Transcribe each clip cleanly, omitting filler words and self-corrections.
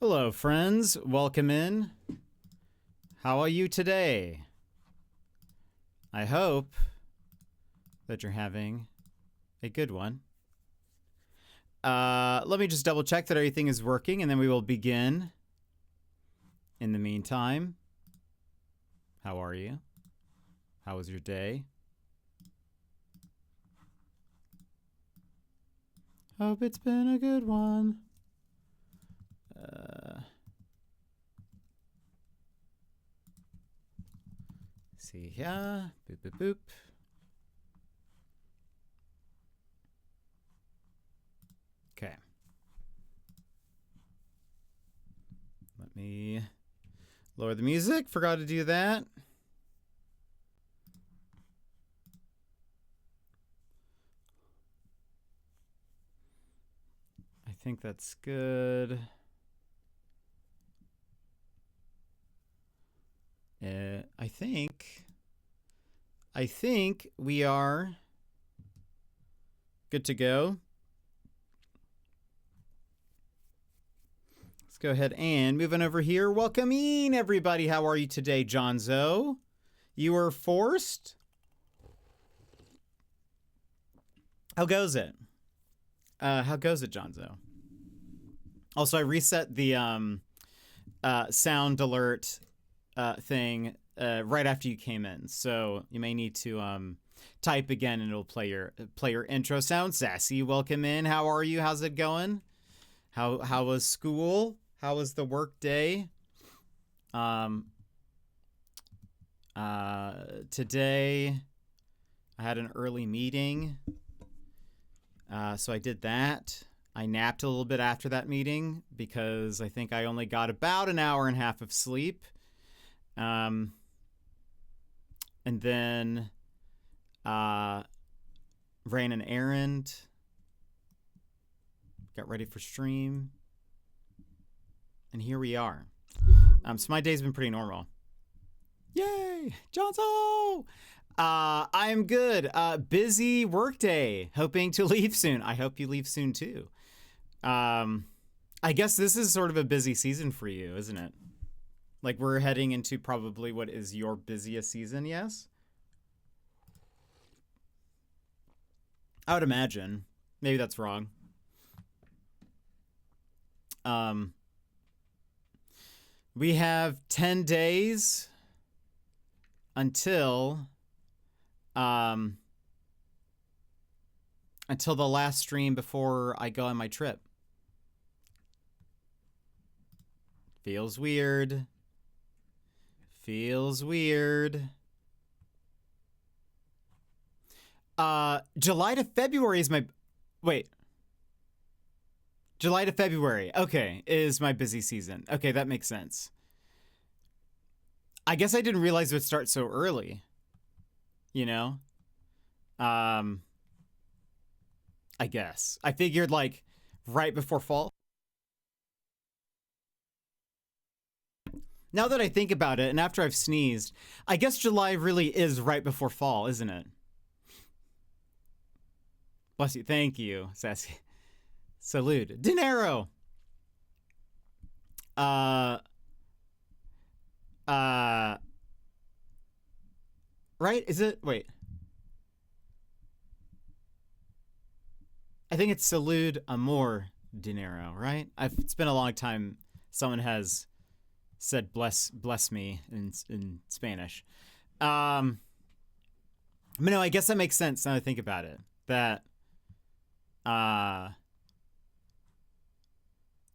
Hello, friends. Welcome in. How are you today? I hope that you're having a good one. Let me just double check that everything is working, and then we will begin. In the meantime, how are you? How was your day? Hope it's been a good one. See here. Boop, boop, boop. Okay. Let me lower the music. Forgot to do that. I think that's good. I think we are good to go. Let's go ahead and move on over here. Welcome in, everybody. How are you today, Johnzo? You were forced? How goes it? How goes it, Johnzo? Also, I reset the sound alert thing right after you came in, so you may need to type again, and it'll play your intro sound. Sassy, welcome in. How are you? How's it going? How was school? How was the work day? Today I had an early meeting, so I did that. I napped a little bit after that meeting because I think I only got about an hour and a half of sleep. And then ran an errand, got ready for stream, and here we are. So my day's been pretty normal. Yay, Johnson! I'm good. Busy work day. Hoping to leave soon. I hope you leave soon too. I guess this is sort of a busy season for you, isn't it? Like, we're heading into probably what is your busiest season, yes? I would imagine. Maybe that's wrong. We have 10 days until the last stream before I go on my trip. Feels weird. Feels weird. July to February is my... Wait. July to February, okay, is my busy season. Okay, that makes sense. I guess I didn't realize it would start so early. You know? I guess. I figured, like, right before fall. Now that I think about it, and after I've sneezed, I guess July really is right before fall, isn't it? Bless you. Thank you, Sassy. Salute. Dinero! Right? Is it? Wait. I think it's Salud Amor Dinero, right? It's been a long time someone has said bless me in Spanish. But no, I guess that makes sense now that I think about it. That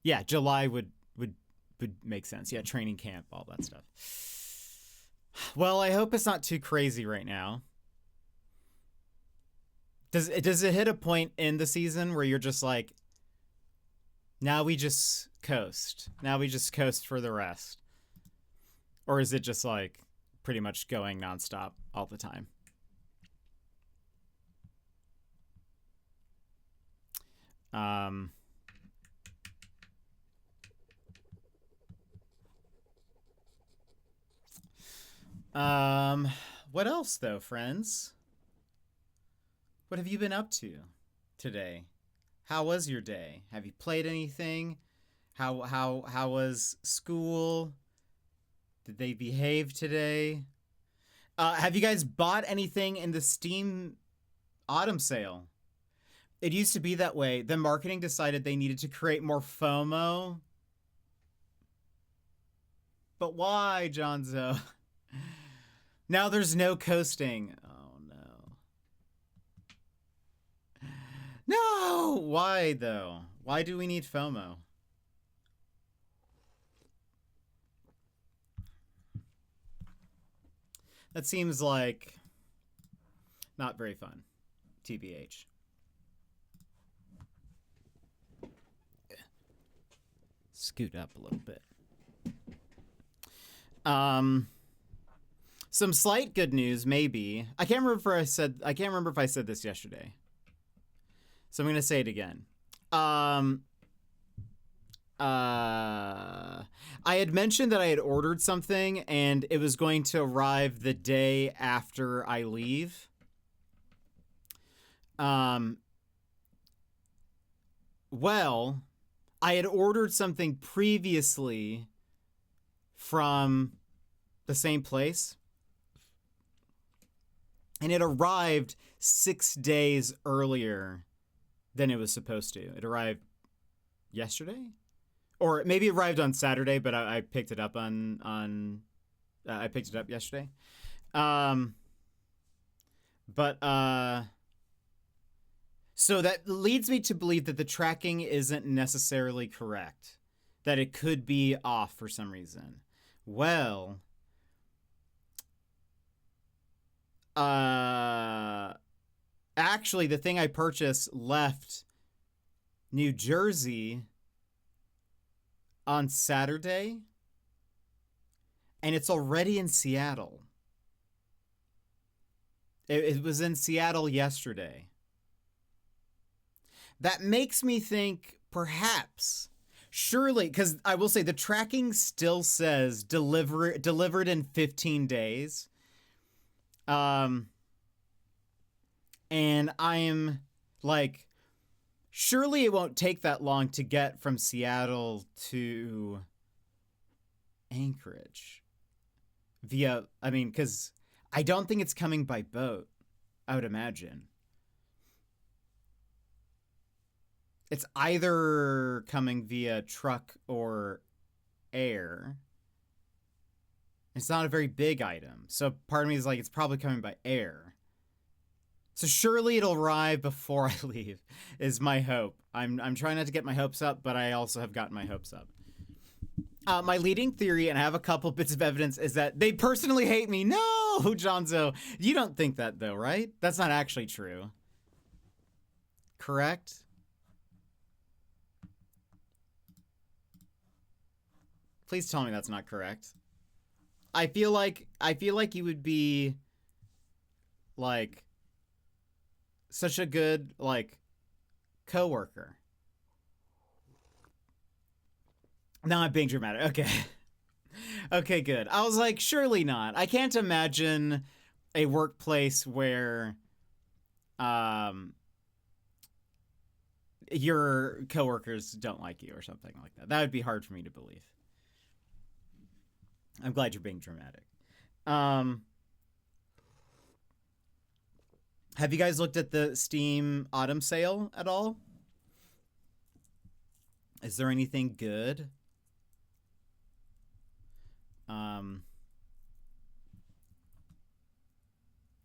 yeah, July would make sense. Yeah, training camp, all that stuff. Well, I hope it's not too crazy right now. Does it hit a point in the season where you're just like, now we just coast. Now we just coast for the rest. Or is it just like pretty much going nonstop all the time? What else though, friends? What have you been up to today? How was your day? Have you played anything? How was school? Did they behave today? Have you guys bought anything in the Steam autumn sale? It used to be that way. The marketing decided they needed to create more FOMO. But why, Jonzo? Now there's no coasting. Oh, no. No! Why, though? Why do we need FOMO? That seems like not very fun. TBH. Scoot up a little bit. Some slight good news, maybe. I can't remember if I said this yesterday. So I'm gonna say it again. I had mentioned that I had ordered something and it was going to arrive the day after I leave. Well, I had ordered something previously from the same place, and it arrived 6 days earlier than it was supposed to. It arrived yesterday, or maybe it arrived on Saturday, but I picked it up I picked it up yesterday. So that leads me to believe that the tracking isn't necessarily correct, that it could be off for some reason. Well, actually, the thing I purchased left New Jersey on Saturday, and it's already in Seattle. It was in Seattle yesterday. That makes me think perhaps, surely, because I will say the tracking still says delivered in 15 days. And I'm like, surely it won't take that long to get from Seattle to Anchorage because I don't think it's coming by boat, I would imagine. It's either coming via truck or air. It's not a very big item. So part of me is like, it's probably coming by air. So surely it'll arrive before I leave, is my hope. I'm trying not to get my hopes up, but I also have gotten my hopes up. My leading theory, and I have a couple bits of evidence, is that they personally hate me. No, Jonzo. You don't think that, though, right? That's not actually true. Correct? Please tell me that's not correct. I feel like you would be like such a good coworker. Now I'm being dramatic. Okay. Okay, good. I was like, surely not. I can't imagine a workplace where your coworkers don't like you or something like that. That would be hard for me to believe. I'm glad you're being dramatic. Have you guys looked at the Steam Autumn Sale at all? Is there anything good? I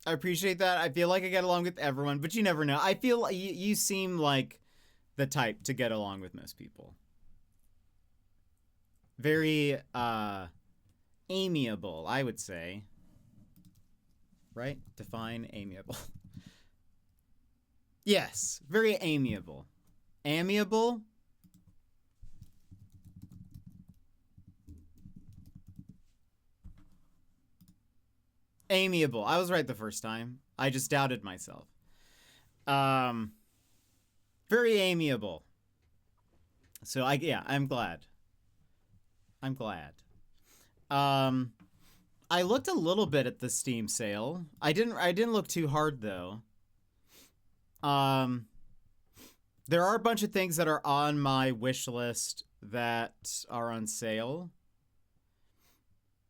appreciate that. I feel like I get along with everyone, but you never know. I feel you seem like the type to get along with most people. Very, amiable, I would say. Right? Define amiable. Yes, very amiable. Amiable? Amiable. I was right the first time. I just doubted myself. Very amiable. So I'm glad. I'm glad. I looked a little bit at the Steam sale. I didn't look too hard though. There are a bunch of things that are on my wish list that are on sale.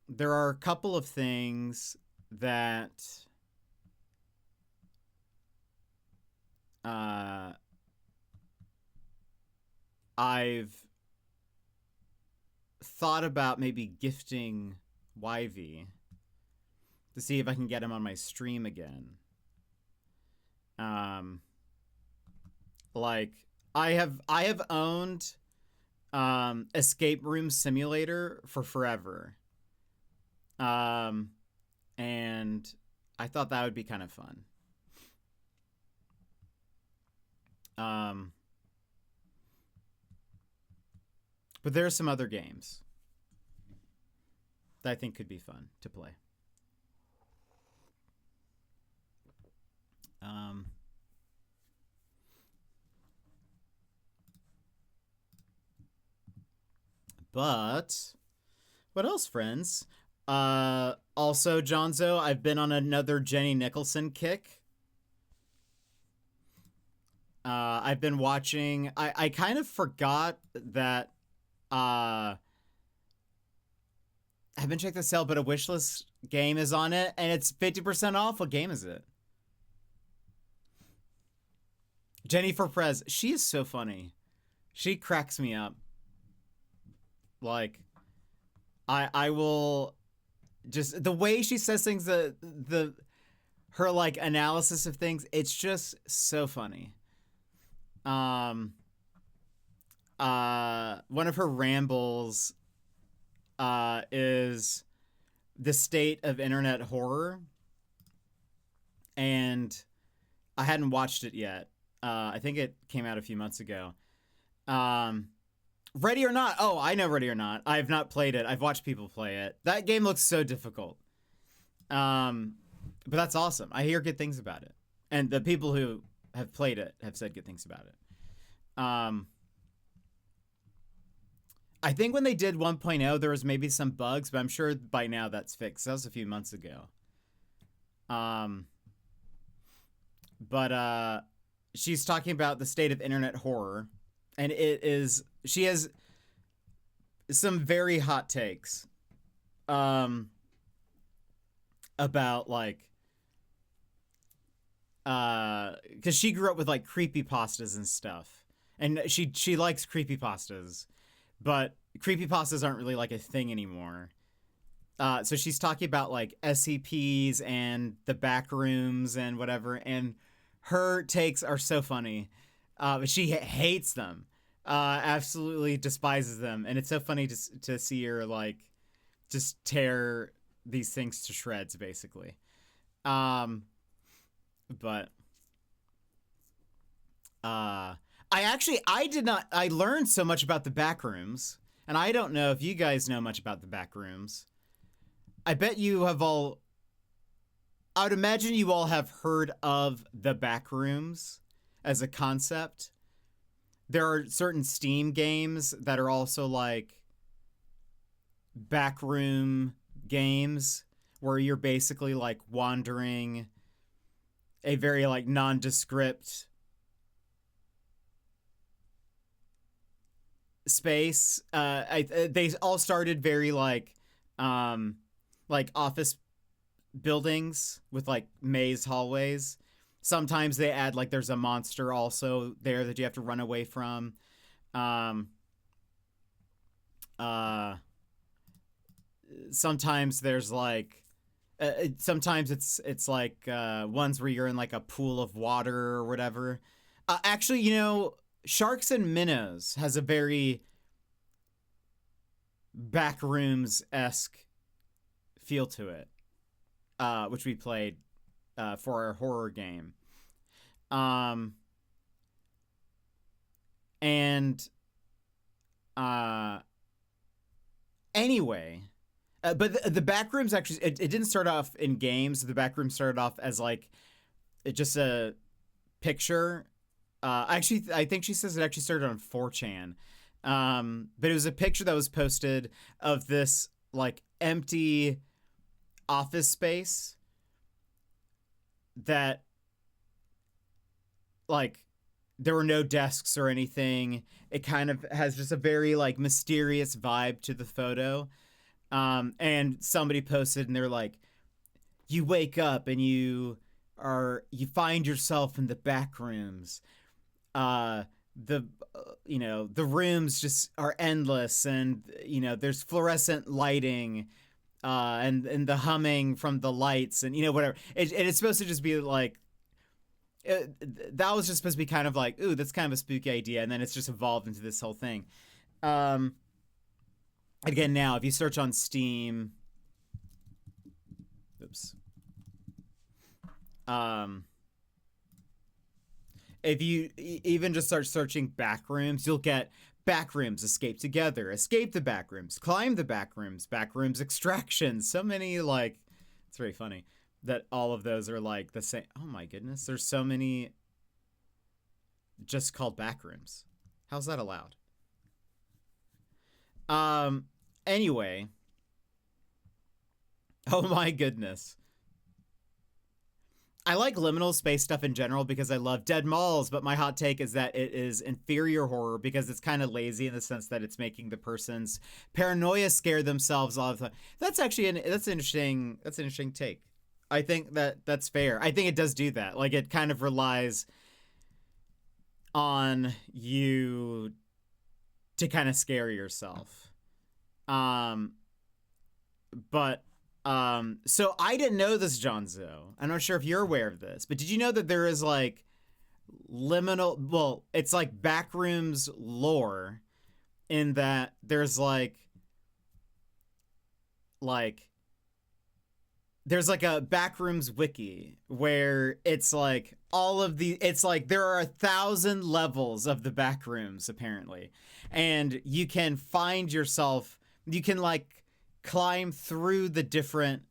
There are a couple of things that I've thought about maybe gifting YV to see if I can get him on my stream again. Like I have owned Escape Room Simulator for forever. And I thought that would be kind of fun. But there are some other games that I think could be fun to play. But what else, friends? Also, Jonzo, I've been on another Jenny Nicholson kick. I've been watching. I kind of forgot that. I haven't checked the sale, but a wishlist game is on it, and it's 50% off. What game is it? Jennifer Prez. She is so funny. She cracks me up. Like, I will just the way she says things, her like analysis of things, it's just so funny. One of her rambles is the state of internet horror, and I hadn't watched it yet. I think it came out a few months ago. Ready or Not. Oh, I know Ready or Not. I have not played it. I've watched people play it. That game looks so difficult. But that's awesome. I hear good things about it. And the people who have played it have said good things about it. I think when they did 1.0, there was maybe some bugs, but I'm sure by now that's fixed. That was a few months ago. But she's talking about the state of internet horror. And she has some very hot takes about like, because she grew up with like creepypastas and stuff, and she likes creepypastas, but creepypastas aren't really like a thing anymore. So she's talking about like SCPs and the back rooms and whatever, and her takes are so funny. But she hates them, absolutely despises them, and it's so funny to see her like just tear these things to shreds, basically. But I learned so much about the back rooms, and I don't know if you guys know much about the back rooms. I bet you have all. I would imagine you all have heard of the back rooms as a concept. There are certain Steam games that are also like backroom games where you're basically like wandering a very like nondescript space. They all started very like office buildings with like maze hallways. Sometimes they add like there's a monster also there that you have to run away from. Sometimes there's like sometimes it's like ones where you're in like a pool of water or whatever. Actually, you know, Sharks and Minnows has a very Backrooms-esque feel to it, which we played for our horror game. Anyway, but the Backrooms actually, it didn't start off in games. The Backrooms started off as like just a picture. Actually, I think she says it actually started on 4chan. But it was a picture that was posted of this like empty office space that like there were no desks or anything, it kind of has just a very like mysterious vibe to the photo. And somebody posted and they're like, you wake up and you find yourself in the back rooms. The the rooms just are endless, and there's fluorescent lighting, and the humming from the lights, and whatever. It's supposed to just be like, that was just supposed to be kind of like, ooh, that's kind of a spooky idea, and then it's just evolved into this whole thing. Again, now if you search on Steam, oops, if you even just start searching backrooms, you'll get backrooms escape together, escape the backrooms, climb the backrooms extraction. So many, like, it's very funny that all of those are like the same. Oh my goodness, there's so many just called backrooms. How's that allowed? Anyway. Oh my goodness. I like liminal space stuff in general because I love Dead Malls, but my hot take is that it is inferior horror because it's kind of lazy in the sense that it's making the person's paranoia scare themselves all the time. That's actually that's an interesting take. I think that's fair. I think it does do that. Like, it kind of relies on you to kind of scare yourself. But so I didn't know this, Jonzo. I'm not sure if you're aware of this, but did you know that there is like liminal, well, it's like backrooms lore, in that there's like there's like a backrooms wiki where it's like it's like there are 1,000 levels of the backrooms apparently, and you can find yourself, you can like climb through the different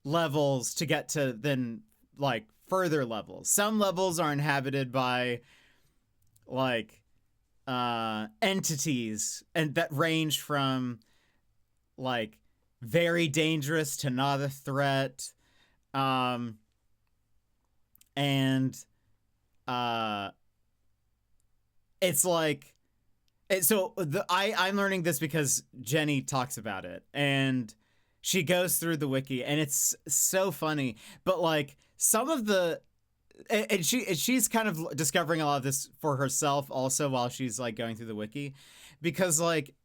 levels to get to then like further levels. Some levels are inhabited by like entities, and that range from like very dangerous to not a threat. And it's like, so I'm learning this because Jenny talks about it, and she goes through the wiki, and it's so funny. But like some of the, and she's kind of discovering a lot of this for herself also while she's like going through the wiki, because like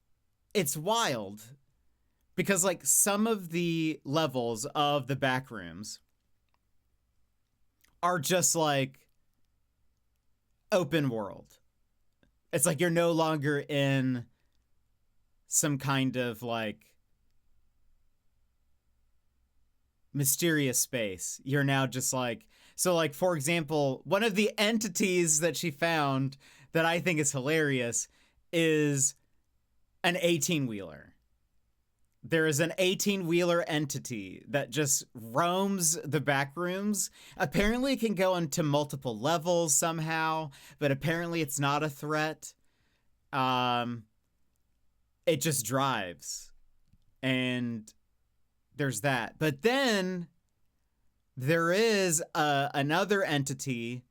it's wild. Because like some of the levels of the backrooms are just like open world. It's like you're no longer in some kind of like mysterious space. You're now just like, so like, for example, one of the entities that she found that I think is hilarious is an 18-wheeler. There is an 18-wheeler entity that just roams the back rooms. Apparently it can go into multiple levels somehow, but apparently it's not a threat. It just drives. And there's that. But then there is another entity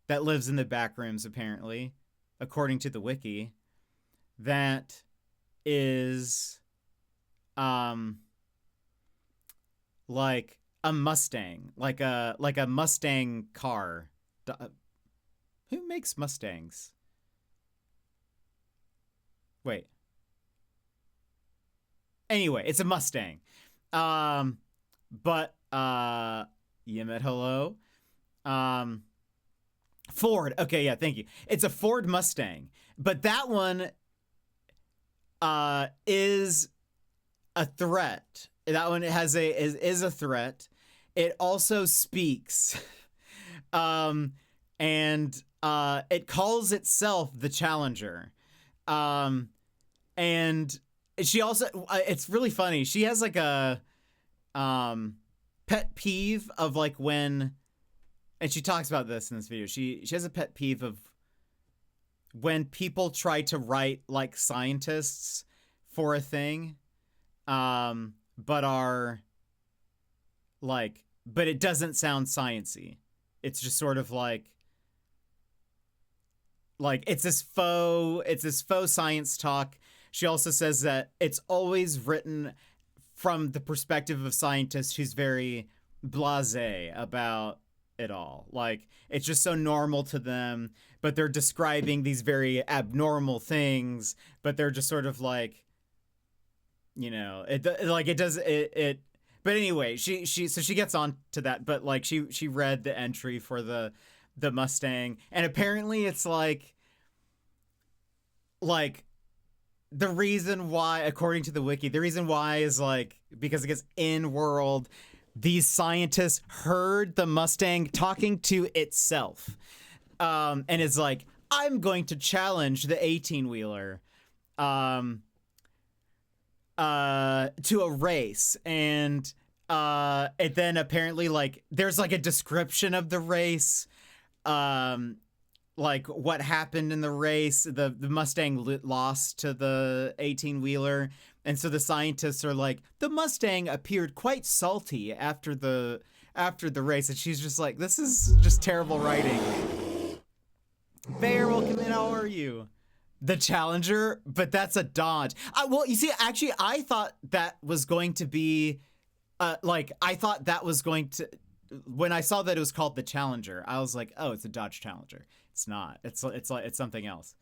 that lives in the back rooms, apparently, according to the wiki, that is like a Mustang, like a Mustang car. Who makes Mustangs? Wait. Anyway, it's a Mustang. But Yemet, hello. Ford. Okay, yeah, thank you. It's a Ford Mustang, but that one is a threat. That one is a threat. It also speaks. And it calls itself the Challenger. And she also, it's really funny. She has like a pet peeve of like when, and she talks about this in this video. She has a pet peeve of when people try to write like scientists for a thing, but are like, but it doesn't sound sciencey. It's just sort of like, like it's this faux science talk. She also says that it's always written from the perspective of scientists who's very blasé about it all. Like it's just so normal to them, but they're describing these very abnormal things, but they're just sort of like, you know, it but anyway, she gets on to that, but like she read the entry for the Mustang, and apparently it's like the reason why, according to the wiki, the reason why is like because it gets in world, these scientists heard the Mustang talking to itself, and it's like, I'm going to challenge the 18-wheeler to a race, and it then apparently like there's like a description of the race, like what happened in the race. The Mustang lost to the 18-wheeler, and so the scientists are like, the Mustang appeared quite salty after the race, and she's just like, this is just terrible writing. Bear, welcome in. How are you? The Challenger, but that's a Dodge. Well, you see, actually, I thought that was going to be, when I saw that it was called the Challenger, I was like, oh, it's a Dodge Challenger. It's not. It's something else.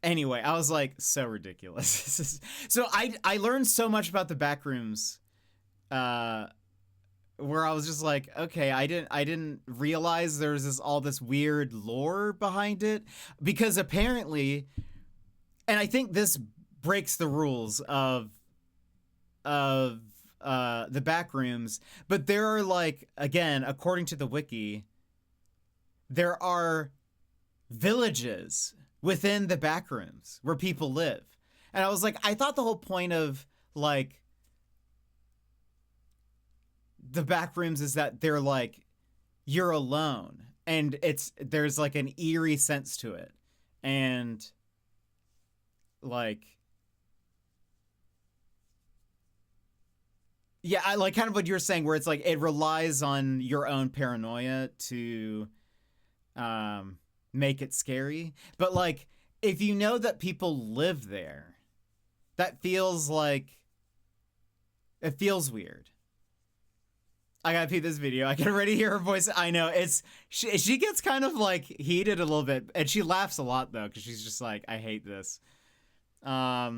Anyway, I was like, so ridiculous. So I learned so much about the backrooms, where I was just like, okay, I didn't realize there was all this weird lore behind it, because apparently, and I think this breaks the rules of the backrooms, but there are, like, again, according to the wiki, there are villages within the backrooms where people live. And I was like, I thought the whole point of like the backrooms is that they're like, you're alone, and there's like an eerie sense to it, and like, yeah, I like kind of what you're saying, where it's like it relies on your own paranoia to make it scary. But like, if you know that people live there, that feels like, it feels weird. I gotta peep this video. I can already hear her voice. I know, she gets kind of like heated a little bit, and she laughs a lot though, because she's just like, I hate this. I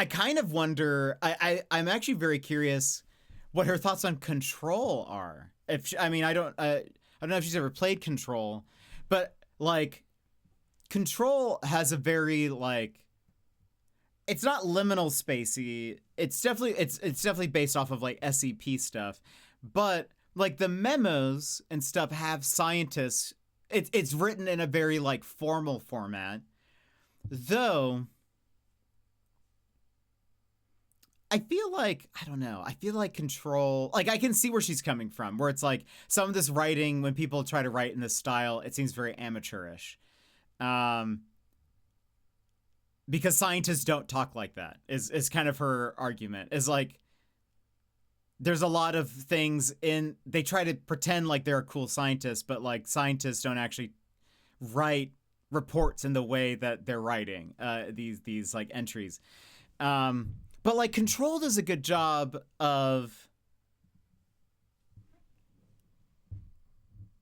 kind of wonder, I'm actually very curious what her thoughts on Control are. I don't know if she's ever played Control, but like, Control has a very like, it's not liminal spacey. It's definitely based off of like SCP stuff, but like the memos and stuff have scientists. It's written in a very like formal format, though. I feel like, I don't know, I feel like Control, like I can see where she's coming from, where it's like some of this writing, when people try to write in this style, it seems very amateurish. Because scientists don't talk like that, is kind of her argument, is like, there's a lot of things they try to pretend like they're a cool scientist, but like scientists don't actually write reports in the way that they're writing these like entries. But like Control does a good job of,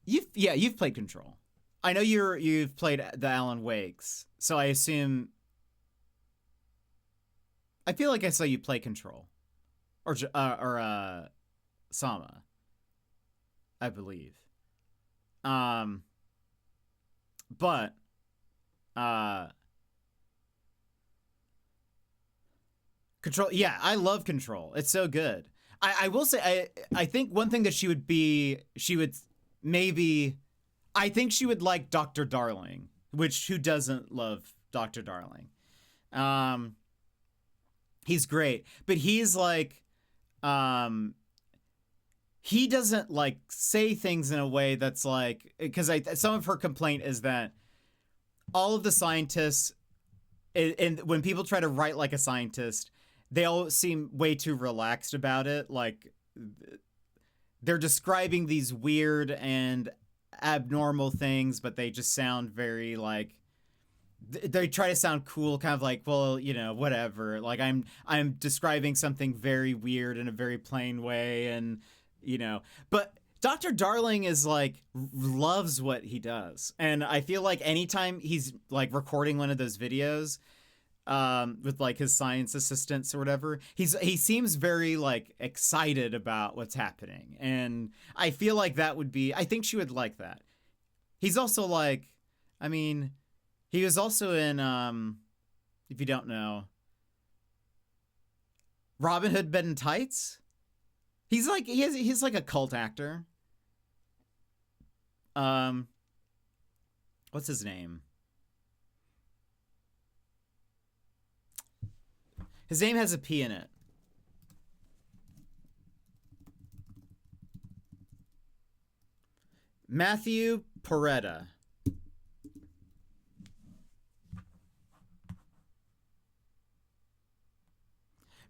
you've played Control. I know you've played the Alan Wakes, so I assume, I feel like I saw you play Control, or Sama, I believe. But Control, yeah, I love Control. It's so good. I will say, I think one thing that she would maybe, I think she would like Dr. Darling, who doesn't love Dr. Darling? He's great, but he's like, he doesn't like say things in a way that's like, because some of her complaint is that all of the scientists, and when people try to write like a scientist, they all seem way too relaxed about it. Like, they're describing these weird and abnormal things, but they just sound very like they try to sound cool, kind of like, well, you know, whatever. Like I'm describing something very weird in a very plain way, and you know, but Dr. Darling is like loves what he does, and I feel like anytime he's like recording one of those videos with like his science assistants or whatever, he seems very like excited about what's happening, and I feel like that would be, I think she would like that. He's also like, I mean, he was also in if you don't know, Robin Hood Men in Tights. He's like he's like a cult actor. What's his name? His name has a P in it. Matthew Porretta.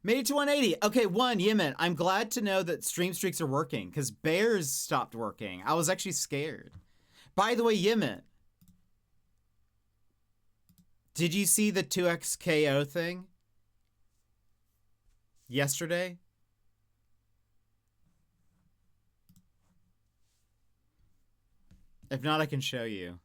Made it to 180. Okay, Yemen. I'm glad to know that stream streaks are working, because Bears stopped working. I was actually scared. By the way, Yemen, did you see the 2xKO thing yesterday? If not, I can show you.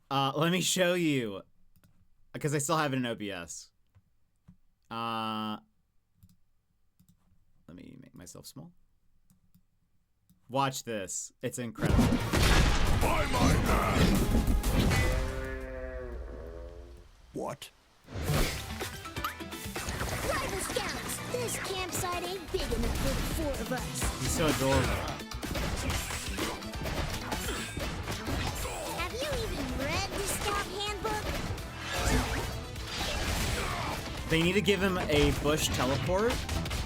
Let me show you, because I still have it in OBS. Let me make myself small. Watch this. It's incredible. By my hand! What? Rival Scouts, this campsite ain't big enough for the four of us. He's so adorable. Have you even read the Scout handbook? They need to give him a bush teleport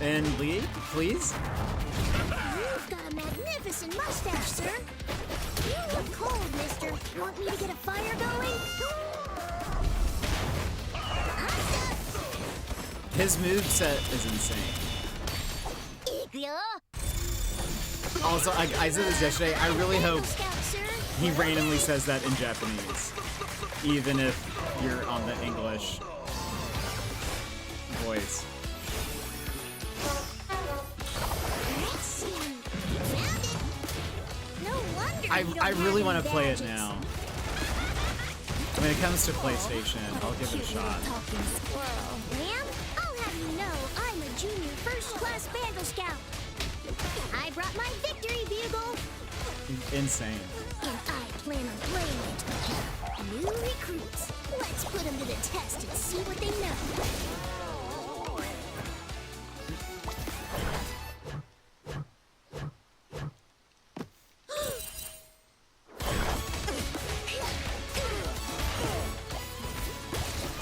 and leave, please. You've got a magnificent mustache, sir. You look cold, mister. Want me to get a fire going? His moveset is insane. Also, I said this yesterday, I really hope he randomly says that in Japanese, even if you're on the English voice. I really want to play it now. When it comes to PlayStation, I'll give it a shot. Ma'am, I'll have you know I'm a junior first-class Vandal Scout. I brought my victory bugle. Insane. And I plan on playing it. New recruits. Let's put them to the test and see what they know.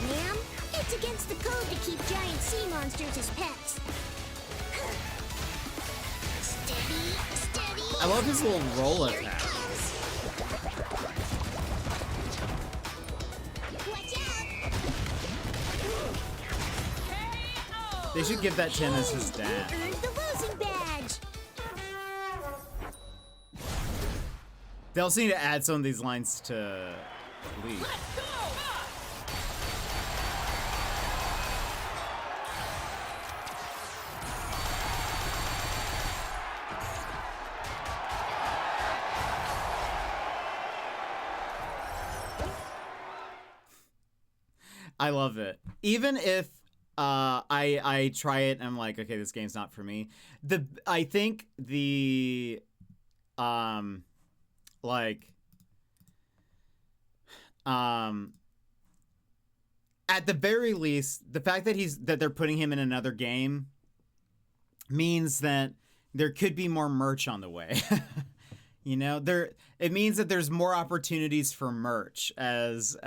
Ma'am, it's against the code to keep giant sea monsters as pets. Steady, steady. I love his little roll attack. Watch out. They should give that to him as his dad. Earned the losing badge. They also need to add some of these lines to League. I love it. Even if I try it and I'm like, okay, this game's not for me. I think the at the very least, the fact that they're putting him in another game means that there could be more merch on the way. You know, it means that there's more opportunities for merch as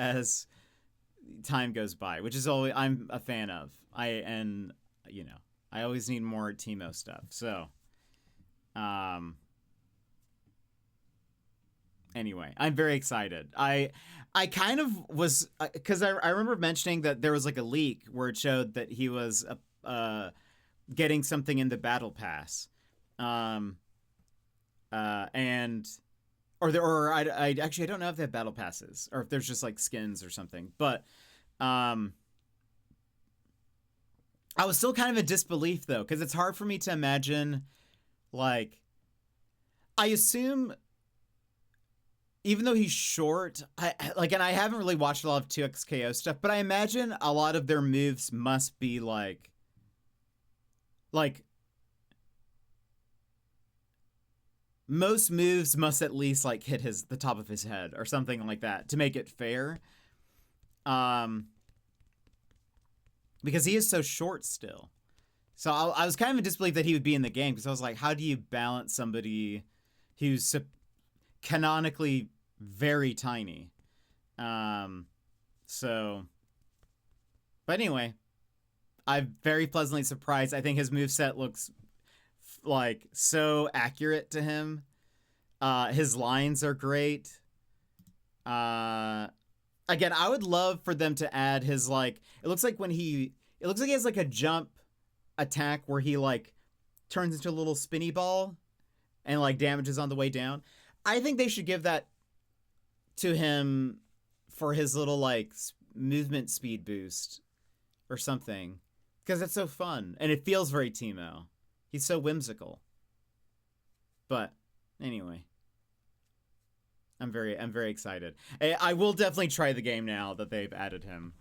time goes by, which is always I'm a fan of. I always need more Teemo stuff. So Anyway, I'm very excited. I kind of was, because I remember mentioning that there was like a leak where it showed that he was getting something in the battle pass, and I actually, I don't know if they have battle passes or if there's just like skins or something, but I was still kind of in disbelief though, because it's hard for me to imagine, like, I assume, even though he's short, and I haven't really watched a lot of 2XKO stuff, but I imagine a lot of their moves must be like most moves must at least like hit the top of his head or something like that to make it fair. Because he is so short still. So I was kind of in disbelief that he would be in the game, because I was like, how do you balance somebody who's canonically very tiny? But anyway, I'm very pleasantly surprised. I think his moveset looks like so accurate to him. His lines are great. Again, I would love for them to add his, like, it looks like he has like a jump attack where he like turns into a little spinny ball and like damages on the way down. I think they should give that to him for his little like movement speed boost or something, because it's so fun and it feels very Teemo. He's so whimsical. But anyway, I'm very excited. I will definitely try the game now that they've added him.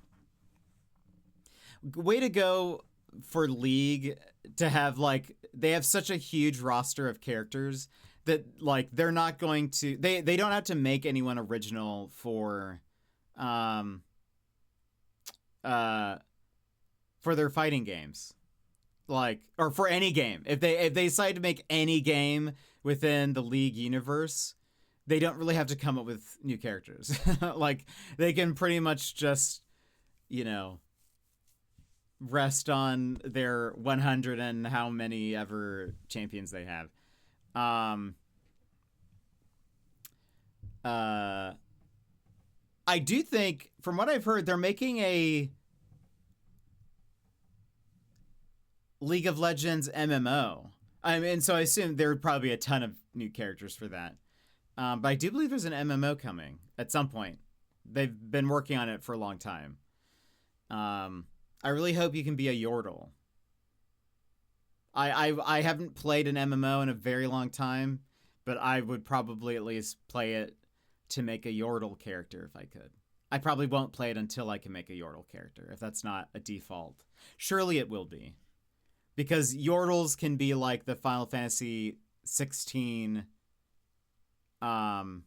Way to go for League to have, like, they have such a huge roster of characters that, like, they're not going to, they don't have to make anyone original for their fighting games. Like, or for any game. If they decide to make any game within the League universe, they don't really have to come up with new characters. Like, they can pretty much just, you know, rest on their 100 and how many ever champions they have. I do think, from what I've heard, they're making a League of Legends MMO. I mean, so I assume there would probably be a ton of new characters for that. But I do believe there's an MMO coming at some point. They've been working on it for a long time. I really hope you can be a Yordle. I haven't played an MMO in a very long time, but I would probably at least play it to make a Yordle character if I could. I probably won't play it until I can make a Yordle character, if that's not a default. Surely it will be. Because Yordles can be like the Final Fantasy 16, or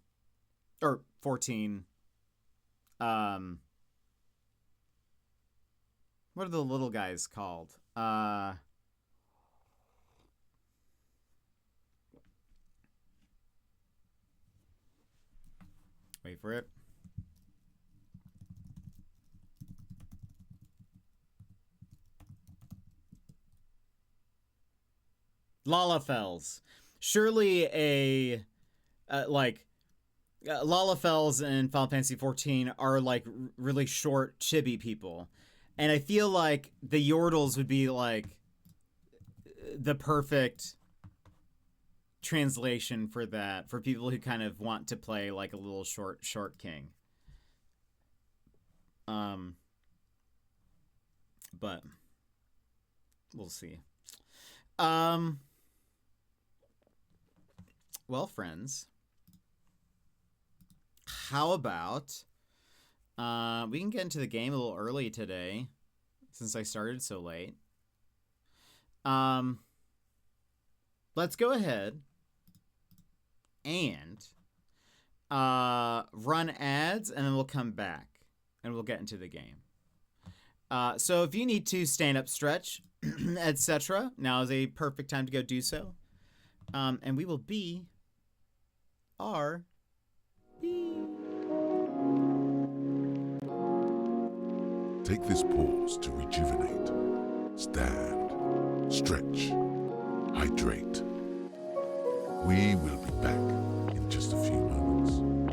14, what are the little guys called? Wait for it. Lalafels. Surely Lalafels in Final Fantasy 14 are like really short, chibi people. And I feel like the Yordles would be like the perfect translation for that, for people who kind of want to play like a little short king. But we'll see. Well, friends, how about we can get into the game a little early today, since I started so late. Let's go ahead and run ads, and then we'll come back and we'll get into the game. So if you need to stand up, stretch, etc., now is a perfect time to go do so. And we will be Take this pause to rejuvenate. Stand, stretch, hydrate. We will be back in just a few moments.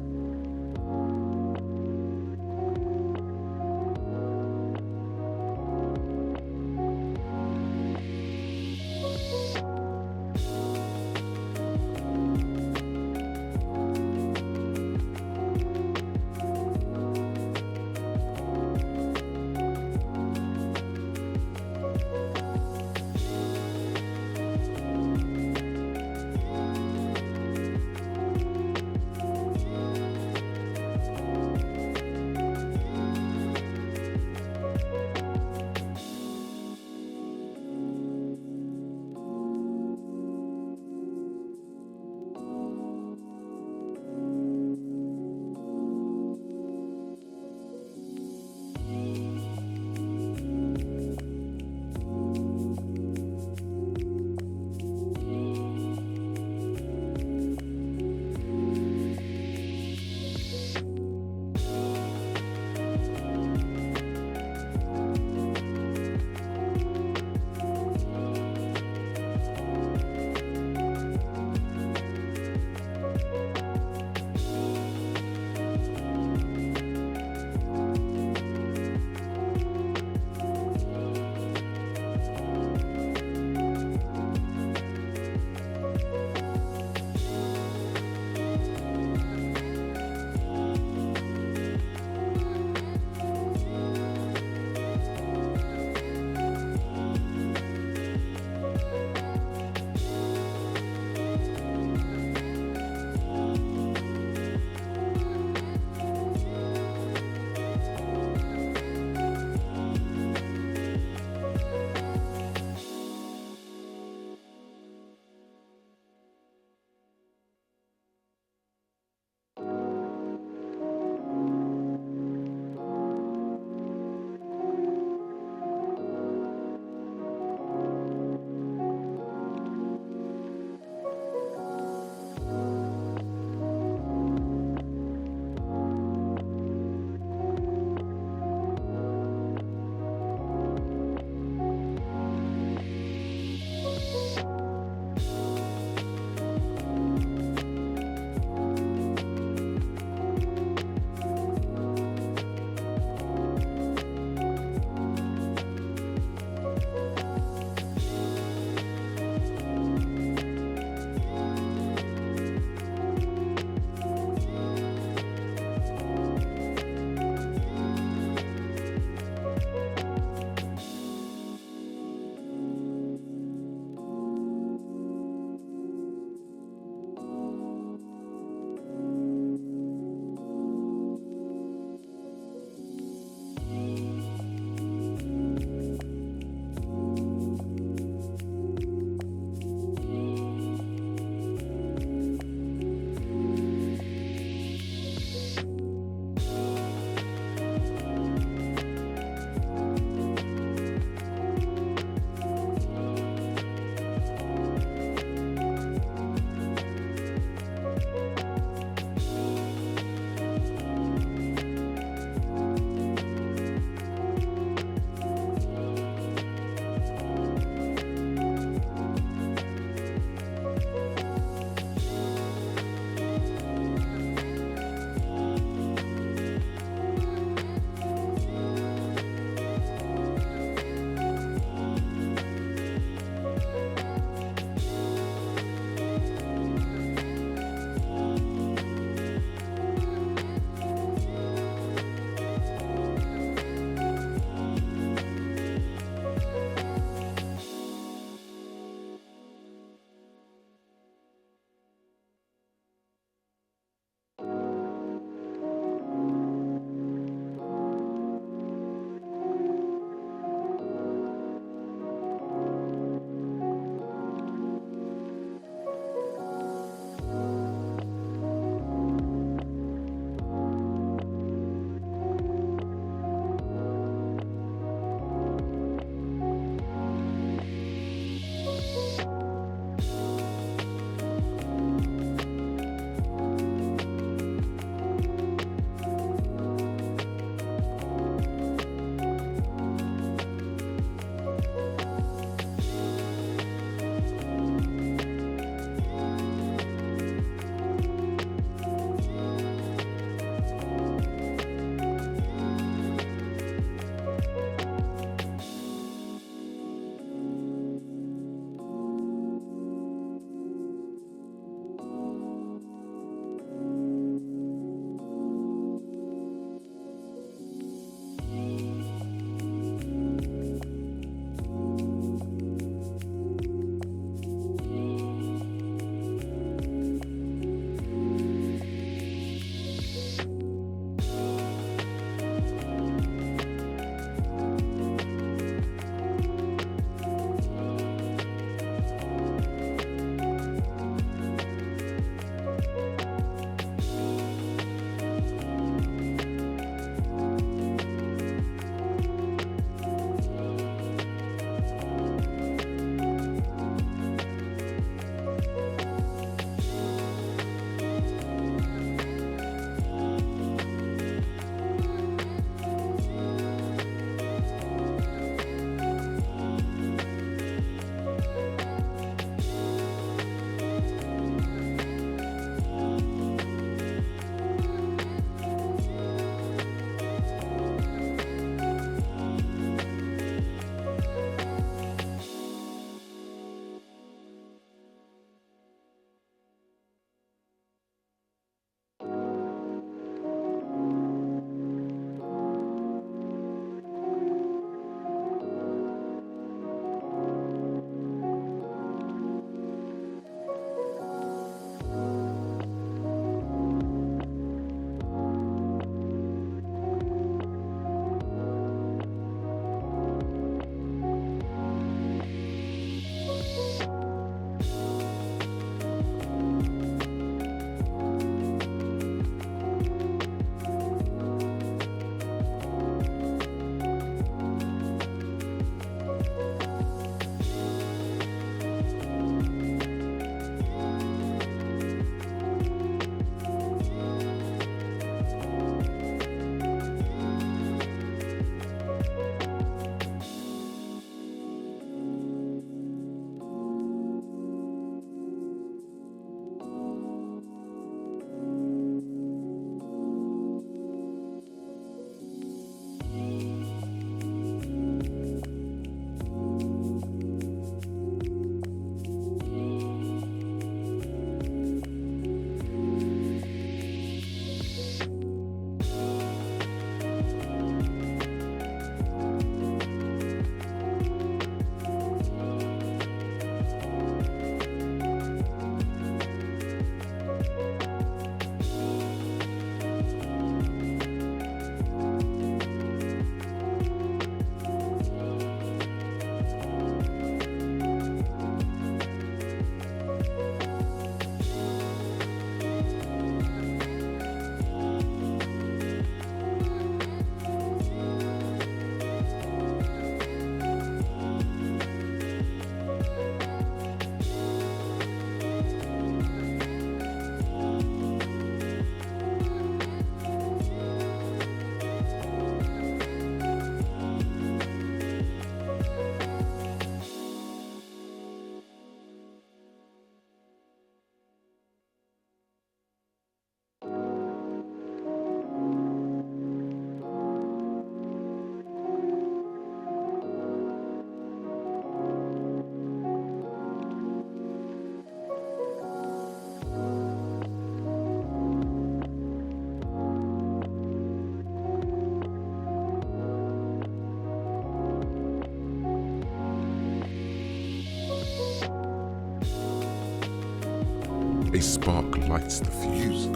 A spark lights the fuse.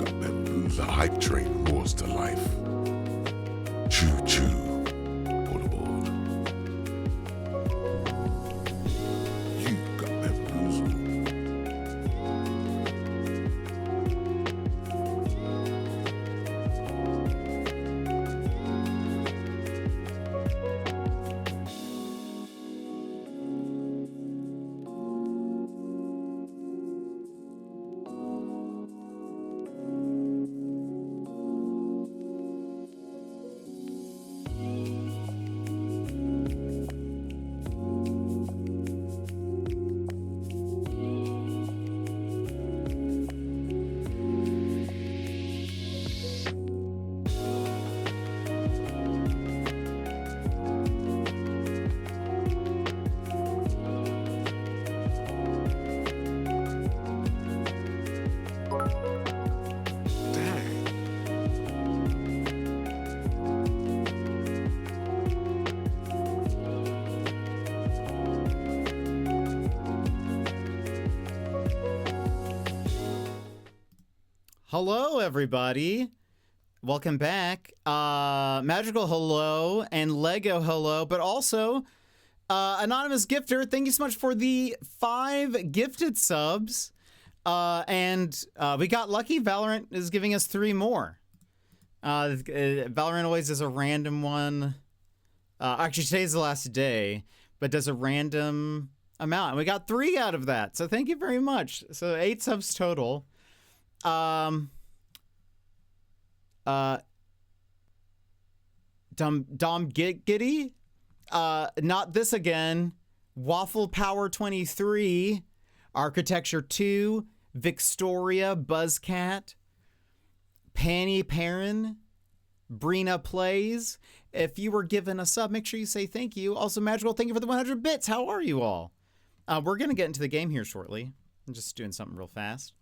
The hype train roars to life. Choo choo. All aboard. You got bamboozled. Hello, everybody. Welcome back. Magical hello and Lego hello, but also anonymous gifter. Thank you so much for the 5 gifted subs. And we got lucky. Valorant is giving us 3 more. Valorant always does a random one. Actually, today's the last day, but does a random amount. And we got 3 out of that. So thank you very much. So 8 subs total. Dom Giddy, not this again. Waffle Power 23, Architecture 2, Victoria Buzzcat, Panny Perrin, Brina Plays. If you were given a sub, make sure you say thank you. Also, Magical, thank you for the 100 bits. How are you all? We're gonna get into the game here shortly. I'm just doing something real fast.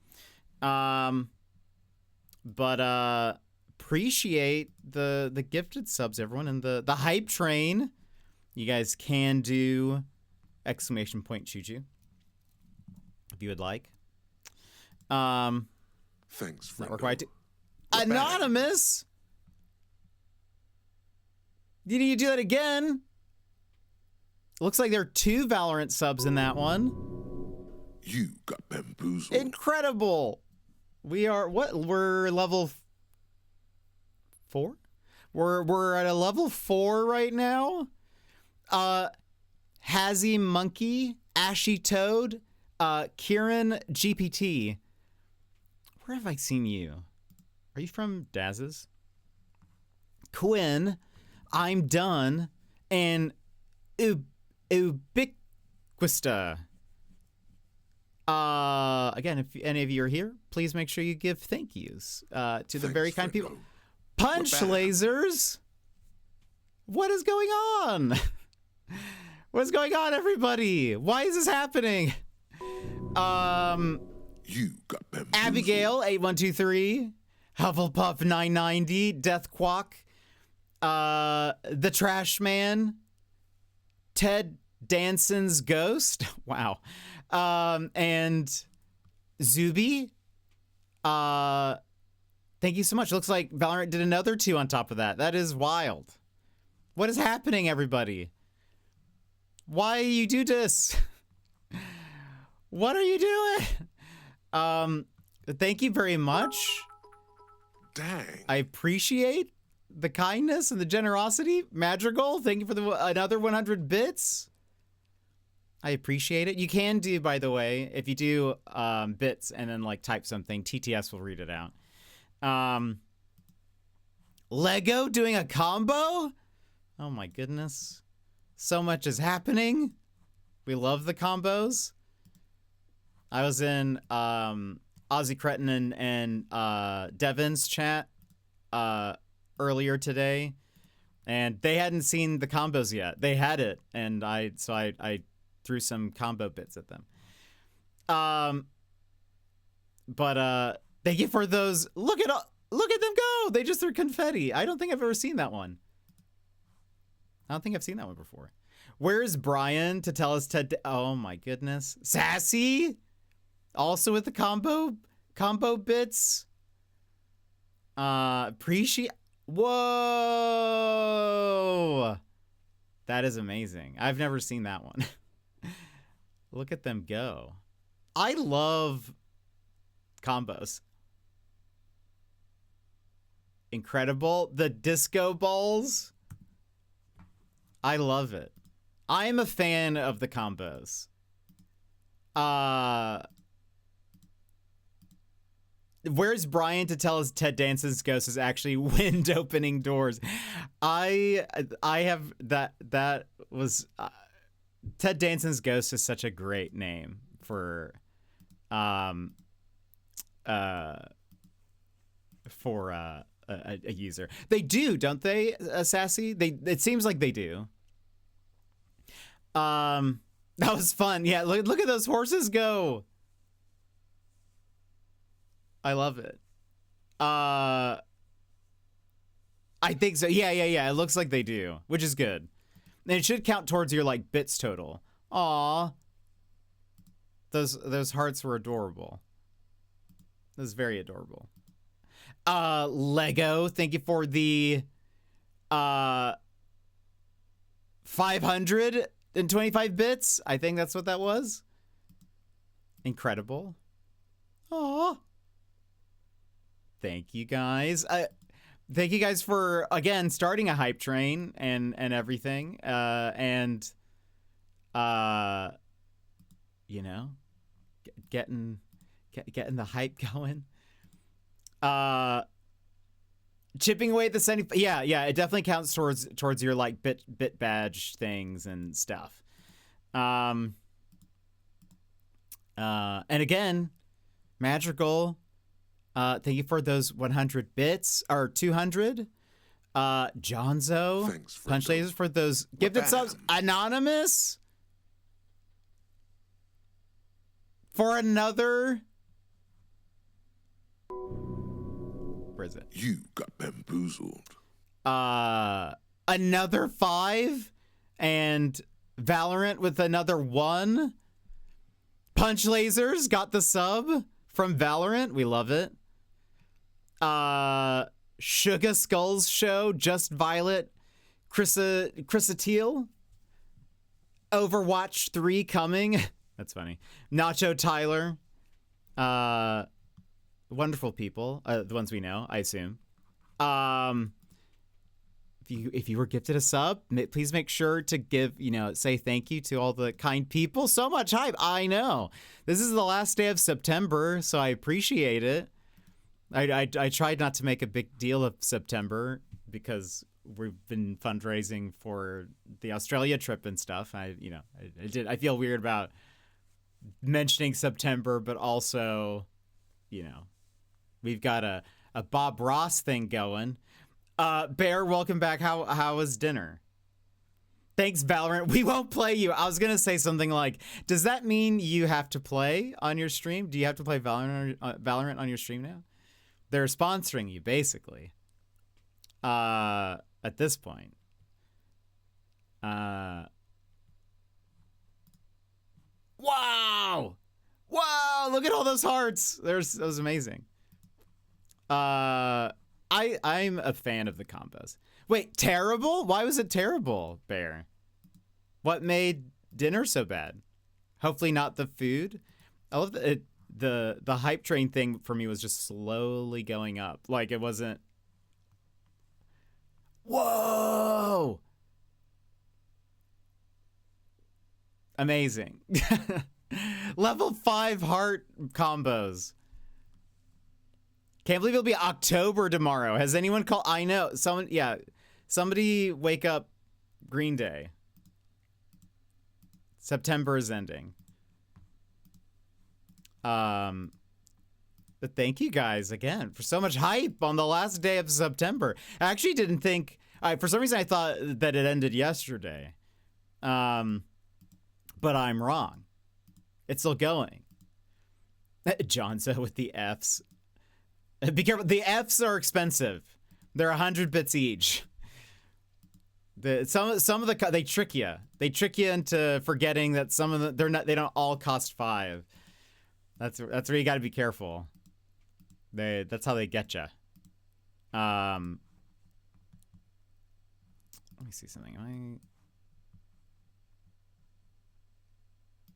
But appreciate the gifted subs, everyone, and the hype train. You guys can do exclamation point choo-choo if you would like. Thanks, friend. Not required to. Anonymous. You need to do that again. Looks like there are 2 Valorant subs in that one. You got bamboozled. Incredible. We are what? We're level 4? We're at a level 4 right now. Hazzy Monkey, Ashy Toad, Kieran GPT. Where have I seen you? Are you from Daz's? Quinn, I'm Done, and Ubiquista. Again, if any of you are here, please make sure you give thank yous to the very kind people. Punch lasers. What is going on? What's going on, everybody? Why is this happening? You got bamboozled. Abigail 8123, Hufflepuff 990, Death Quack, the Trash Man, Ted Danson's Ghost. Wow. And Zuby, thank you so much. Looks like Valorant did another 2 on top of that. That is wild. What is happening, everybody? Why you do this? What are you doing? Thank you very much. Dang. I appreciate the kindness and the generosity. Madrigal, thank you for another 100 bits. I appreciate it. You can do, by the way, if you do bits and then like type something, TTS will read it out. Lego doing a combo? Oh my goodness. So much is happening. We love the combos. I was in Ozzy Cretin and Devin's chat earlier today, and they hadn't seen the combos yet. They had it, and I threw some combo bits at them. But thank you for those. Look at them go. They just threw confetti. I don't think I've ever seen that one. I don't think I've seen that one before. Where's Brian to tell us oh my goodness. Sassy, also with the combo. combo bits. Appreciate. Whoa, that is amazing. I've never seen that one. Look at them go. I love combos. Incredible. The disco balls. I love it. I am a fan of the combos. Where's Brian to tell us Ted Danson's ghost is actually wind opening doors? I have that was Ted Danson's ghost is such a great name for a user. They do, don't they, Sassy? It seems like they do. That was fun. Yeah, look at those horses go. I love it. I think so. Yeah. It looks like they do, which is good. And it should count towards your like bits total. Aw. Those hearts were adorable. That was very adorable. Lego, thank you for the 525 bits. I think that's what that was. Incredible. Aw. Thank you guys. Thank you guys for again starting a hype train and everything. And you know, getting the hype going. Chipping away at the 70. Yeah, it definitely counts towards your like bit badge things and stuff. And again, Magical. Thank you for those 100 bits or 200. Jonzo, Thanks, Punch Fredo. Lasers for those gifted subs. Anonymous for another. Where is it? You got bamboozled. Another 5 and Valorant with another 1. Punch Lasers got the sub from Valorant. We love it. Sugar Skulls Show, Just Violet, Chrissa Teal, Overwatch 3 coming. That's funny. Nacho Tyler. Wonderful people. The ones we know, I assume. If you were gifted a sub, please make sure to give, say thank you to all the kind people. So much hype. I know. This is the last day of September, so I appreciate it. I tried not to make a big deal of September because we've been fundraising for the Australia trip and stuff. I feel weird about mentioning September, but also, we've got a Bob Ross thing going. Bear, welcome back. How was dinner? Thanks, Valorant. We won't play you. I was gonna say something like, does that mean you have to play on your stream? Do you have to play Valorant on your stream now? They're sponsoring you, basically. At this point. Wow! Look at all those hearts. That was amazing. I'm a fan of the combos. Wait, terrible? Why was it terrible, Bear? What made dinner so bad? Hopefully not the food. I love the hype train thing for me was just slowly going up. Like it wasn't. Whoa! Amazing. Level 5 heart combos. Can't believe it'll be October tomorrow. Has anyone called? I know. Somebody wake up Green Day. September is ending. But thank you guys again for so much hype on the last day of September. I actually didn't think, for some reason I thought that it ended yesterday. But I'm wrong. It's still going. Johnzo with the Fs. Be careful. The Fs are expensive. They're 100 bits each. Some of the they trick you. They trick you into forgetting that some of them they don't all cost 5. That's where you got to be careful. That's how they get you. Let me see something.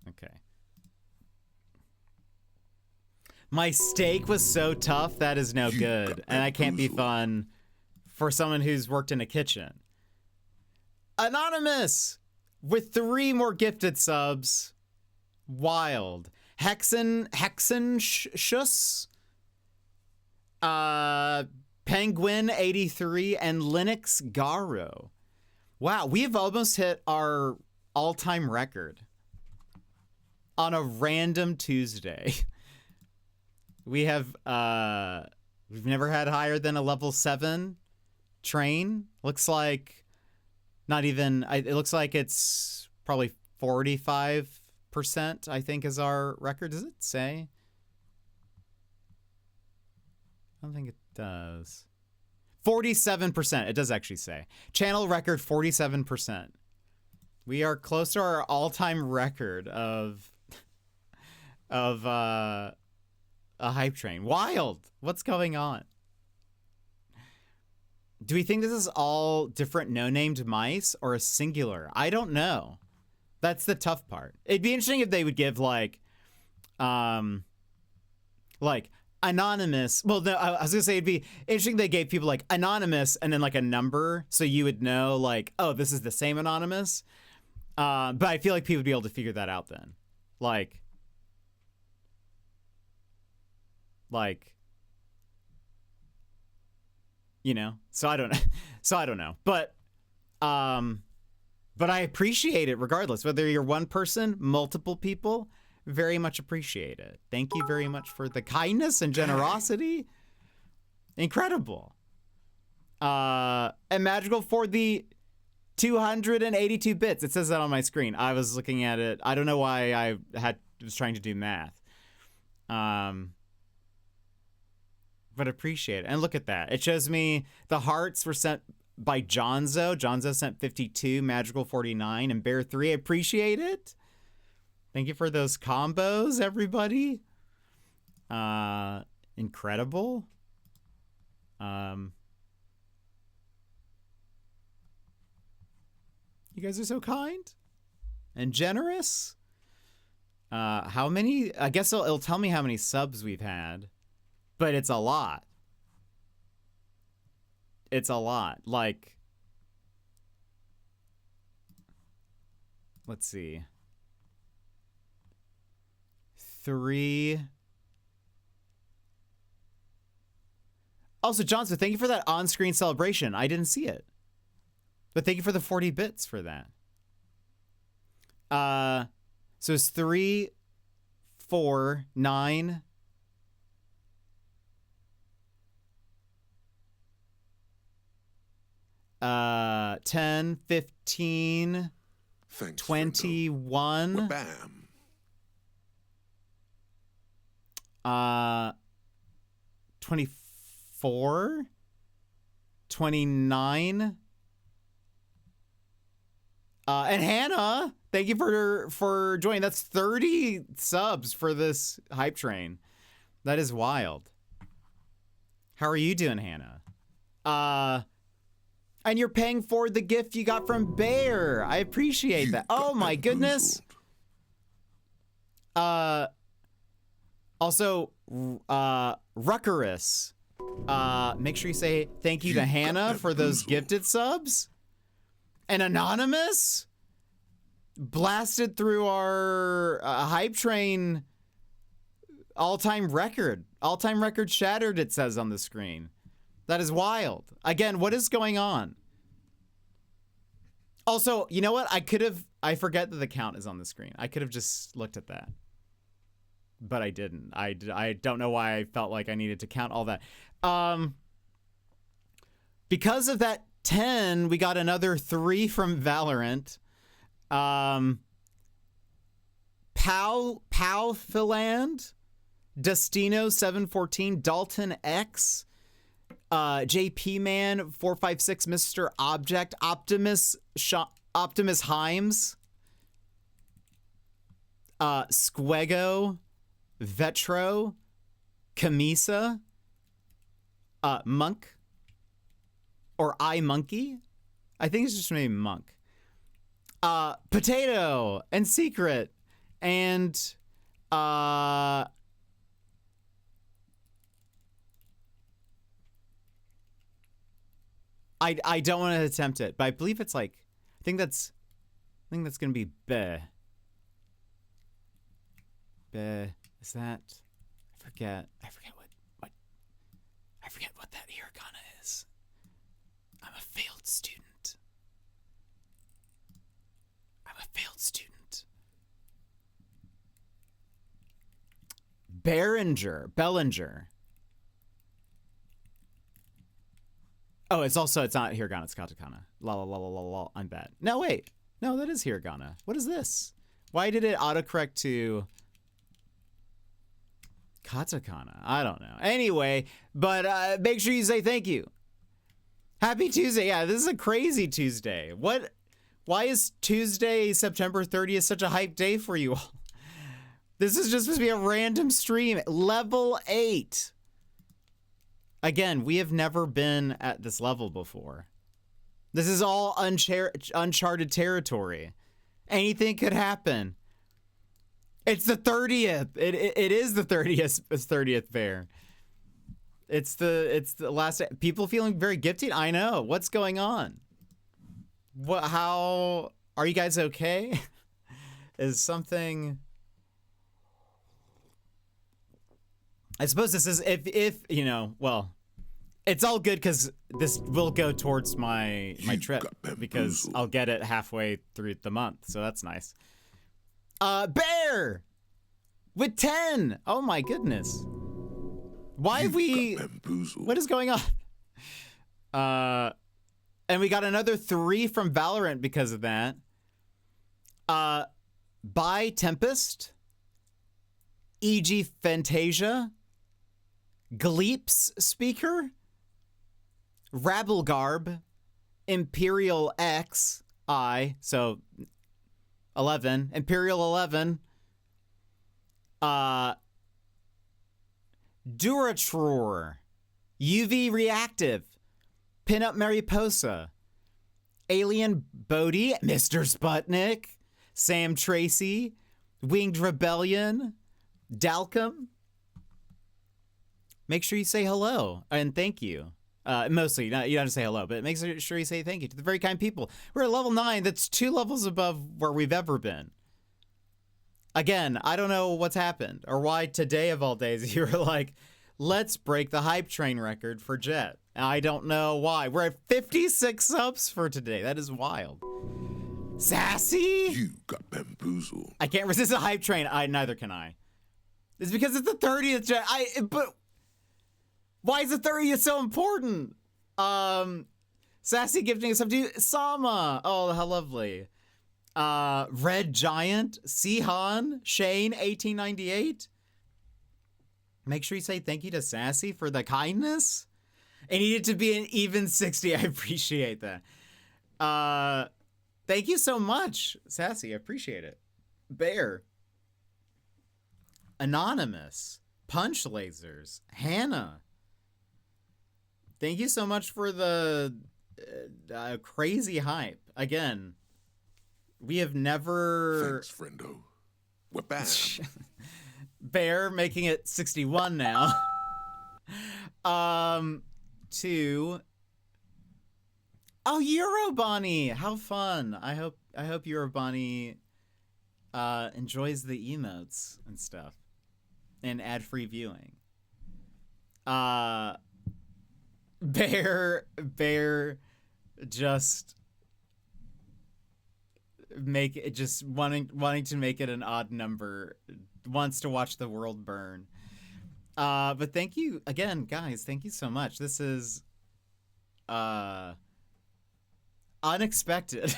Okay. My steak was so tough, that is no good. And that can't be fun for someone who's worked in a kitchen. Anonymous! With 3 more gifted subs. Wild. Hexen Penguin 83 and Linux Garo. Wow, we have almost hit our all-time record on a random Tuesday. We have we've never had higher than a level 7 train. Looks like not even, it looks like it's probably 45%, I think, is our record. Does it say? I don't think it does. 47%. It does actually say. Channel record 47%. We are close to our all-time record of a hype train. Wild. What's going on? Do we think this is all different no-named mice or a singular? I don't know. That's the tough part. It'd be interesting if they would give like anonymous. Well, no, I was gonna say it'd be interesting if they gave people like anonymous and then like a number so you would know like, oh, this is the same anonymous. But I feel like people would be able to figure that out then. Like, you know, so I don't know. But I appreciate it regardless. Whether you're one person, multiple people, very much appreciate it. Thank you very much for the kindness and generosity. Incredible. And magical for the 282 bits. It says that on my screen. I was looking at it. I don't know why I was trying to do math. But appreciate it. And look at that. It shows me the hearts were sent by Jonzo. Jonzo sent 52, Magical 49, and Bear 3. Appreciate it. Thank you for those combos, everybody. Incredible. You guys are so kind and generous. How many? I guess it'll tell me how many subs we've had. But it's a lot. It's a lot. Like, let's see. 3. Also, Johnson, thank you for that on-screen celebration. I didn't see it. But thank you for the 40 bits for that. So it's 3, 4, 9... 10, 15, Thanks, 21, bam. 24, 29, and Hannah, thank you for joining. That's 30 subs for this hype train. That is wild. How are you doing, Hannah? And you're paying for the gift you got from Bear. I appreciate that. Oh my goodness. Also, Ruckerus. Make sure you say thank you to Hannah for those gifted subs. And Anonymous blasted through our hype train all-time record. All-time record shattered, it says on the screen. That is wild. Again, what is going on? Also, you know what? I forget that the count is on the screen. I could have just looked at that. But I didn't. I don't know why I felt like I needed to count all that. Because of that 10, we got another 3 from Valorant. Powphiland, Destino 714, Dalton X, JP Man 456, Mr. Object, Optimus Himes, Squego, Vetro, Camisa, Monk. Or iMonkey. I think it's just named Monk. Potato and Secret. And I don't want to attempt it, but I believe it's like I think that's gonna be Be. Be, is that? I forget what that hiragana is. I'm a failed student. Bellinger. Oh, it's not hiragana, it's katakana. La la la la la la. I'm bad. No, wait. No, that is hiragana. What is this? Why did it autocorrect to katakana? I don't know. Anyway, but make sure you say thank you. Happy Tuesday. Yeah, this is a crazy Tuesday. Why is Tuesday, September 30th such a hype day for you all? This is just supposed to be a random stream. Level 8. Again, we have never been at this level before. This is all uncharted territory. Anything could happen. It's the 30th. It is the 30th bear. It's the last day. People feeling very gifted. I know. What's going on? How are you guys okay? Is something? I suppose this is if you know, well, it's all good because this will go towards my trip because I'll get it halfway through the month, so that's nice. Bear with 10. Oh my goodness. Why have we? What is going on? And we got another 3 from Valorant because of that. By Tempest, E.G. Fantasia, Gleeps Speaker, Rabblegarb, Imperial X, so 11, Imperial 11, Duratror, UV Reactive, Pinup Mariposa, Alien Bodhi, Mr. Sputnik, Sam Tracy, Winged Rebellion, Dalcom. Make sure you say hello and thank you. Mostly, you don't have to say hello, but make sure you say thank you to the very kind people. We're at level 9. That's 2 levels above where we've ever been. Again, I don't know what's happened or why today of all days you were like, let's break the hype train record for Jet. I don't know why. We're at 56 subs for today. That is wild. Sassy? You got bamboozled. I can't resist a hype train. Neither can I. It's because it's the 30th Jet. But why is the 30th so important? Sassy gifting us up to Sama. Oh, how lovely. Red Giant, Sihan, Shane, 1898. Make sure you say thank you to Sassy for the kindness. It needed to be an even 60. I appreciate that. Thank you so much, Sassy. I appreciate it. Bear. Anonymous. Punch Lasers. Hannah. Thank you so much for the crazy hype. Again, we have never... Thanks, friendo. We're back. Bear making it 61 now. To... Oh, Eurobonnie! How fun! I hope Eurobonnie enjoys the emotes and stuff, and ad-free viewing. Bear just wanting to make it an odd number, wants to watch the world burn. But thank you again, guys. Thank you so much. This is unexpected.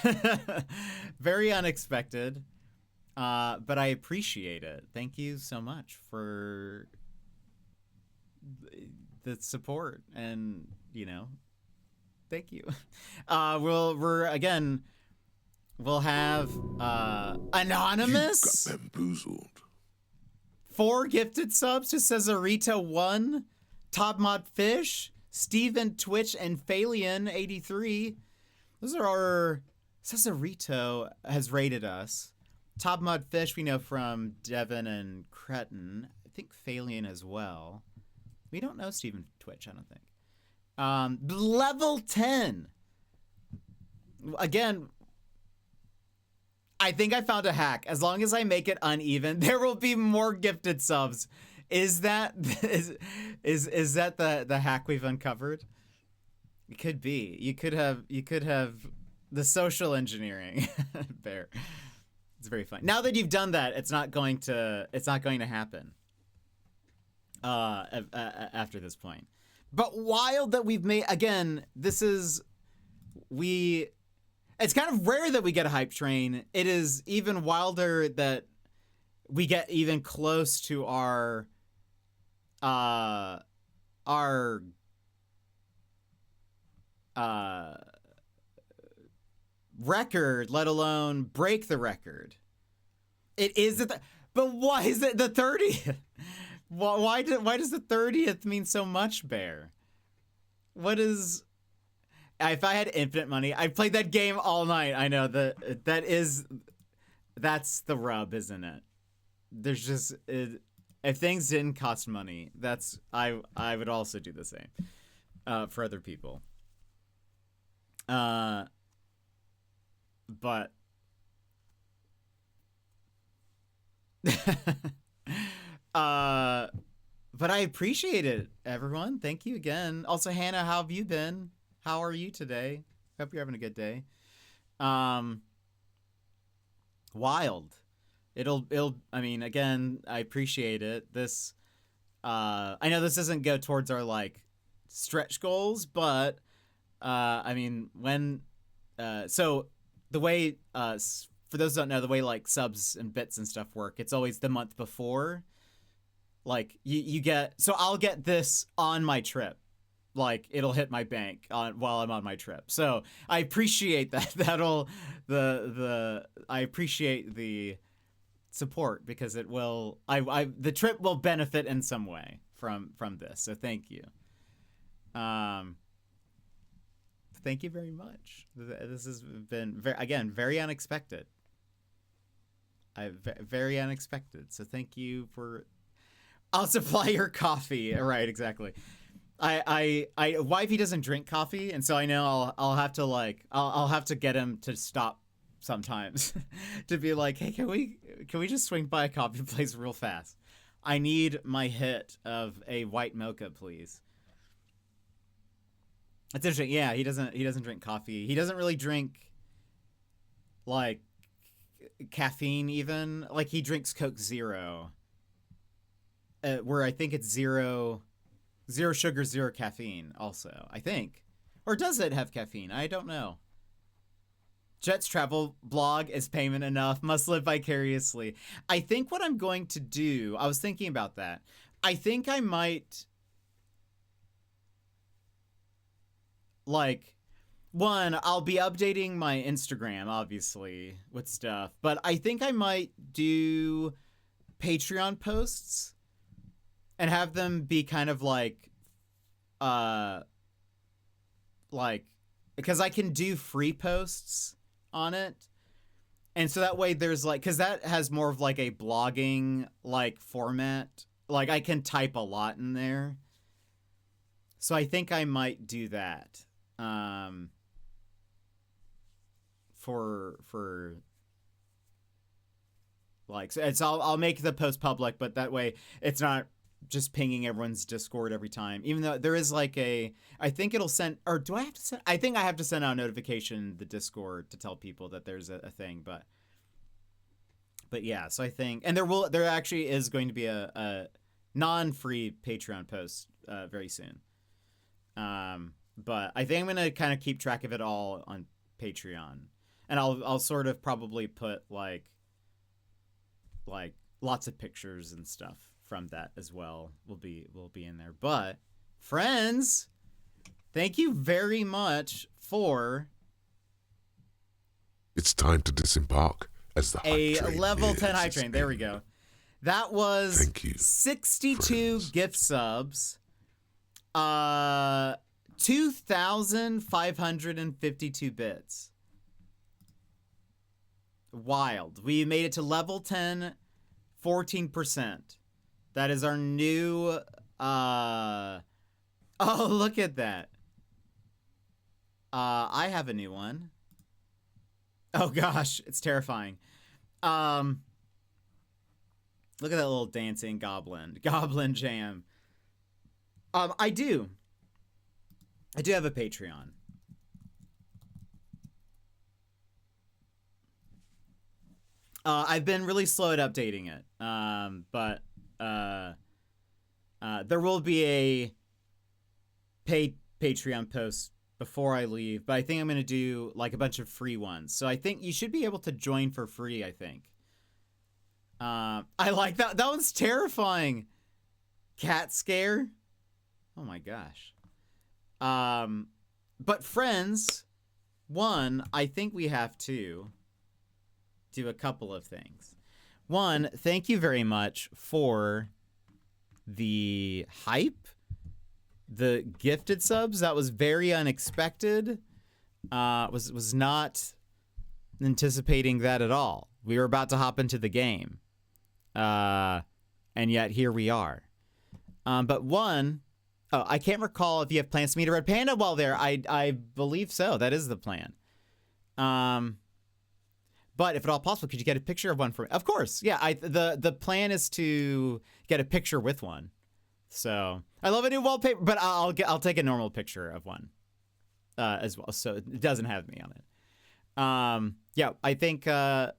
Very unexpected. But I appreciate it. Thank you so much for the support, and thank you. We'll have Anonymous. You got bamboozled. 4 gifted subs to Cesarita 1, Top Mod Fish, Steven Twitch and Phalion83. Those are our... Cesarito has rated us. Top Mud Fish we know from Devin and Cretin. I think Phalion as well. We don't know Steven Twitch, I don't think. Level 10. Again, I think I found a hack. As long as I make it uneven, there will be more gifted subs. Is that is that the hack we've uncovered? It could be. You could have the social engineering. Bear. It's very fun. Now that you've done that, it's not going to happen. After this point. But wild that we've made, again, it's kind of rare that we get a hype train. It is even wilder that we get even close to our record, let alone break the record. It is, but why is it the 30th? Why does the 30th mean so much, Bear? What is... If I had infinite money, I'd play that game all night. I know that's the rub, isn't it? There's just... if things didn't cost money, I would also do the same for other people. But I appreciate it, everyone. Thank you again. Also, Hannah, how have you been? How are you today? Hope you're having a good day. Wild. I mean, again, I appreciate it. This, I know this doesn't go towards our like stretch goals, but, I mean, so the way, for those who don't know, the way like subs and bits and stuff work, it's always the month before. Like you get, so I'll get this on my trip. Like it'll hit my bank while I'm on my trip. So I appreciate that. I appreciate the support because it will, the trip will benefit in some way from this. So thank you. Thank you very much. This has been very unexpected. Very unexpected. So thank you for. I'll supply your coffee. Right, exactly. Wifey doesn't drink coffee, and so I know I'll have to like I'll have to get him to stop sometimes to be like, hey, can we just swing by a coffee place real fast? I need my hit of a white mocha, please. That's interesting. Yeah, he doesn't drink coffee. He doesn't really drink like caffeine even. Like he drinks Coke Zero. Where I think it's zero sugar, zero caffeine also, I think. Or does it have caffeine? I don't know. Jet's travel blog is payment enough. Must live vicariously. I think what I'm going to do, I was thinking about that. I think I might, like, one, I'll be updating my Instagram, obviously, with stuff. But I think I might do Patreon posts and have them be kind of like, because I can do free posts on it. And so that way there's like, because that has more of like a blogging like format. Like I can type a lot in there. So I think I might do that. For like, so I'll make the post public, but that way it's not just pinging everyone's Discord every time, even though there is like I think it'll send, or do I have to send? I think I have to send out a notification to the Discord to tell people that there's a thing, but yeah, so I think, and there actually is going to be a non-free Patreon post very soon. But I think I'm going to kind of keep track of it all on Patreon, and I'll sort of probably put like lots of pictures and stuff from that as well will be in there. But friends, thank you very much for It's time to disembark as the hype train level 10 hype nears train. its There we end. go. That was Thank you, 62 friends. gift subs. 2,552 bits. Wild. We made it to level 10, 14%. That is our new, oh, look at that. I have a new one. Oh gosh, it's terrifying. Look at that little dancing goblin. Goblin jam. I do have a Patreon. I've been really slow at updating it. But there will be a paid Patreon post before I leave, but I think I'm going to do like a bunch of free ones. So I think you should be able to join for free, I think. I like that. That one's terrifying. Cat scare. Oh my gosh. But friends, one, I think we have to do a couple of things. One, thank you very much for the hype, the gifted subs. That was very unexpected. Was not anticipating that at all. We were about to hop into the game, and yet here we are. But one, oh, I can't recall if you have plans to meet a red panda while there. I believe so. That is the plan. But if at all possible, could you get a picture of one for me? Of course, yeah. The plan is to get a picture with one. So I love a new wallpaper, but I'll take a normal picture of one as well, so it doesn't have me on it. Yeah, I think so.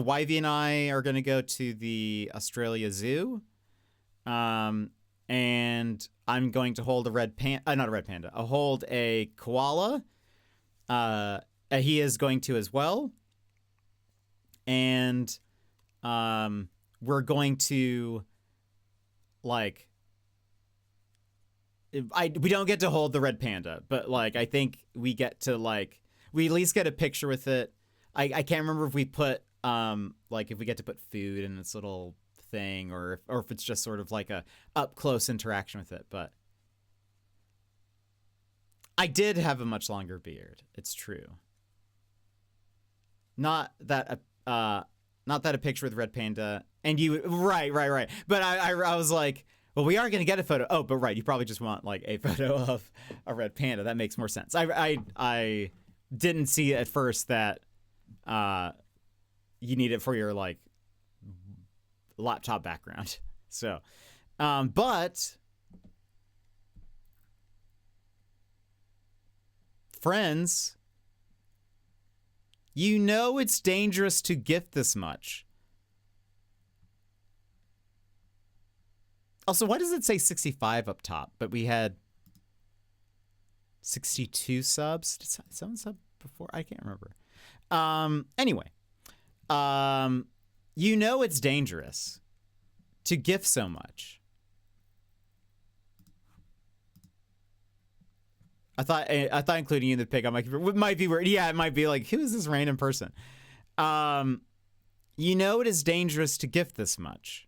Yvie and I are gonna go to the Australia Zoo, and I'm going to hold a red panda, not a red panda. I'll hold a koala. He is going to as well. And we're going to like we don't get to hold the red panda, but like I think we get to like we at least get a picture with it. I can't remember if we put like if we get to put food in its little thing or if it's just sort of like a up close interaction with it, but I did have a much longer beard. It's true. Not that a picture with red panda and you right. But I was like, well, we are gonna get a photo. Oh, but right, you probably just want like a photo of a red panda. That makes more sense. I didn't see at first that you need it for your like laptop background. So, but friends, you know it's dangerous to gift this much. Also, why does it say 65 up top? But we had 62 subs. Did someone sub before? I can't remember. Anyway, you know it's dangerous to gift so much. I thought including you in the pick, I'm like, it might be weird. Yeah, it might be like, who is this random person? You know it is dangerous to gift this much,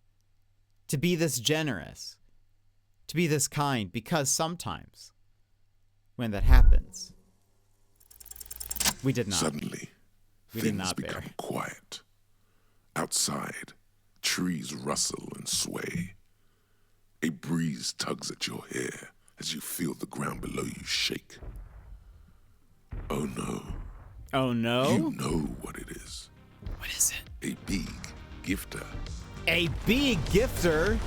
to be this generous, to be this kind, because sometimes when that happens, we did not. Suddenly, we things did not become bear. quiet. Outside, trees rustle and sway. A breeze tugs at your hair as you feel the ground below you shake. Oh no. Oh no? You know what it is. What is it? A big gifter. A big gifter?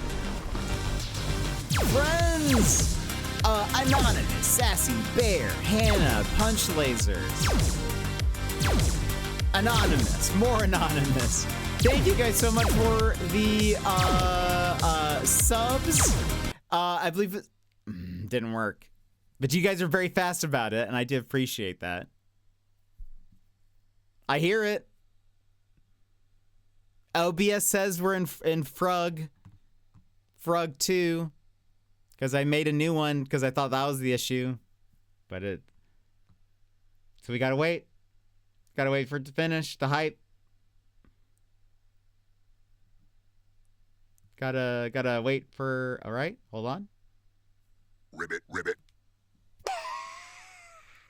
Friends! Anonymous, Sassy Bear, Hannah, Punch Lasers. Anonymous, more anonymous. Thank you guys so much for the subs. I believe it didn't work, but you guys are very fast about it, and I do appreciate that. I hear it. OBS says we're in Frug 2, because I made a new one because I thought that was the issue, but so we gotta wait. Gotta wait for it to finish the hype. Gotta wait for. All right, hold on. Ribbit, ribbit.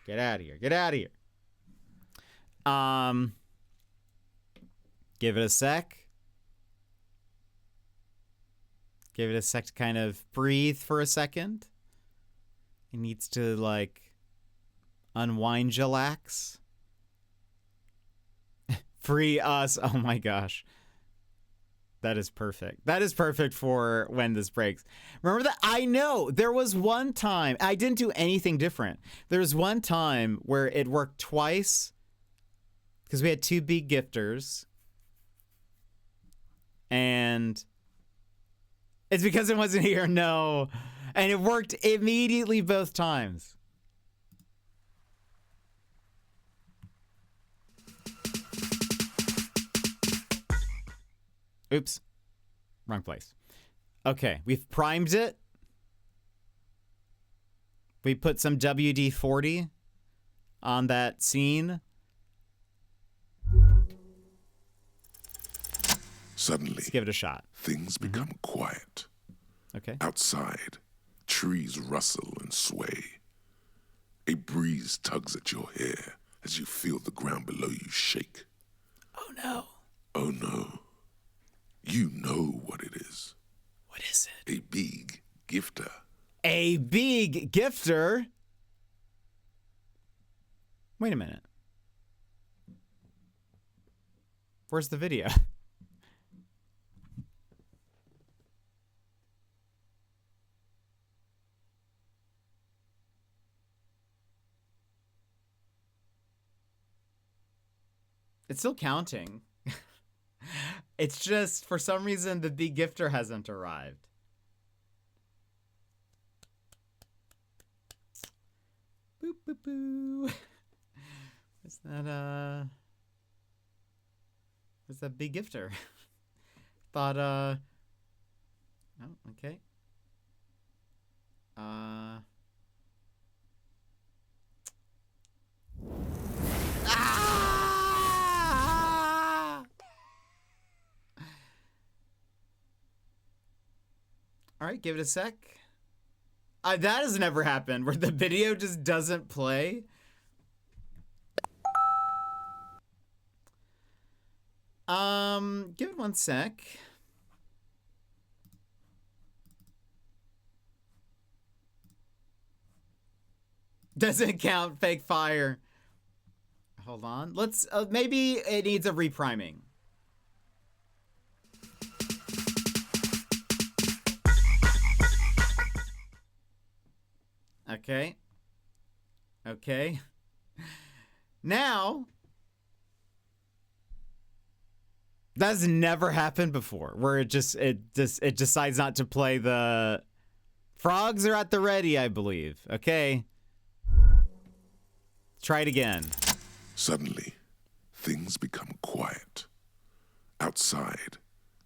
Get out of here. Get out of here. Give it a sec. Give it a sec to kind of breathe for a second. It needs to, like, unwind, chillax. Free us. Oh my gosh. That is perfect. That is perfect for when this breaks. Remember that? I know. There was one time. I didn't do anything different. There was one time where it worked twice because we had two big gifters. And it's because it wasn't here. No. And it worked immediately both times. Oops. Wrong place. Okay, we've primed it. We put some WD-40 on that scene. Suddenly, Let's give it a shot. things become quiet. Okay. Outside, trees rustle and sway. A breeze tugs at your hair as you feel the ground below you shake. Oh no. Oh no. You know what it is. What is it? A big gifter. A big gifter? Wait a minute. Where's the video? It's still counting. It's just, for some reason, the big gifter hasn't arrived. Boop, boop, boo. Is that, where's that big gifter? Thought, oh, okay. All right, give it a sec. That has never happened, where the video just doesn't play. Give it one sec. Doesn't count, fake fire. Hold on. Let's, maybe it needs a repriming. Okay. Okay. Now, that's never happened before, where it decides not to play. The frogs are at the ready, I believe. Okay. Try it again. Suddenly, things become quiet. Outside,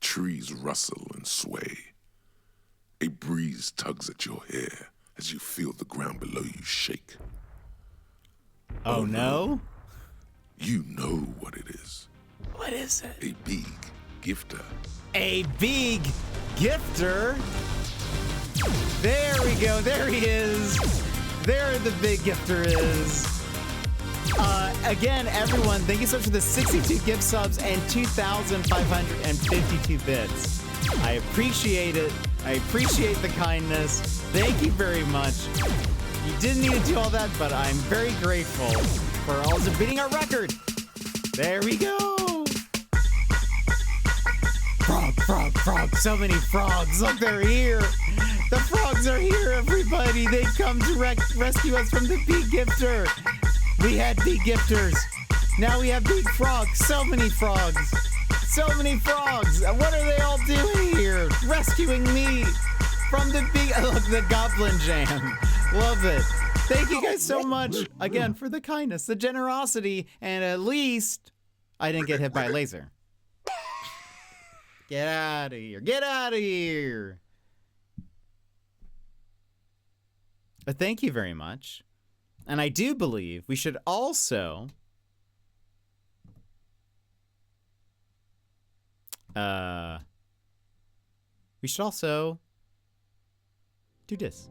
trees rustle and sway. A breeze tugs at your hair as you feel the ground below you shake. Oh no? You know what it is. What is it? A big gifter. A big gifter? There we go. There he is. There the big gifter is. Again, everyone, thank you so much for the 62 gift subs and 2,552 bits. I appreciate it. I appreciate the kindness. Thank you very much. You didn't need to do all that, but I'm very grateful for also beating our record. There we go. Frog, frog, frog. So many frogs. Look, they're here. The frogs are here, everybody. They come to rescue us from the big gifter. We had big gifters. Now we have big frogs. So many frogs. So many frogs. What are they all doing here? Rescuing me from the big... Look, the Goblin Jam. Love it. Thank you guys so much, again, for the kindness, the generosity, and at least I didn't get hit by a laser. Get out of here. Get out of here. But thank you very much. And I do believe we should also... we should also do this.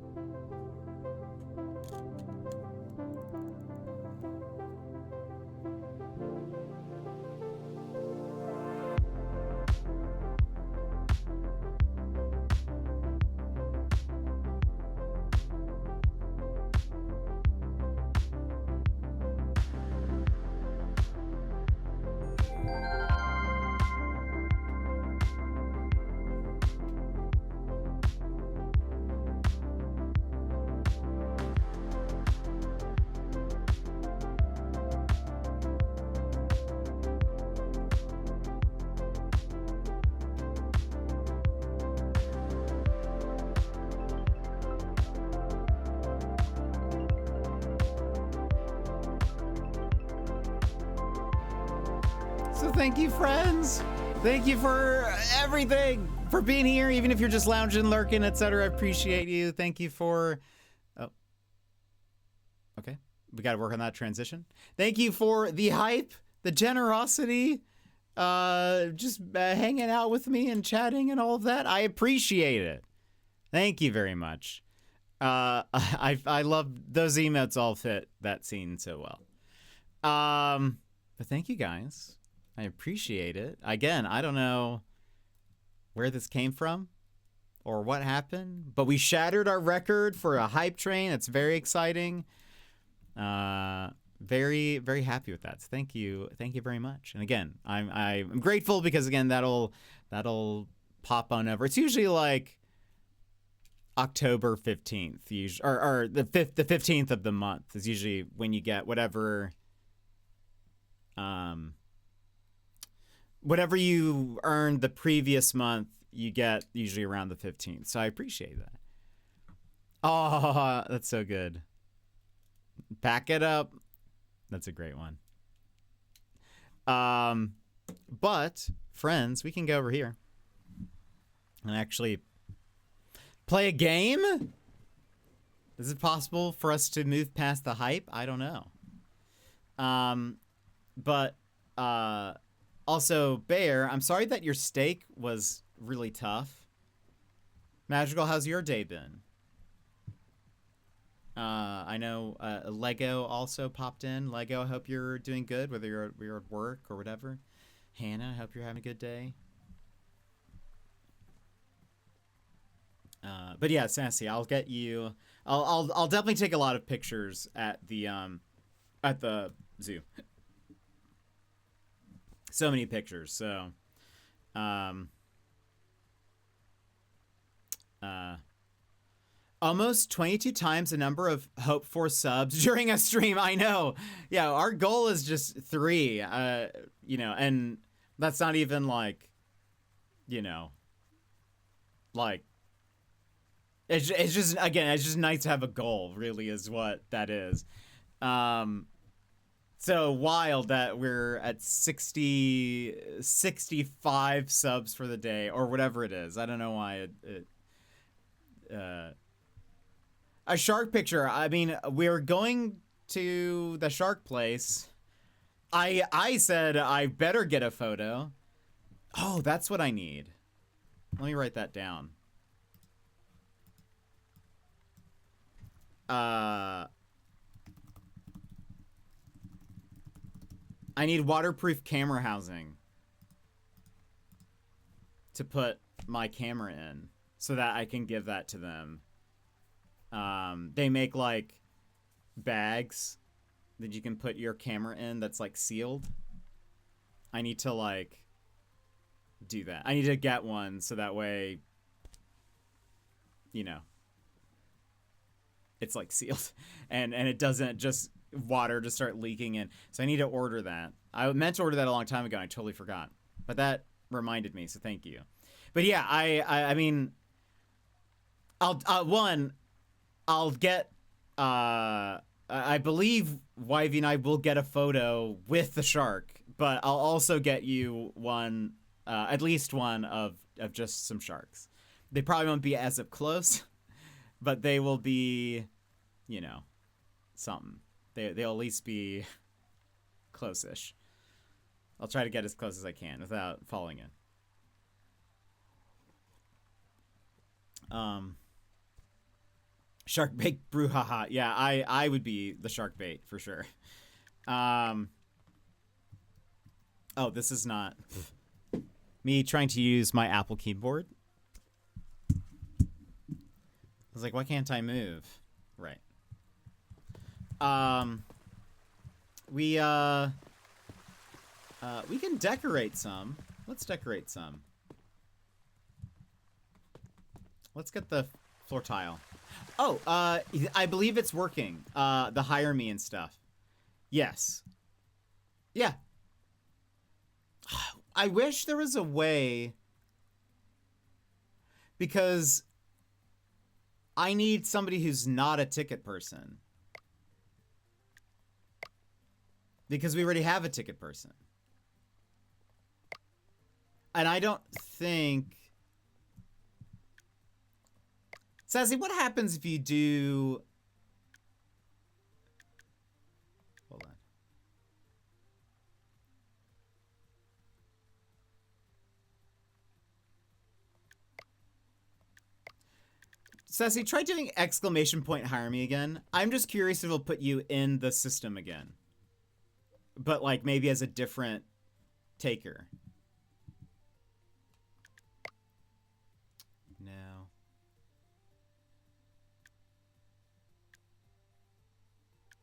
So thank you, friends. Thank you for everything, for being here, even if you're just lounging, lurking, etc. I appreciate you. Thank you for... Oh. Okay. We got to work on that transition. Thank you for the hype, the generosity, just hanging out with me and chatting and all of that. I appreciate it. Thank you very much. I love those emotes all fit that scene so well. But thank you guys. I appreciate it. Again, I don't know where this came from or what happened, but we shattered our record for a hype train. It's very exciting. Very, very happy with that. So thank you very much. And again, I'm grateful because again, that'll pop on over. It's usually like October 15th, usually, or the 15th of the month is usually when you get whatever you earned the previous month, you get usually around the 15th. So I appreciate that. Oh, that's so good. Back it up. That's a great one. But friends, we can go over here and actually play a game. Is it possible for us to move past the hype? I don't know. But also, Bear, I'm sorry that your steak was really tough. Magical, how's your day been? I know Lego also popped in. Lego, I hope you're doing good, whether you're at work or whatever. Hannah, I hope you're having a good day. But yeah, Sassy, I'll get you. I'll definitely take a lot of pictures at the zoo. So many pictures. So, almost 22 times the number of hoped for subs during a stream. I know. Yeah, our goal is just 3. You know, and that's not even like, you know, like. It's just, again, it's just nice to have a goal, really, is what that is. So wild that we're at 65 subs for the day, or whatever it is. I don't know why a shark picture. I mean, we're going to the shark place. I said I better get a photo. Oh, that's what I need. Let me write that down. I need waterproof camera housing to put my camera in so that I can give that to them. They make like bags that you can put your camera in that's like sealed. I need to like do that. I need to get one so that way, you know, it's like sealed and it doesn't just water to start leaking in. So I need to order that. I meant to order that a long time ago. I totally forgot, but that reminded me. So thank you. But yeah, I mean, I'll get, I believe Wivey and I will get a photo with the shark, but I'll also get you one, at least one of just some sharks. They probably won't be as up close, but they will be, you know, something. They'll at least be close-ish. I'll try to get as close as I can without falling in. Shark bait brouhaha. Yeah, I would be the shark bait for sure. Oh, this is not me trying to use my Apple keyboard. I was like, why can't I move? Right. We can decorate some. Let's decorate some. Let's get the floor tile. Oh, I believe it's working. The hire me and stuff. Yes. Yeah. I wish there was a way, because I need somebody who's not a ticket person. Because we already have a ticket person. And I don't think... Sassy, what happens if you do... Hold on. Sassy, try doing exclamation point hire me again. I'm just curious if it'll put you in the system again. But, like, maybe as a different taker. No.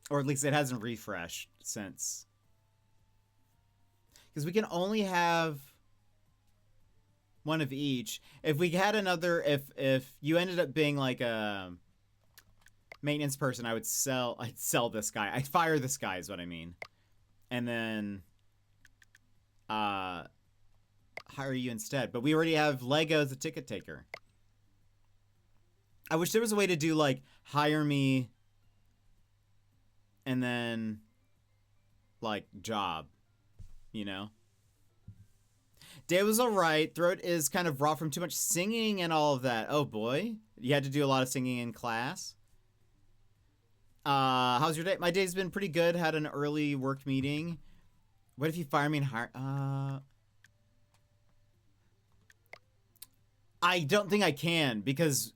Or at least it hasn't refreshed since. Because we can only have one of each. If we had another, if you ended up being like a maintenance person, I'd sell this guy. I'd fire this guy is what I mean. And then hire you instead. But we already have Lego as a ticket taker. I wish there was a way to do like hire me and then like job, you know? Day was alright. Throat is kind of raw from too much singing and all of that. Oh boy. You had to do a lot of singing in class. How's your day? My day's been pretty good. Had an early work meeting. What if you fire me and hire... I don't think I can because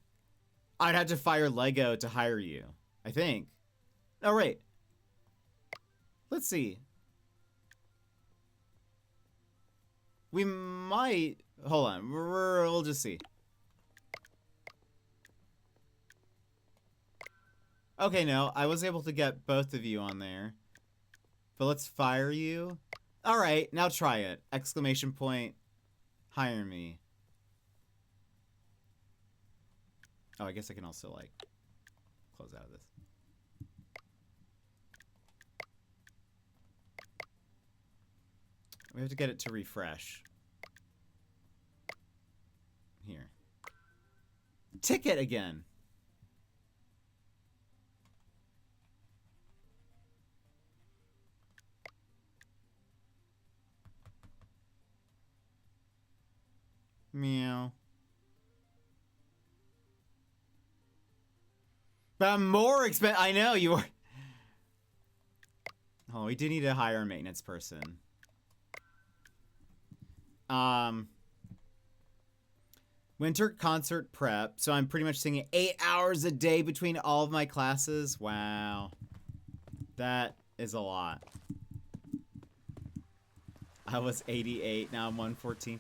I'd have to fire Lego to hire you. I think. Oh, right. Let's see. We might... Hold on. We'll just see. Okay, no. I was able to get both of you on there. But let's fire you. Alright, now try it. Exclamation point. Hire me. Oh, I guess I can also, like, close out of this. We have to get it to refresh. Here. Ticket again. Meow. But I'm more expensive. I know you were. Oh, we do need to hire a maintenance person. Winter concert prep. So I'm pretty much singing 8 hours a day between all of my classes. Wow. That is a lot. I was 88. Now I'm 114.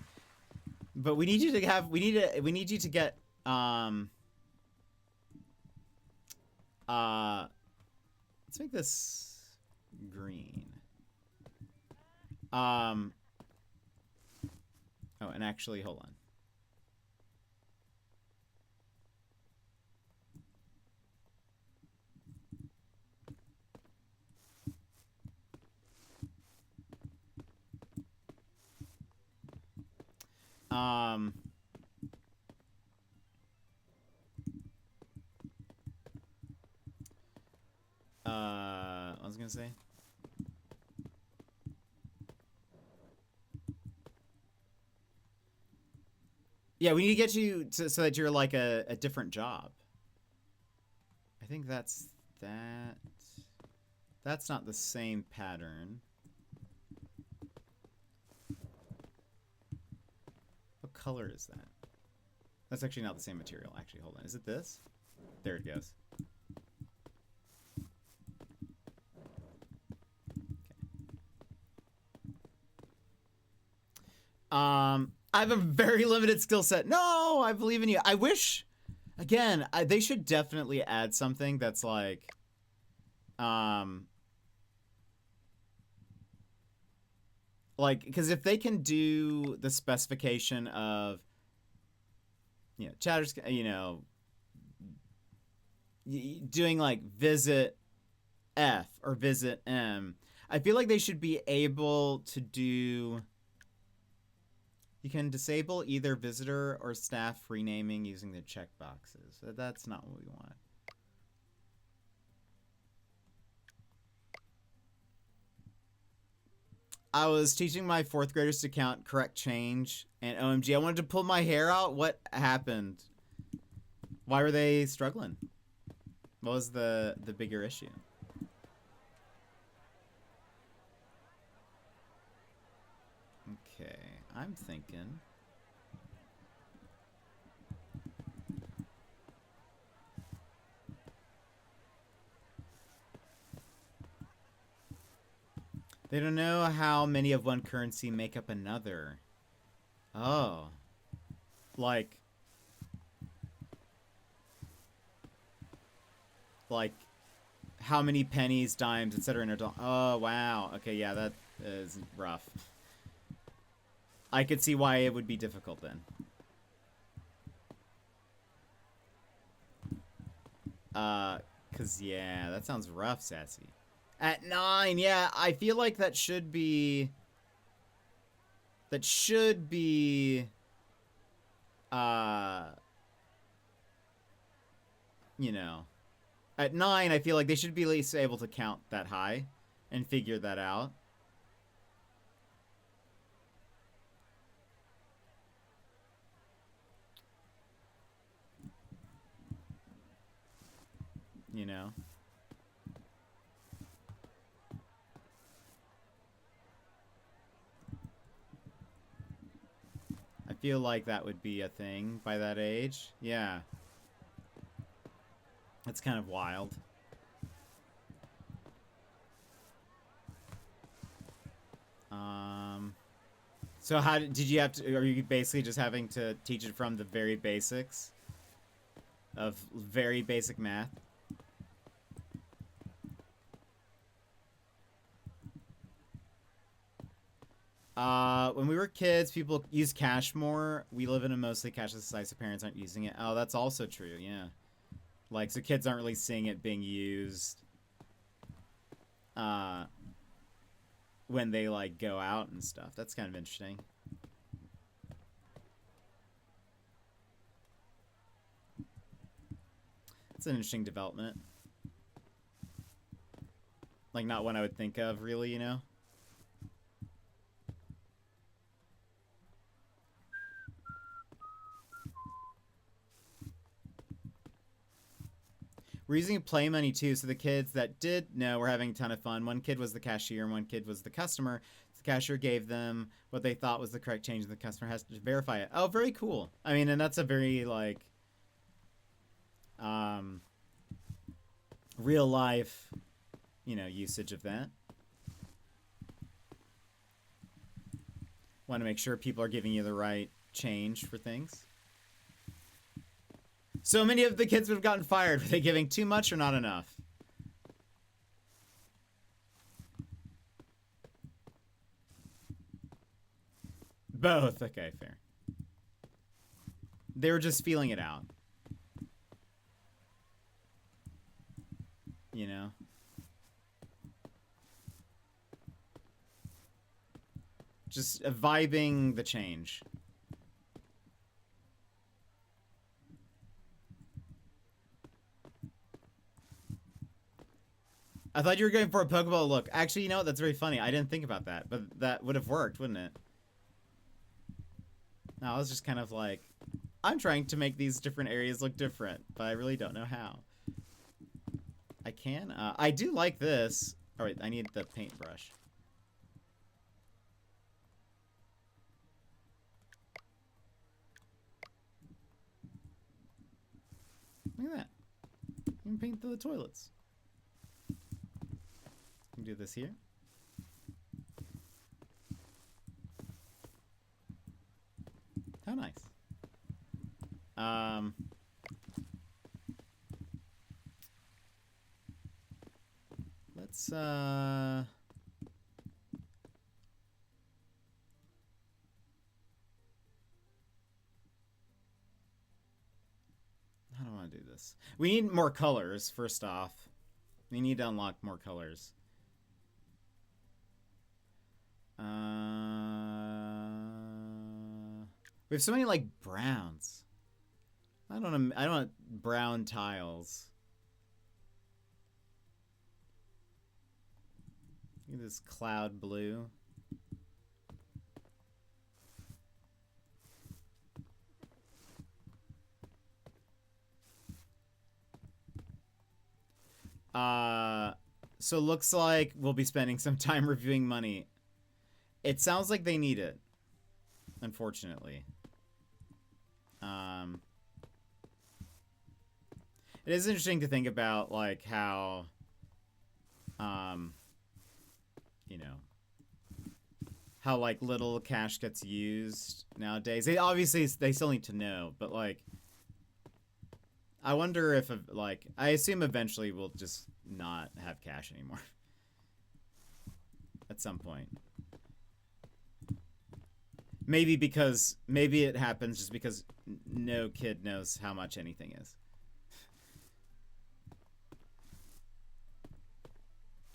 But we need you to have, we need you to get, let's make this green. Oh, and actually, hold on. What was I gonna say? Yeah, we need to get you to, so that you're like a different job. I think that's that. That's not the same pattern. What color is that? That's actually not the same material. Actually, hold on. Is it this? There it goes. I have a very limited skill set. No, I believe in you. I wish, again, they should definitely add something that's like, because if they can do the specification of, you know, chatters, you know, doing like visit F or visit M, I feel like they should be able to do. You can disable either visitor or staff renaming using the checkboxes. That's not what we want. I was teaching my 4th graders to count correct change, and OMG, I wanted to pull my hair out. What happened? Why were they struggling? What was the bigger issue? Okay, I'm thinking. They don't know how many of one currency make up another. Oh. Like how many pennies, dimes, etc. in a dollar. Oh, wow. Okay, yeah, that is rough. I could see why it would be difficult then. Cause yeah, that sounds rough, Sassy. At 9, yeah, I feel like that should be... you know... At 9, I feel like they should be at least able to count that high and figure that out. You know? I feel like that would be a thing by that age. Yeah. That's kind of wild. So how did you have to, are you basically just having to teach it from the very basics of very basic math? When we were kids, people use cash more. We live in a mostly cashless society, so parents aren't using it. Oh, that's also true, yeah. Like, so kids aren't really seeing it being used when they, like, go out and stuff. That's kind of interesting. It's an interesting development. Like, not one I would think of, really, you know? We're using play money too, so the kids that did know were having a ton of fun. One kid was the cashier and one kid was the customer. The cashier gave them what they thought was the correct change and the customer has to verify it. Oh, very cool. I mean, and that's a very, like, real life, you know, usage of that. Want to make sure people are giving you the right change for things. So many of the kids would have gotten fired. Were they giving too much or not enough? Both. Okay, fair. They were just feeling it out. You know? Just vibing the change. I thought you were going for a Pokeball look. Actually, you know what? That's very funny. I didn't think about that, but that would have worked, wouldn't it? No, I was just kind of like, I'm trying to make these different areas look different, but I really don't know how. I can. I do like this. All right, I need the paintbrush. Look at that. You can paint the toilets. Do this here. How nice. Let's I don't want to do this. We need more colors, first off. We need to unlock more colors. We have so many, like, browns. I don't want brown tiles. Look at this cloud blue. So looks like we'll be spending some time reviewing money. It sounds like they need it, unfortunately. It is interesting to think about, like, how, you know, how, like, little cash gets used nowadays. They obviously, they still need to know, but, like, I wonder if, like, I assume eventually we'll just not have cash anymore. At some point. Maybe it happens just because no kid knows how much anything is.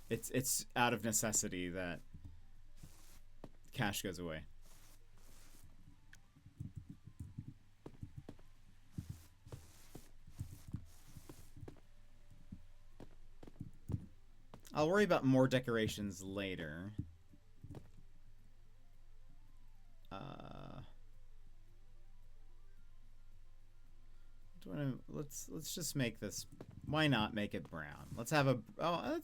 It's out of necessity that cash goes away. I'll worry about more decorations later. Let's just make this. Why not make it brown? Let's have a. Oh,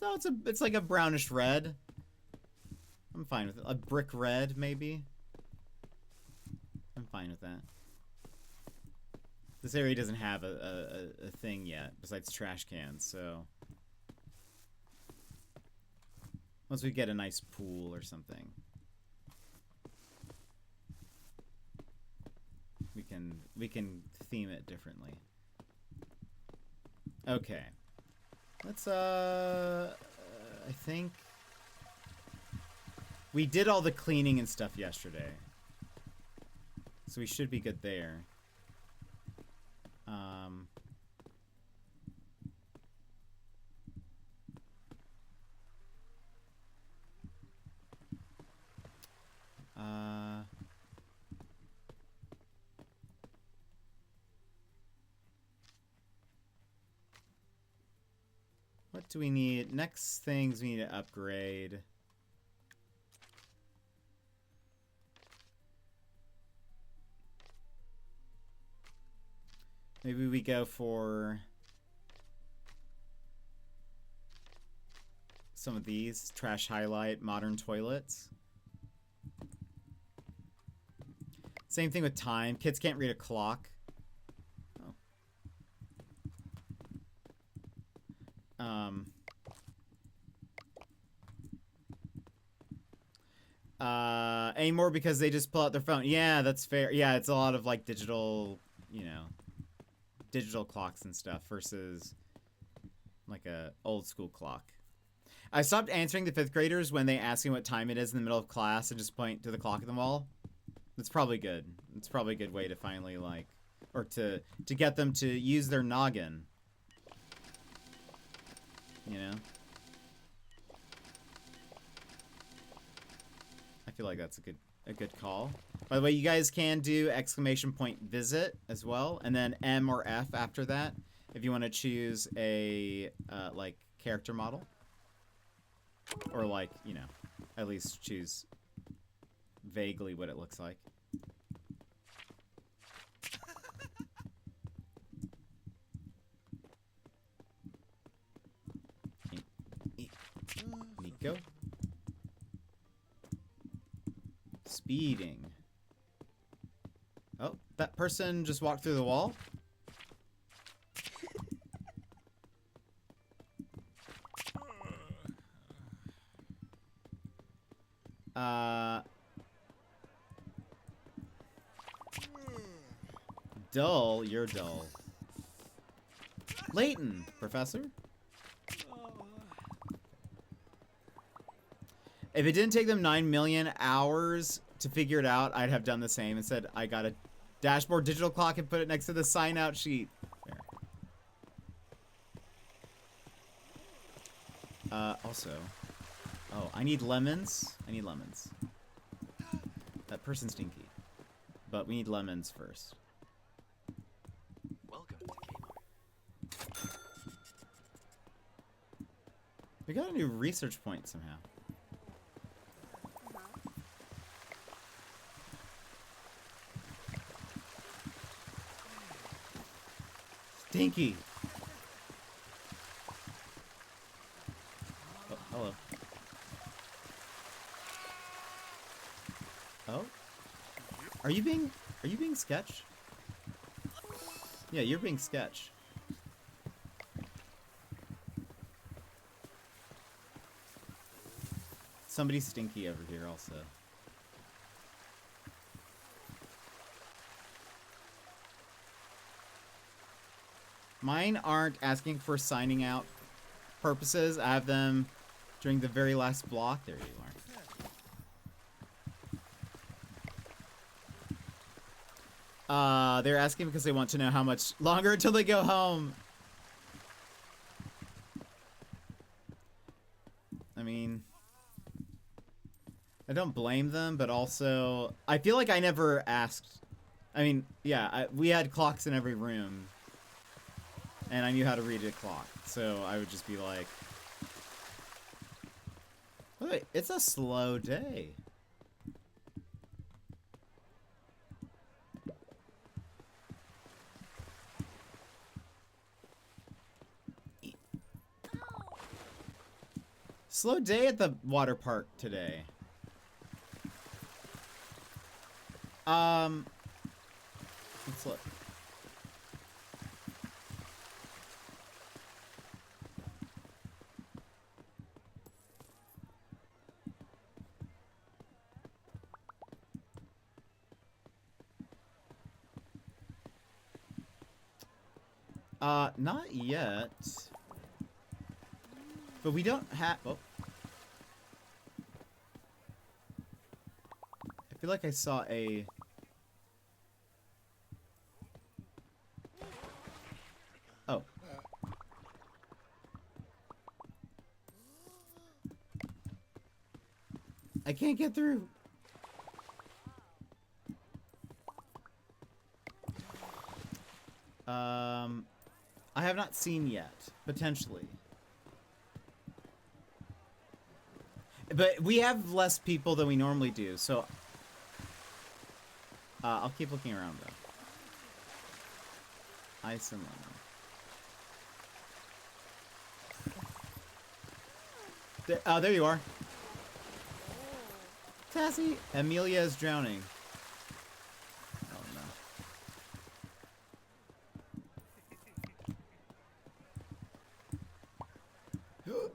it's like a brownish red. I'm fine with it. A brick red, maybe. I'm fine with that. This area doesn't have a thing yet besides trash cans, so once we get a nice pool or something, we can theme it differently. Okay. Let's I think we did all the cleaning and stuff yesterday, so we should be good there. What do we need? Next things we need to upgrade. Maybe we go for some of these. Trash highlight, modern toilets. Same thing with time. Kids can't read a clock. Anymore because they just pull out their phone. Yeah, that's fair. Yeah, it's a lot of like digital, you know, digital clocks and stuff versus like a old school clock. I stopped answering the 5th graders when they ask me what time it is in the middle of class and just point to the clock at the wall. That's probably good. It's probably a good way to finally like, or to get them to use their noggin. You know? I feel like that's a good call. By the way, you guys can do !visit as well, and then M or F after that if you want to choose a like character model, or like, you know, at least choose vaguely what it looks like. Nico. Speeding. Oh, that person just walked through the wall? Dull? You're dull. Leighton, Professor? If it didn't take them 9 million hours to figure it out, I'd have done the same and said, I got a dashboard digital clock and put it next to the sign out sheet. There. Also, oh, I need lemons. I need lemons. That person's stinky. But we need lemons first. Welcome to Kmart. We got a new research point somehow. Stinky. Are you being sketched? Yeah, you're being sketched. Somebody's stinky over here also. Mine aren't asking for signing out purposes. I have them during the very last block. There you are. They're asking because they want to know how much longer until they go home. I mean, I don't blame them, but also I feel like I never asked. I mean, yeah, we had clocks in every room, and I knew how to read a clock, so I would just be like, wait, it's a slow day. Slow day at the water park today. Let's look. Not yet. But we don't have... Oh. I feel like I saw a... Oh. I can't get through. I have not seen yet. Potentially. But we have less people than we normally do, so... I'll keep looking around, though. Ice and lemon. There you are. Tassie! Amelia is drowning. Oh, no.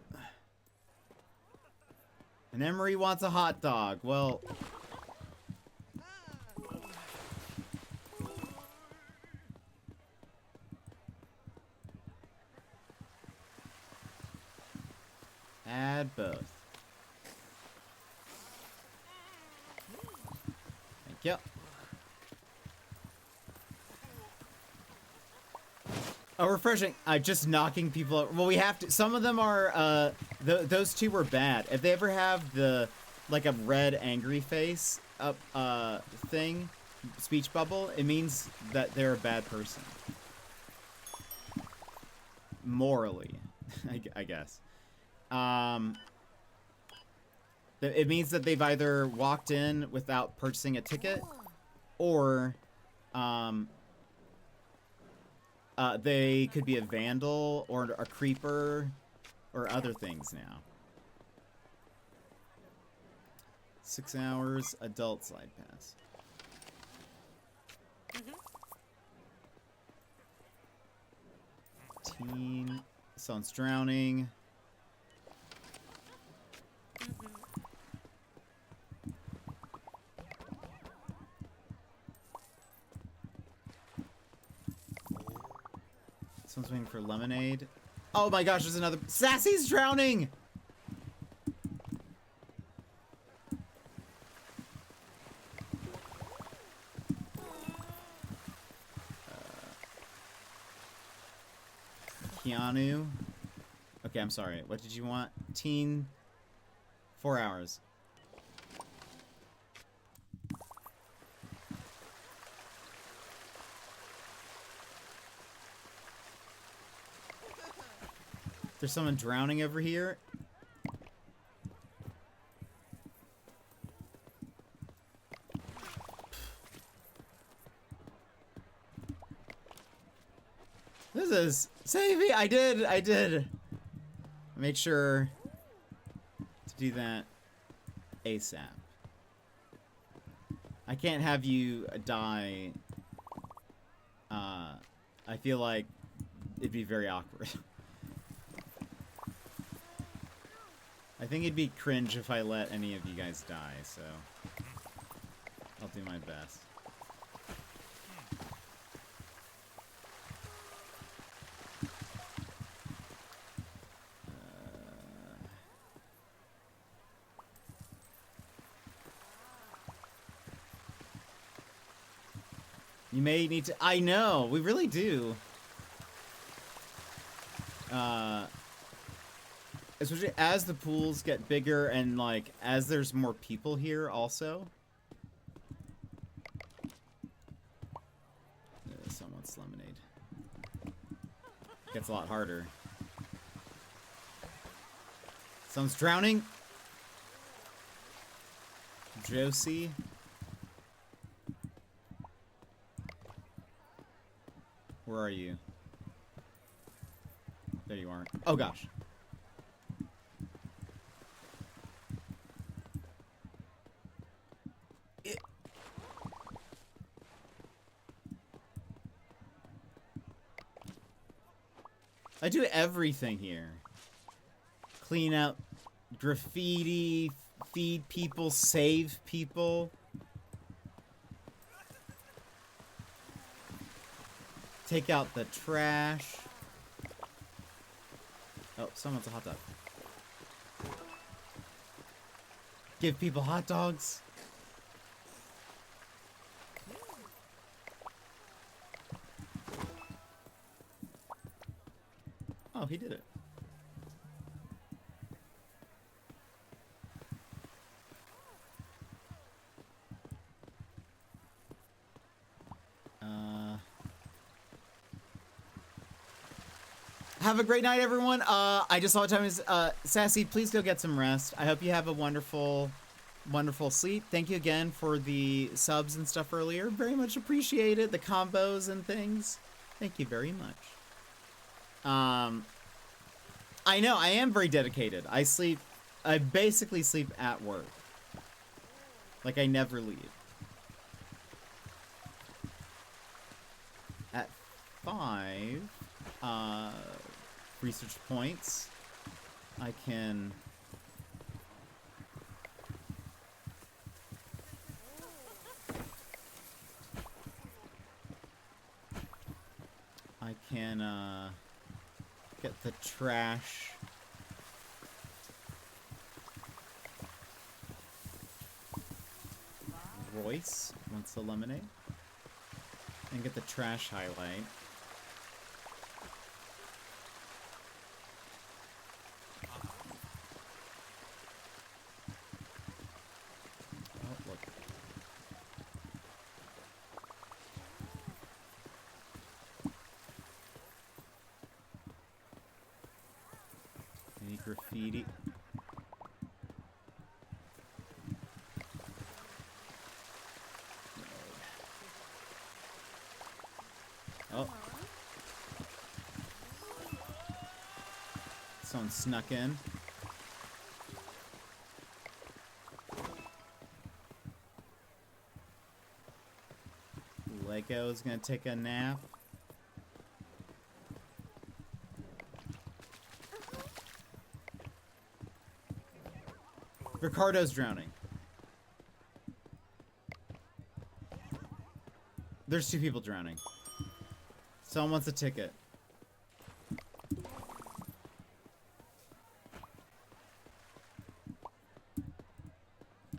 And Emery wants a hot dog. Well... Add both. Thank you. Oh, refreshing. Just knocking people out. Well, we have to. Some of them are, those two were bad. If they ever have the, like a red angry face up, thing, speech bubble, it means that they're a bad person. Morally, I guess. It means that they've either walked in without purchasing a ticket, or they could be a vandal or a creeper or other things now. 6 hours adult slide pass. Teen, someone's drowning. Someone's waiting for lemonade. Oh my gosh, there's another. Sassy's drowning! Keanu. Okay, I'm sorry. What did you want? Teen. 4 hours. There's someone drowning over here. This is... Save me! I did! Make sure to do that ASAP. I can't have you die. I feel like it'd be very awkward. I think it'd be cringe if I let any of you guys die, so I'll do my best. You may need to... I know, we really do. Especially as the pools get bigger and, like, as there's more people here also. Someone's lemonade. Gets a lot harder. Someone's drowning. Josie. Where are you? There you are. Oh gosh. I do everything here. Clean up graffiti, feed people, save people. Take out the trash. Oh, someone's a hot dog. Give people hot dogs. Oh, he did it. Have a great night, everyone. I just saw what time it is. Sassy, please go get some rest. I hope you have a wonderful, wonderful sleep. Thank you again for the subs and stuff earlier. Very much appreciated. The combos and things. Thank you very much. I know, I am very dedicated. I basically sleep at work. Like, I never leave. At 5, research points, I can... get the trash. Royce wants the lemonade. And get the trash highlight. Oh, look. Any graffiti? Oh. Someone snuck in. Lego's gonna take a nap. Ricardo's drowning. There's 2 people drowning. Someone wants a ticket.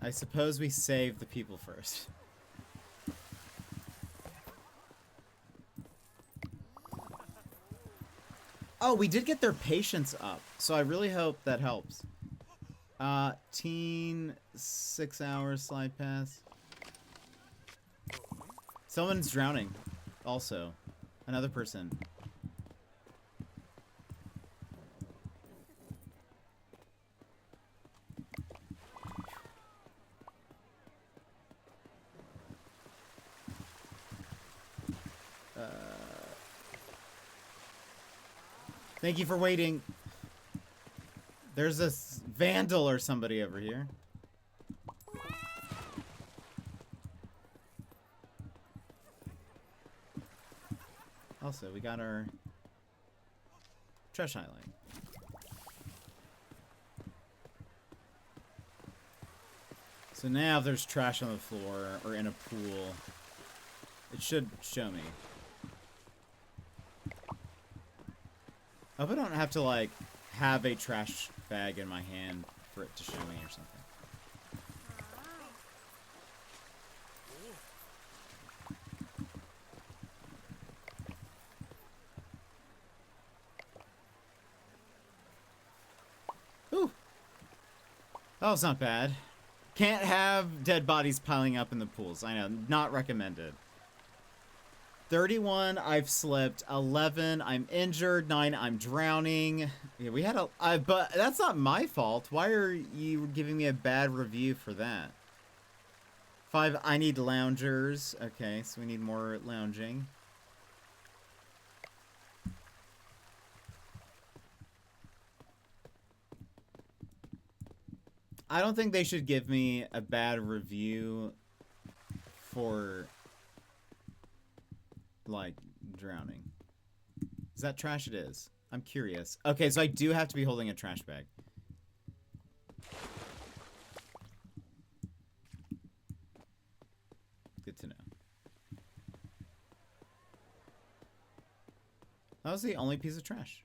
I suppose we save the people first. Oh, we did get their patience up, so I really hope that helps. Teen 6 hours slide pass. Someone's drowning, also. Another person. Thank you for waiting. There's a vandal or somebody over here. Also, we got our trash highlight. So now if there's trash on the floor or in a pool, it should show me. I hope I don't have to, like, have a trash bag in my hand for it to show me or something. Ooh. That was not bad. Can't have dead bodies piling up in the pools. I know, not recommended. 31, I've slipped. 11, I'm injured. 9, I'm drowning. Yeah, we had a... but that's not my fault. Why are you giving me a bad review for that? 5, I need loungers. Okay, so we need more lounging. I don't think they should give me a bad review for... like, drowning. Is that trash? It is. I'm curious. Okay, so I do have to be holding a trash bag. Good to know. That was the only piece of trash.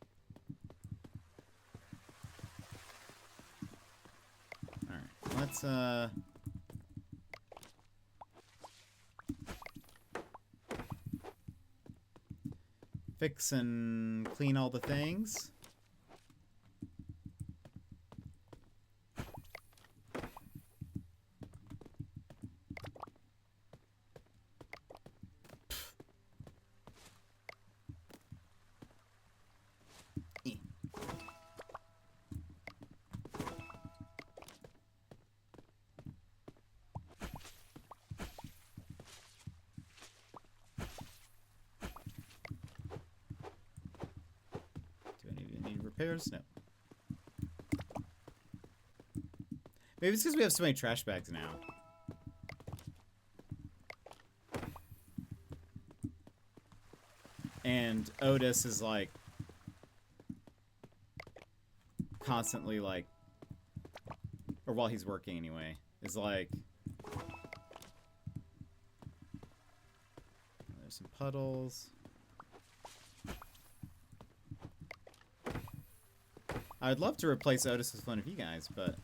Alright, let's, fix and clean all the things. Repairs? No. Maybe it's because we have so many trash bags now. And Otis is like constantly like, or while he's working anyway, is like, there's some puddles. I'd love to replace Otis with one of you guys, but...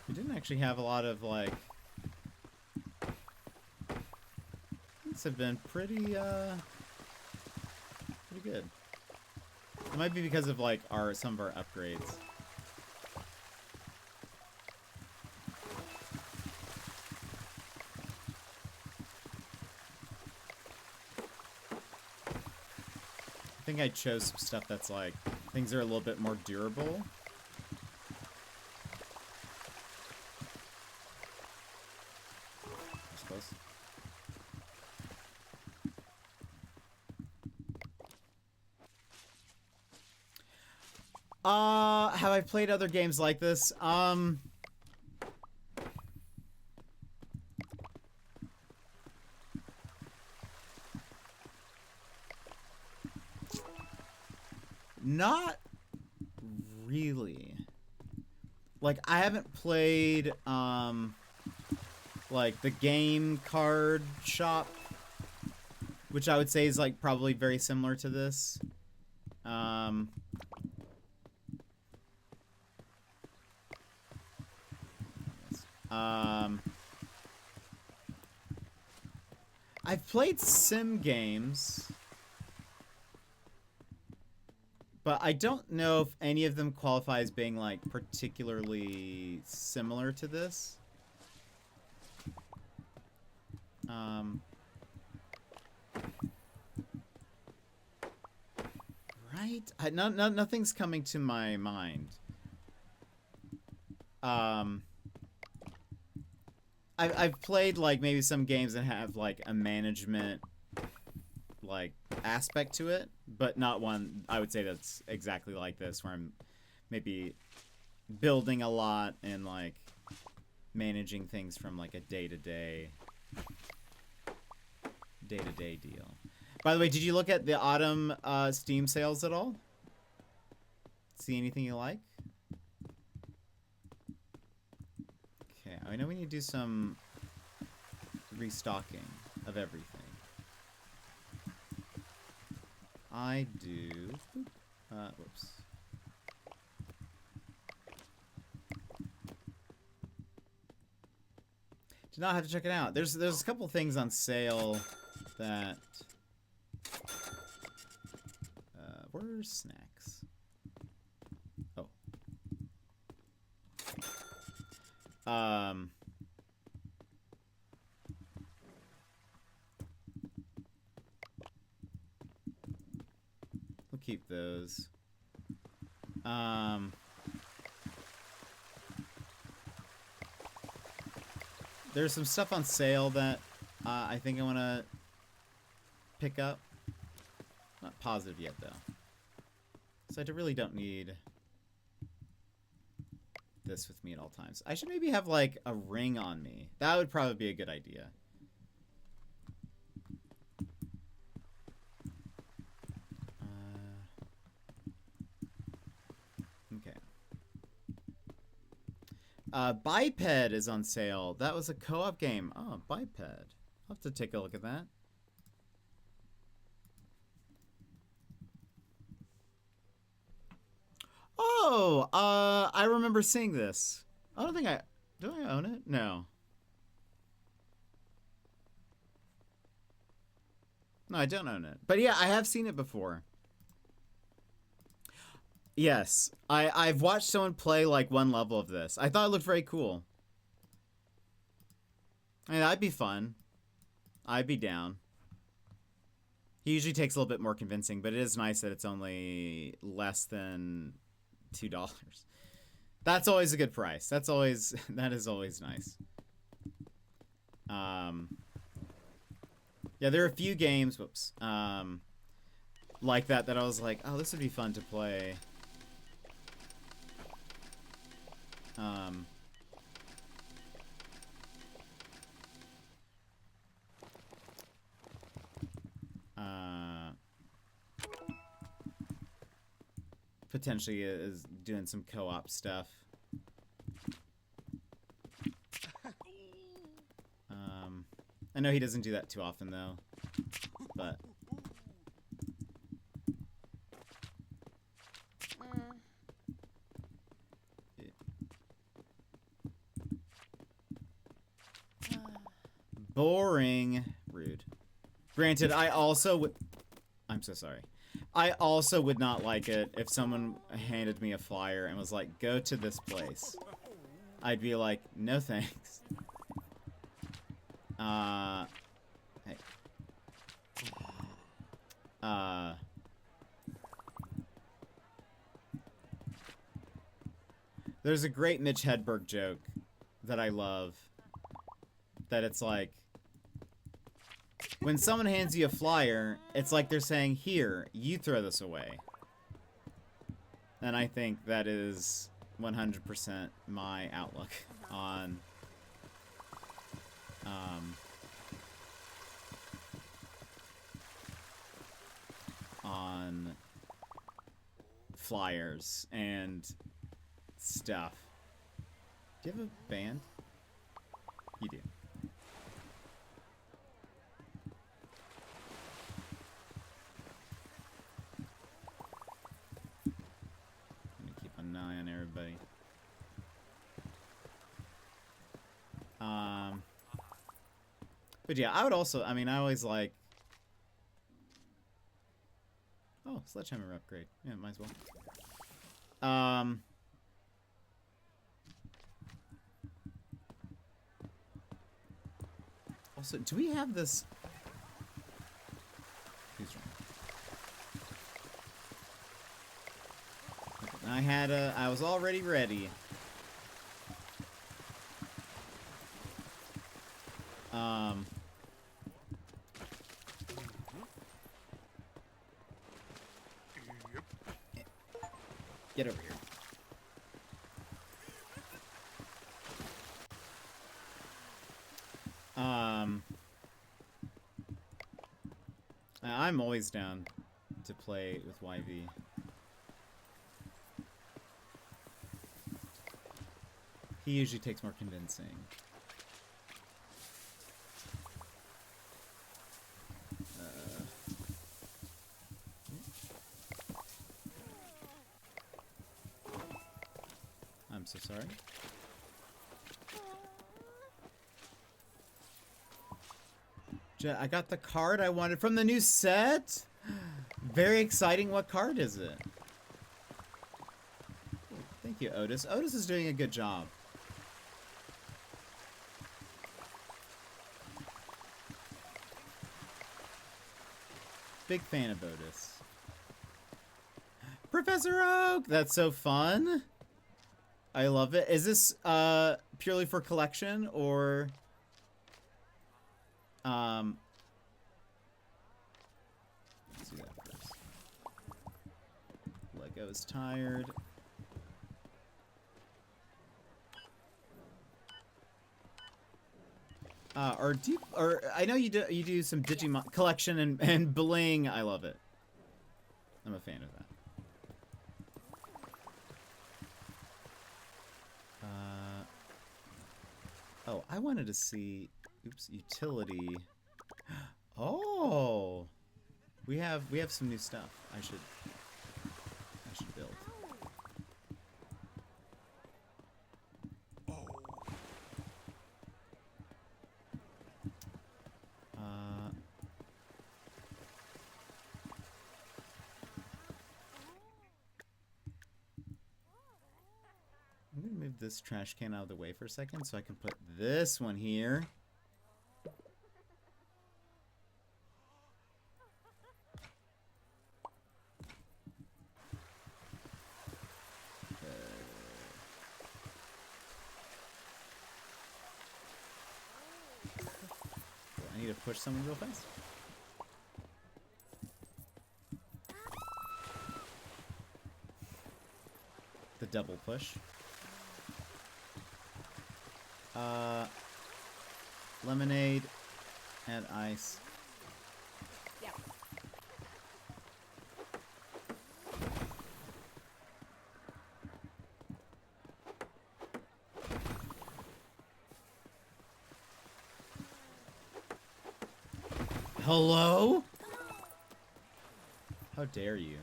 we didn't actually have a lot of, like... things have been pretty, pretty good. It might be because of, like, some of our upgrades. I think I chose some stuff that's like, things are a little bit more durable. That's close. Have I played other games like this? Not really. Like, I haven't played, like, the game card shop, which I would say is, like, probably very similar to this. I've played sim games, but I don't know if any of them qualify as being, like, particularly similar to this. Right? Nothing's coming to my mind. I've played, like, maybe some games that have, like, a management, like, aspect to it, but not one I would say that's exactly like this, where I'm maybe building a lot and, like, managing things from like a day-to-day deal. By the way, did you look at the autumn Steam sales at all? See anything you like? Okay, I know we need to do some restocking of everything. I do. Whoops. Did not have to check it out. There's a couple things on sale that. Where's snacks? Oh. We'll keep those. There's some stuff on sale that I think I want to pick up. Not positive yet, though. So I really don't need this with me at all times. I should maybe have, like, a ring on me. That would probably be a good idea. Biped is on sale. That was a co-op game. Oh, Biped. I'll have to take a look at that. Oh, I remember seeing this. I don't think do I own it? No. No, I don't own it. But yeah, I have seen it before. Yes, I've watched someone play like one level of this. I thought it looked very cool. I mean, that'd be fun. I'd be down. He usually takes a little bit more convincing, but it is nice that it's only less than $2. That's always a good price. That is always nice. Yeah, there are a few games, whoops, like that I was like, oh, this would be fun to play. Potentially is doing some co-op stuff. I know he doesn't do that too often though, but boring. Rude. Granted, I also would. I'm so sorry. I also would not like it if someone handed me a flyer and was like, go to this place. I'd be like, no thanks. Hey. There's a great Mitch Hedberg joke that I love. That it's like, when someone hands you a flyer, it's like they're saying, here, you throw this away. And I think that is 100% my outlook on flyers and stuff. Do you have a band? You do. An eye on everybody. But yeah, I would also, I mean, I always like, oh, sledgehammer upgrade. Yeah, might as well. Also, do we have this? Who's wrong? I was already ready. Get over here. I'm always down to play with YV. He usually takes more convincing. I'm so sorry. I got the card I wanted from the new set. Very exciting. What card is it? Thank you, Otis. Otis is doing a good job. Big fan of Otis. Professor Oak! That's so fun. I love it. Is this purely for collection or let's do that first. Lego's tired. Or I know you do some Digimon collection and bling. I love it. I'm a fan of that. Oh, I wanted to see. Oops, utility. Oh, we have some new stuff. I should build. I'm gonna move this trash can out of the way for a second so I can put this one here. I need to push someone real fast. The double push. Lemonade and ice. Yeah. Hello? How dare you?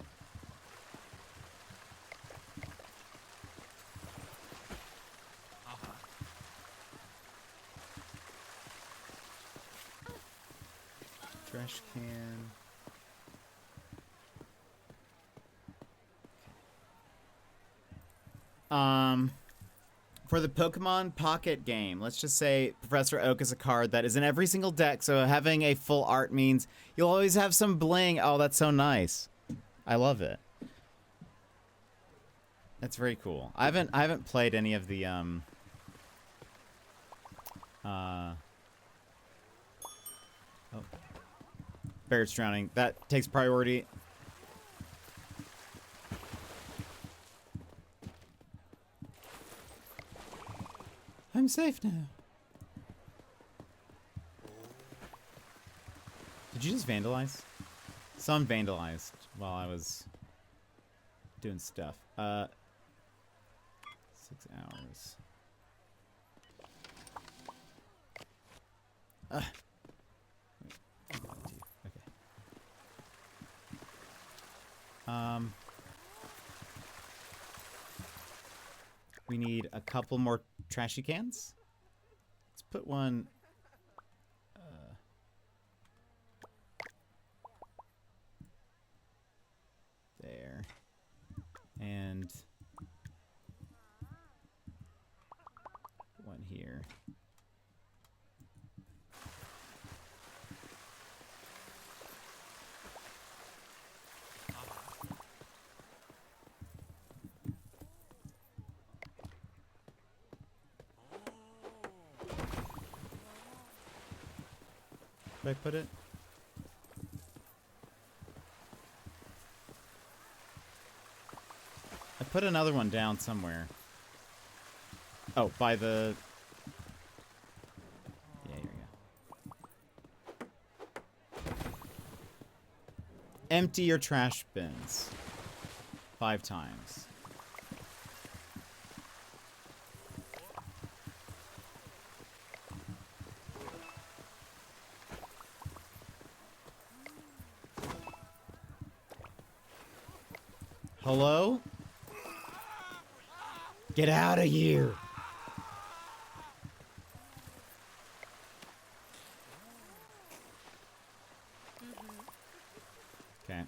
Trash can. For the Pokemon Pocket game, let's just say Professor Oak is a card that is in every single deck, so having a full art means you'll always have some bling. Oh, that's so nice. I love it. That's very cool. I haven't played any of the oh. Barrett's drowning. That takes priority. I'm safe now. Did you just vandalize? Some vandalized while I was doing stuff. 6 hours. Okay. We need a couple more trashy cans. Let's put one. There. And one here. Did I put it? I put another one down somewhere. Oh, by the... Yeah, here we go. Empty your trash bins 5 times. Hello? Get out of here. Okay.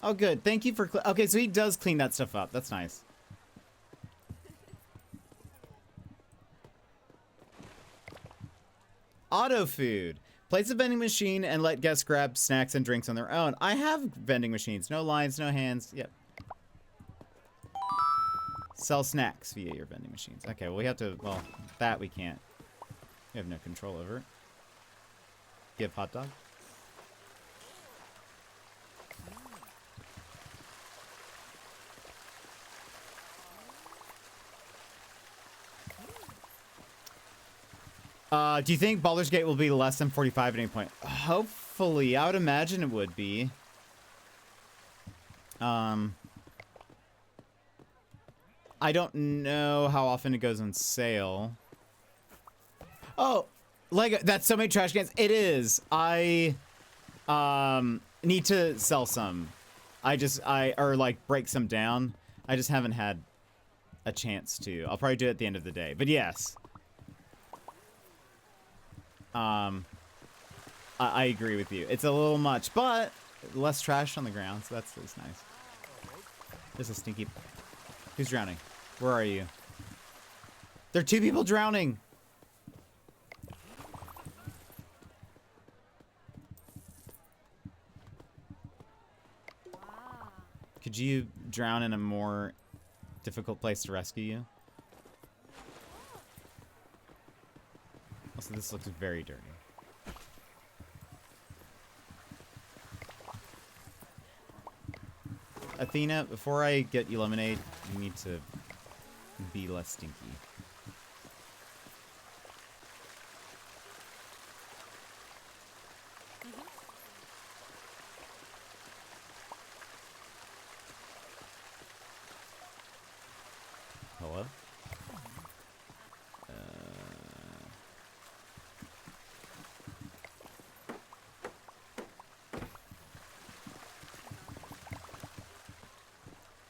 Oh, good. Thank you for... Okay, so he does clean that stuff up. That's nice. Auto food. Place a vending machine and let guests grab snacks and drinks on their own. I have vending machines. No lines, no hands. Yep. Sell snacks via your vending machines. Okay, well, we have to... Well, that we can't. We have no control over. Give hot dog. Do you think Baldur's Gate will be less than 45 at any point? Hopefully. I would imagine it would be. I don't know how often it goes on sale. Oh, Lego. That's so many trash cans. It is. I need to sell some. Or like break some down. I just haven't had a chance to. I'll probably do it at the end of the day. But yes. I agree with you. It's a little much, but less trash on the ground, so that's nice. There's a stinky... Who's drowning? Where are you? There are 2 people drowning! Could you drown in a more difficult place to rescue you? Also, this looks very dirty. Athena, before I get you lemonade, you need to be less stinky. Hello?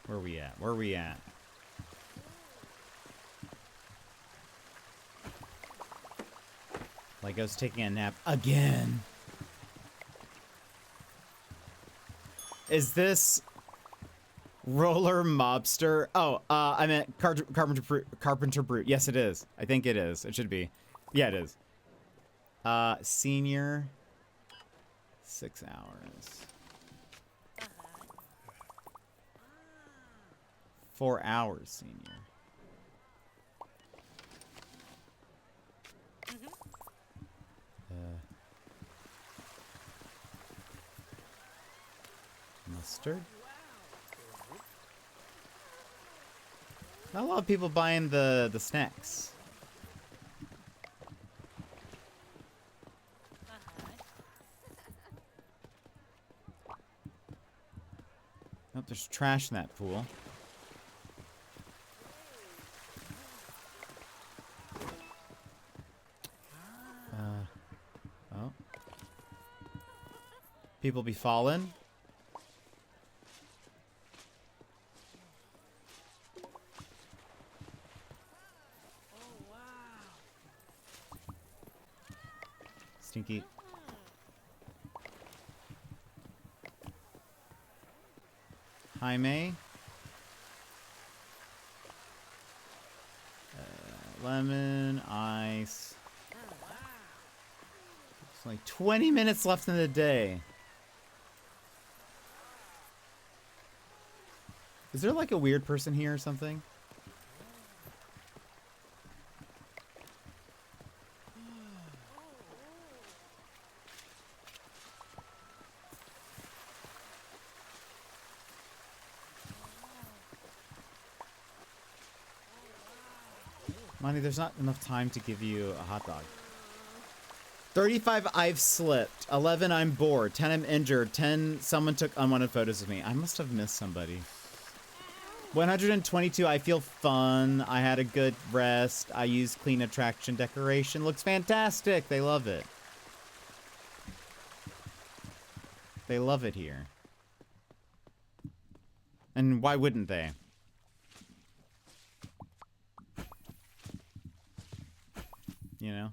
Where are we at? Where are we at? Lego's taking a nap again. Is this Roller Mobster? Oh, I meant Carpenter Brute. Yes, it is. I think it is. It should be. Yeah, it is. Senior. 6 hours. 4 hours, senior. Mustard. Not a lot of people buying the snacks. Oh, there's trash in that pool. Oh. People be falling. Stinky. Jaime. Lemon, ice. It's like 20 minutes left in the day. Is there like a weird person here or something? Monty, there's not enough time to give you a hot dog. 35, I've slipped. 11, I'm bored. 10, I'm injured. 10, someone took unwanted photos of me. I must have missed somebody. 122, I feel fun. I had a good rest. I used clean attraction decoration. Looks fantastic. They love it. They love it here. And why wouldn't they? You know?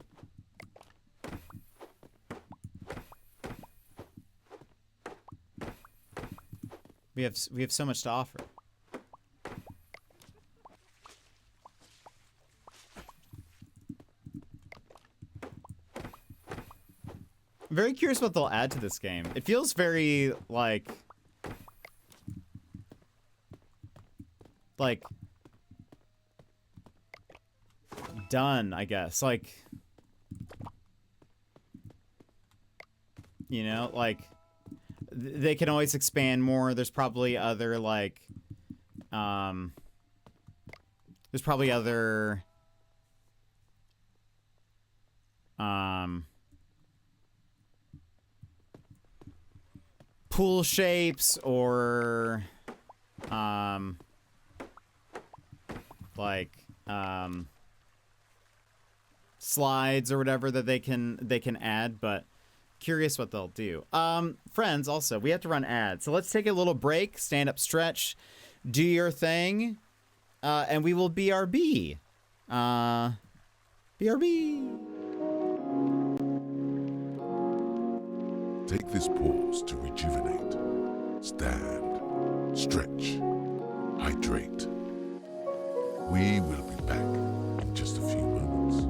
We have so much to offer. I'm very curious what they'll add to this game. It feels very like done, I guess. Like, you know, like they can always expand more. There's probably other like there's probably other pool shapes or like slides or whatever that they can add, but curious what they'll do. Friends, also, we have to run ads. So let's take a little break, stand up, stretch, do your thing, and we will BRB. BRB. Take this pause to rejuvenate. Stand, stretch, hydrate. We will be back in just a few moments.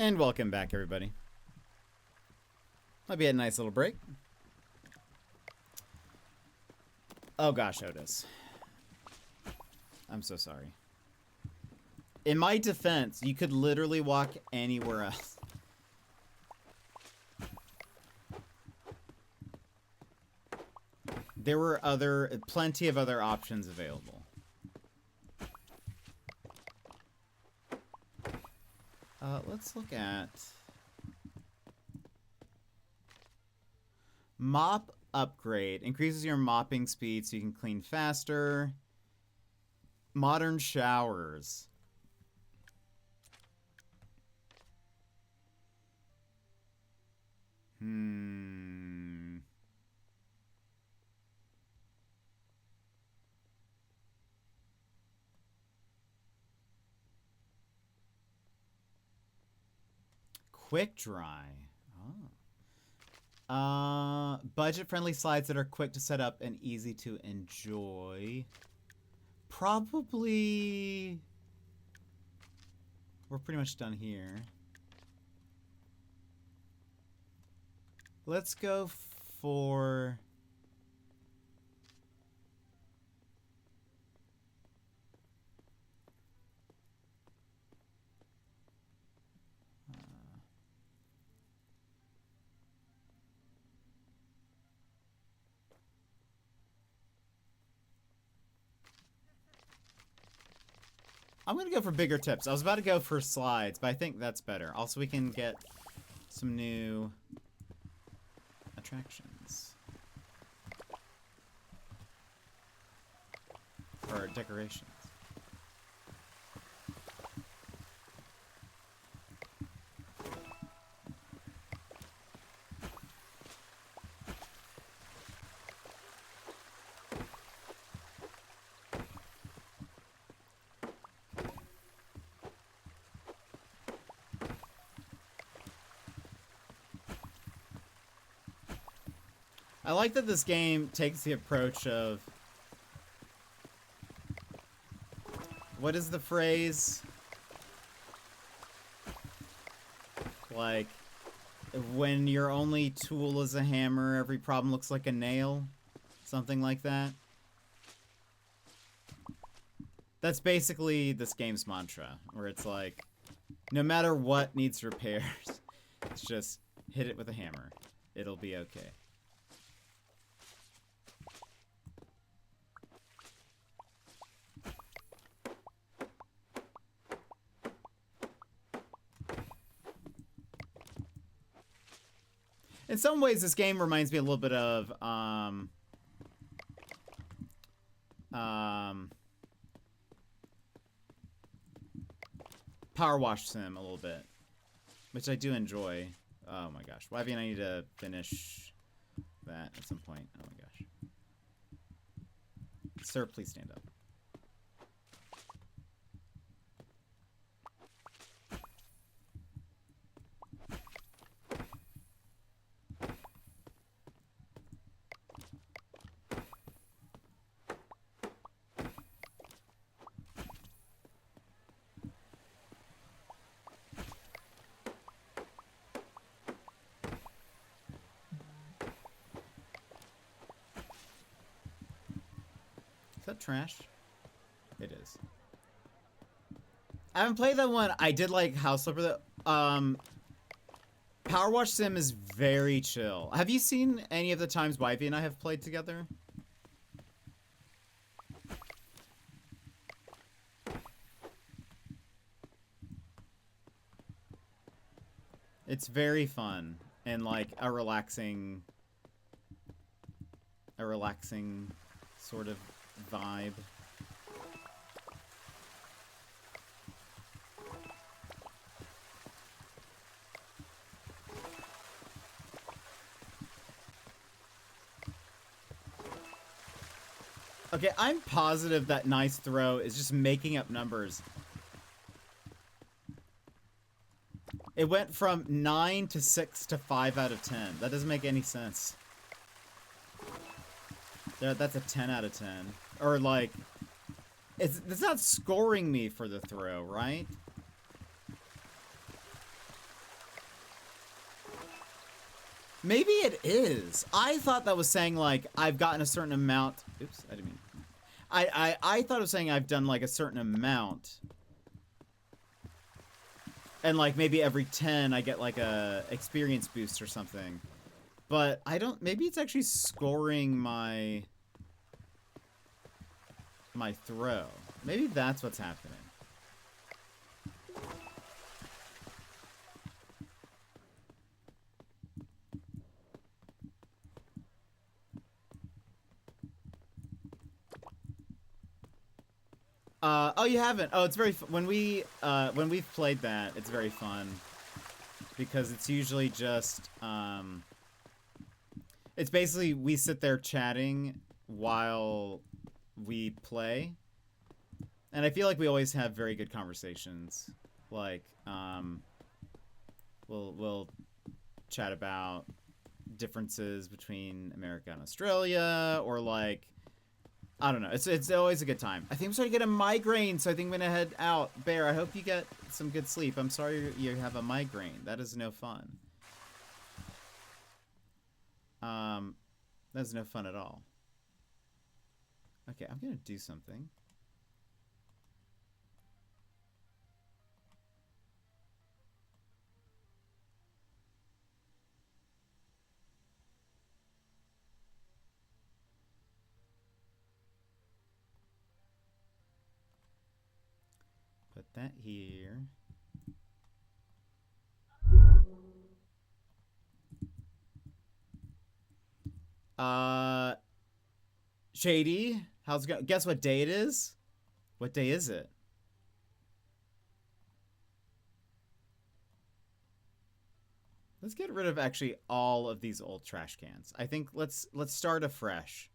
And welcome back, everybody. Might be a nice little break. Oh gosh, Otis. I'm so sorry. In my defense, you could literally walk anywhere else. There were plenty of other options available. Let's look at mop upgrade. Increases your mopping speed so you can clean faster. Modern showers. Quick dry. Oh. Budget-friendly slides that are quick to set up and easy to enjoy. Probably... We're pretty much done here. Let's go for... I'm gonna go for bigger tips. I was about to go for slides, but I think that's better. Also, we can get some new attractions. Or decorations. I like that this game takes the approach of... What is the phrase? Like, when your only tool is a hammer, every problem looks like a nail? Something like that. That's basically this game's mantra, where it's like, no matter what needs repairs, it's just hit it with a hammer. It'll be okay. In some ways, this game reminds me a little bit of, Power Wash Sim a little bit, which I do enjoy. Oh my gosh. Why, I need to finish that at some point. Oh my gosh. Sir, please stand up. Is that trash? It is. I haven't played that one. I did like House Flipper though. Power Wash Sim is very chill. Have you seen any of the times Wivey and I have played together? It's very fun and like a relaxing sort of vibe. Okay, I'm positive that Nice Throw is just making up numbers. It went from 9 to 6 to 5 out of 10. That doesn't make any sense. That's a 10 out of 10. Or like, it's not scoring me for the throw, right? Maybe it is. I thought that was saying, like, I've gotten a certain amount. Oops, I didn't mean. I thought it was saying I've done, like, a certain amount. And, like, maybe every 10 I get, like, a experience boost or something. But I don't... Maybe it's actually scoring my throw. Maybe that's what's happening. Oh, you haven't? Oh, it's very when we've played that, it's very fun because it's usually just it's basically we sit there chatting while we play, and I feel like we always have very good conversations. Like we'll chat about differences between America and Australia, or like, I don't know. It's always a good time. I think I'm starting to get a migraine, so I think I'm gonna head out. Bear, I hope you get some good sleep. I'm sorry you have a migraine. That is no fun. That's no fun at all. Okay, I'm gonna do something. Put that here. Shady, how's it going? Guess what day it is? What day is it? Let's get rid of actually all of these old trash cans. I think let's start afresh.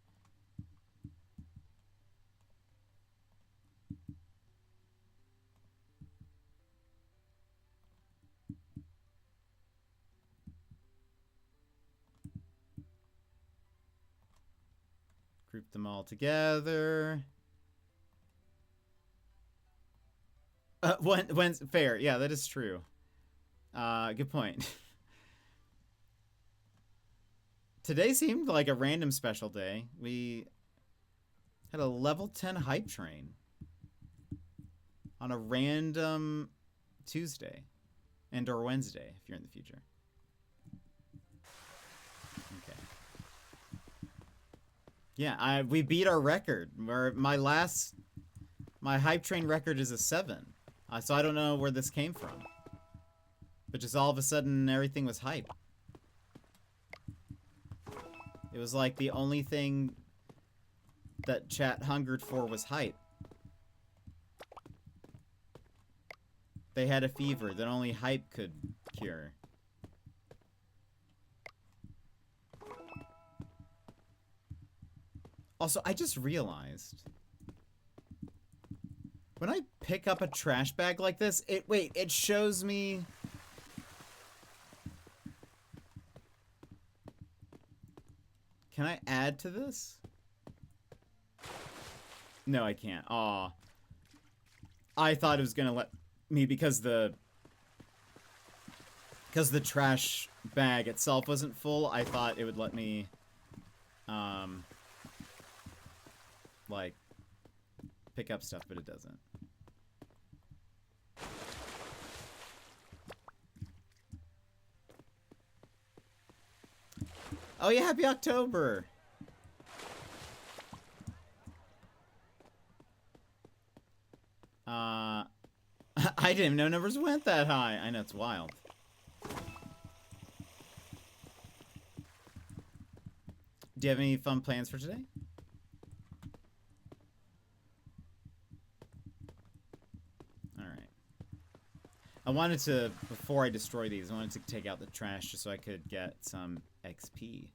Group them all together. When's fair? Yeah, that is true. Good point. Today seemed like a random special day. We had a level 10 hype train on a random Tuesday and or Wednesday if you're in the future. Yeah, we beat our record. My hype train record is a 7. So I don't know where this came from. But just all of a sudden, everything was hype. It was like the only thing that chat hungered for was hype. They had a fever that only hype could cure. Also, I just realized when I pick up a trash bag like this, it shows me. Can I add to this? No, I can't. Aw. I thought it was gonna let me because the trash bag itself wasn't full. I thought it would let me like pick up stuff, but it doesn't. Oh yeah, happy October. I didn't even know numbers went that high. I know, it's wild. Do you have any fun plans for today? I wanted to, before I destroy these, I wanted to take out the trash just so I could get some XP.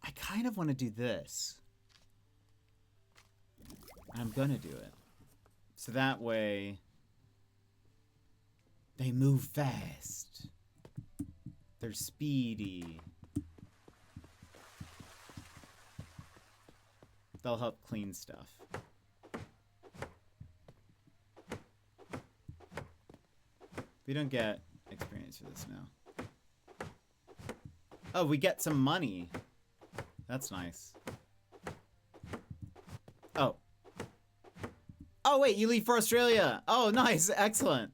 I kind of want to do this. And I'm gonna do it. So that way, they move fast. They're speedy. They'll help clean stuff. We don't get experience for this now. Oh, we get some money. That's nice. Oh. Oh, wait, you leave for Australia. Oh, nice. Excellent.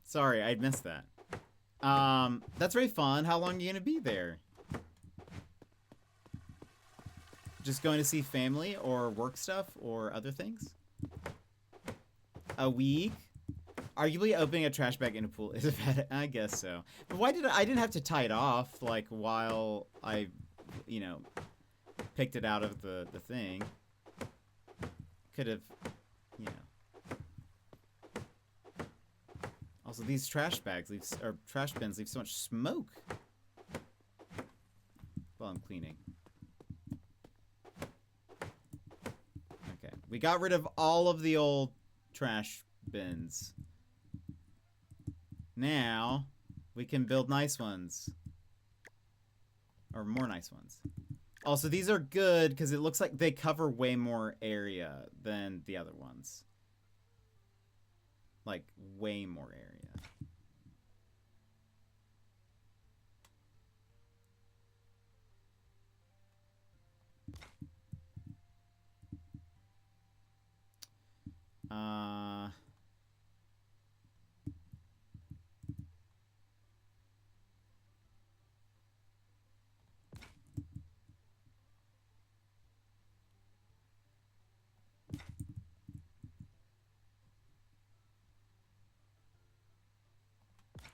Sorry, I missed that. That's very fun. How long are you going to be there? Just going to see family or work stuff or other things? A week? Arguably opening a trash bag in a pool is bad. I guess so. But why did I didn't have to tie it off, like, while I, you know, picked it out of the thing. Could have, you know. Also, these trash bags leave, or trash bins leave so much smoke while I'm cleaning. Okay, we got rid of all of the old trash bins. Now, we can build nice ones. Or more nice ones. Also, these are good because it looks like they cover way more area than the other ones. Like, way more area.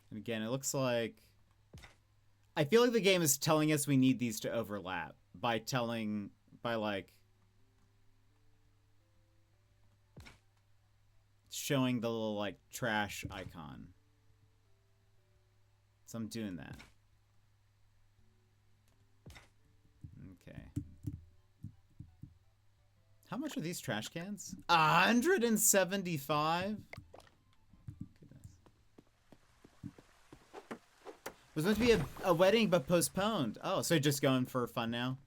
And again, it looks like... I feel like the game is telling us we need these to overlap by like... showing the little, like, trash icon. So I'm doing that. Okay. How much are these trash cans? 175? It was meant to be a wedding, but postponed. Oh, so you're just going for fun now?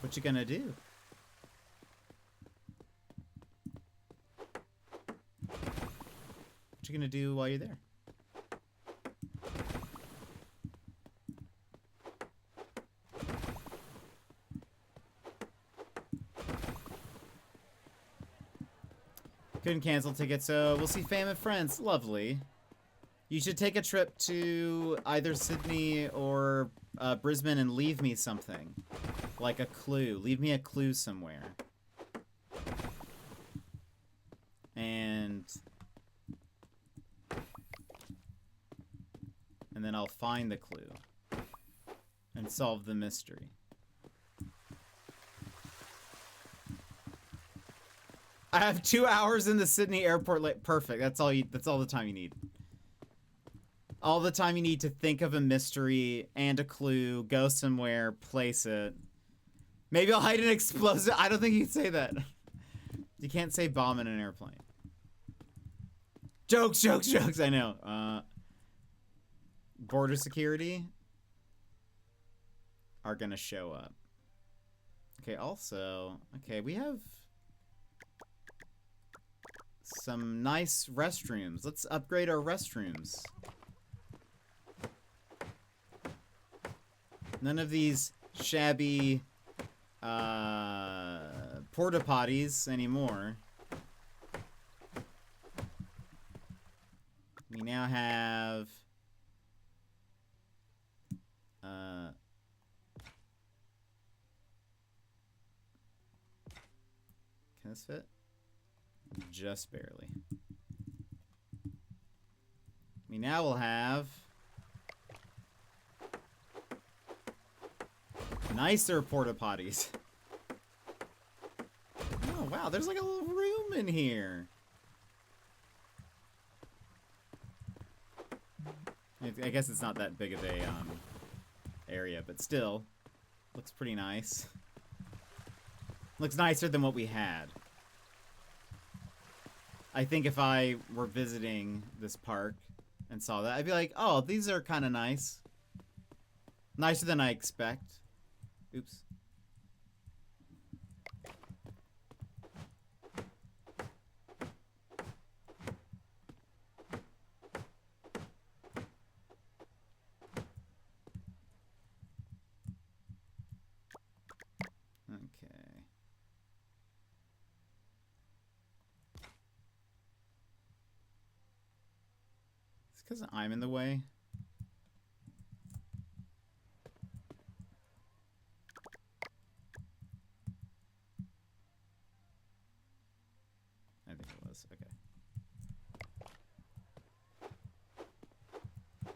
What you gonna do? What you gonna do while you're there? Couldn't cancel tickets, so we'll see fam and friends. Lovely. You should take a trip to either Sydney or Brisbane and leave me something. Like a clue. Leave me a clue somewhere. And then I'll find the clue. And solve the mystery. I have 2 hours in the Sydney airport. Perfect. That's all the time you need. All the time you need to think of a mystery and a clue, go somewhere, place it. Maybe I'll hide an explosive. I don't think you can say that. You can't say bomb in an airplane. Jokes, jokes, jokes. I know. Border security are gonna show up. Okay, also, okay, we have some nice restrooms. Let's upgrade our restrooms. None of these shabby porta potties anymore. We now have can this fit? Just barely. We now will have nicer porta potties. Oh wow, there's like a little room in here. I guess it's not that big of a area, but still looks pretty nice. Looks nicer than what we had. I think if I were visiting this park and saw that, I'd be like, oh, these are kind of nice. Nicer than I expect. Oops. because I'm in the way? I think it was. Okay.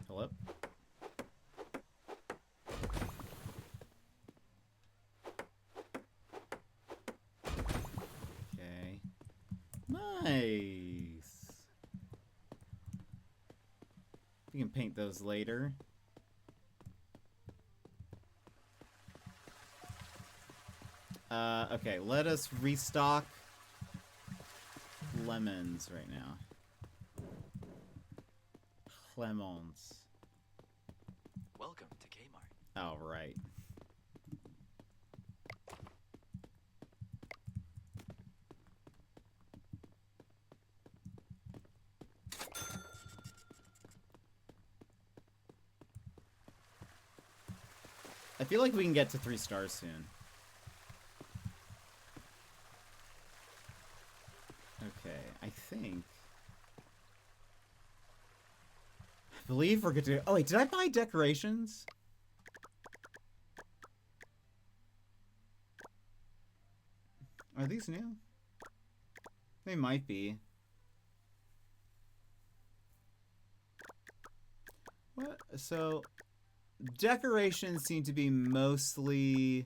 Hello? Okay. Nice. We can paint those later. Okay, let us restock lemons right now. Lemons. Welcome to Kmart. Oh, right. I feel like we can get to 3 stars soon. Okay, I think... I believe we're good to... Oh, wait, did I buy decorations? Are these new? They might be. What? So... Decorations seem to be mostly...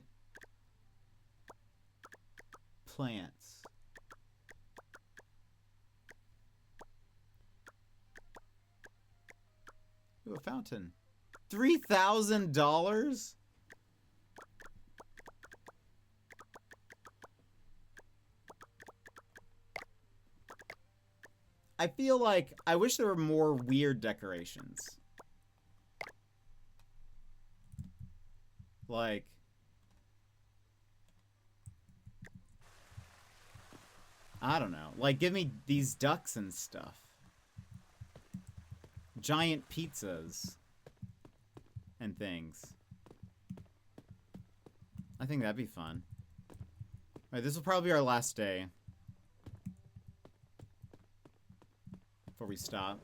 plants. Ooh, a fountain. $3,000? I feel like I wish there were more weird decorations. Like... I don't know. Like, give me these ducks and stuff. Giant pizzas. And things. I think that'd be fun. Alright, this will probably be our last day. Before we stop.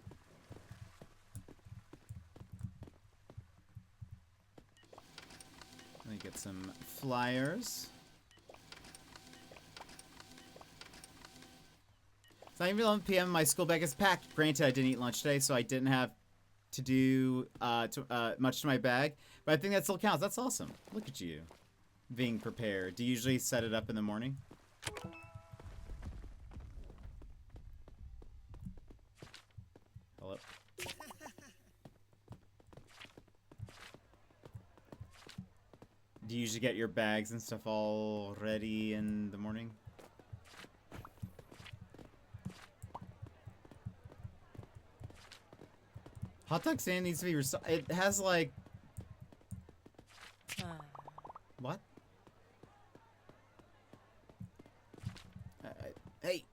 Let me get some flyers. It's not even 11 p.m. My school bag is packed. Granted, I didn't eat lunch today, so I didn't have to do much to my bag. But I think that still counts. That's awesome. Look at you. Being prepared. Do you usually set it up in the morning? Hello? Do you usually get your bags and stuff all ready in the morning? Hot dog stand needs to be it has like... What? Hey!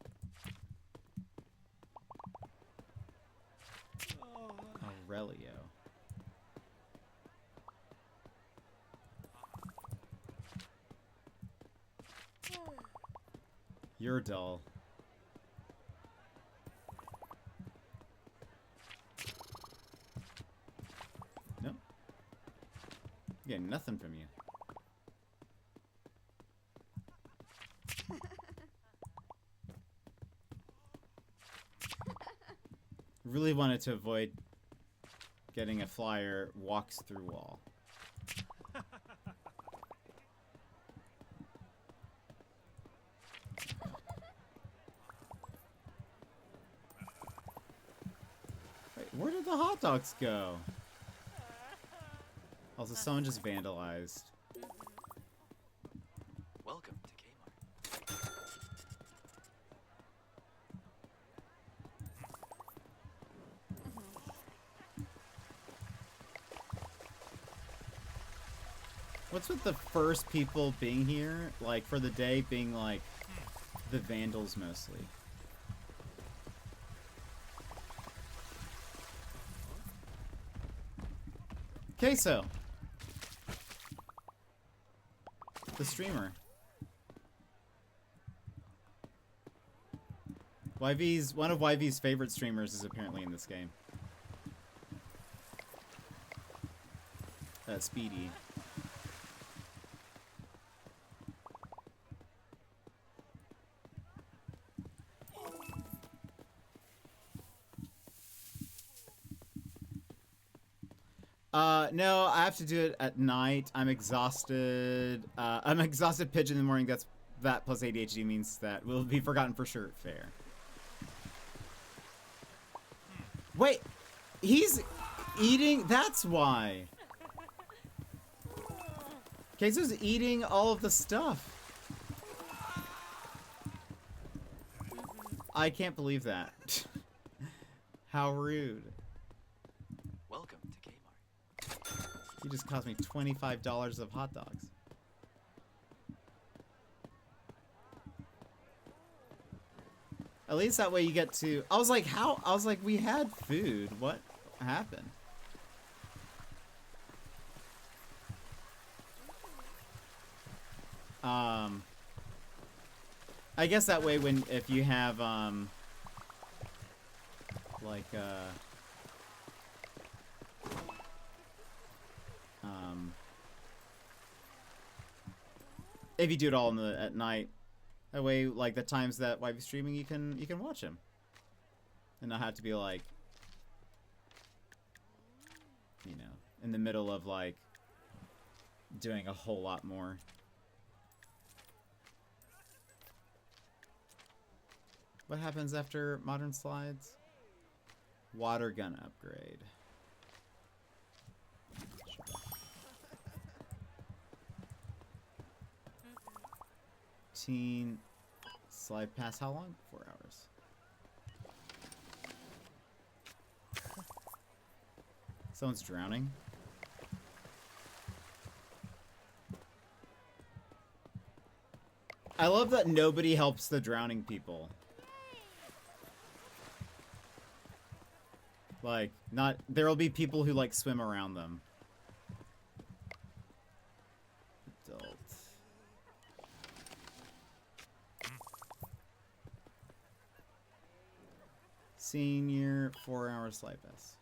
Aurelio. You're dull. No. Getting nothing from you. Really wanted to avoid getting a flyer walks through wall. Wait, where did the hot dogs go? Also, someone just vandalized. Welcome to Kmart. What's with the first people being here, like, for the day being, like, the vandals mostly? Queso! The streamer. YV's, one of YV's favorite streamers is apparently in this game. Speedy. No, I have to do it at night. I'm exhausted. I'm exhausted pitch in the morning. That plus ADHD means that will be forgotten for sure. Fair. Wait, he's eating. That's why. Queso's eating all of the stuff. I can't believe that. How rude. Welcome to Kmart. You just cost me $25 of hot dogs. At least that way you get to... I was like, how? I was like, we had food. What happened? I guess that way if you have, like, if you do it all at night, that way, like, the times that Wifey's streaming, you can watch him. And not have to be, like, you know, in the middle of, like, doing a whole lot more. What happens after modern slides? Water gun upgrade. Teen slide pass. How long? 4 hours. Someone's drowning. I love that nobody helps the drowning people. Like, there'll be people who, like, swim around them. Adult. Senior, 4 hours slide pass.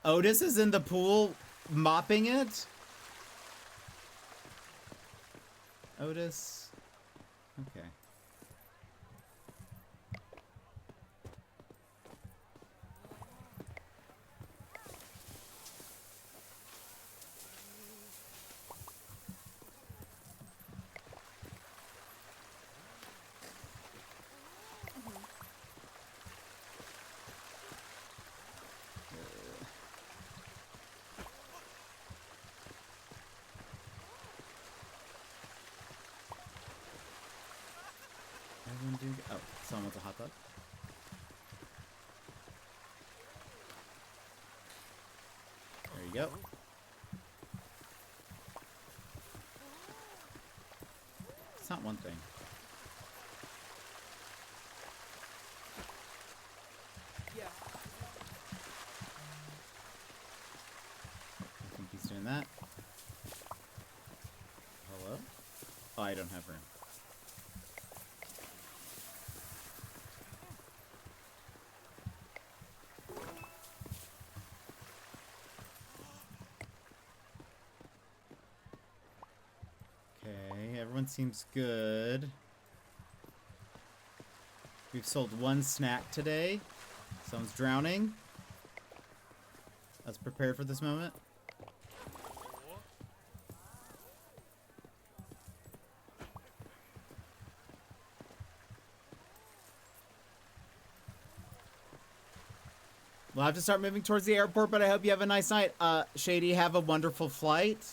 Otis is in the pool mopping it? Otis. Okay. Oh, someone wants a hot dog? There you go. It's not one thing. Yeah. I think he's doing that. Hello? Oh, I don't have room. Everyone seems good. We've sold one snack today. Someone's drowning. Let's prepare for this moment. We'll have to start moving towards the airport, but I hope you have a nice night. Shady, have a wonderful flight.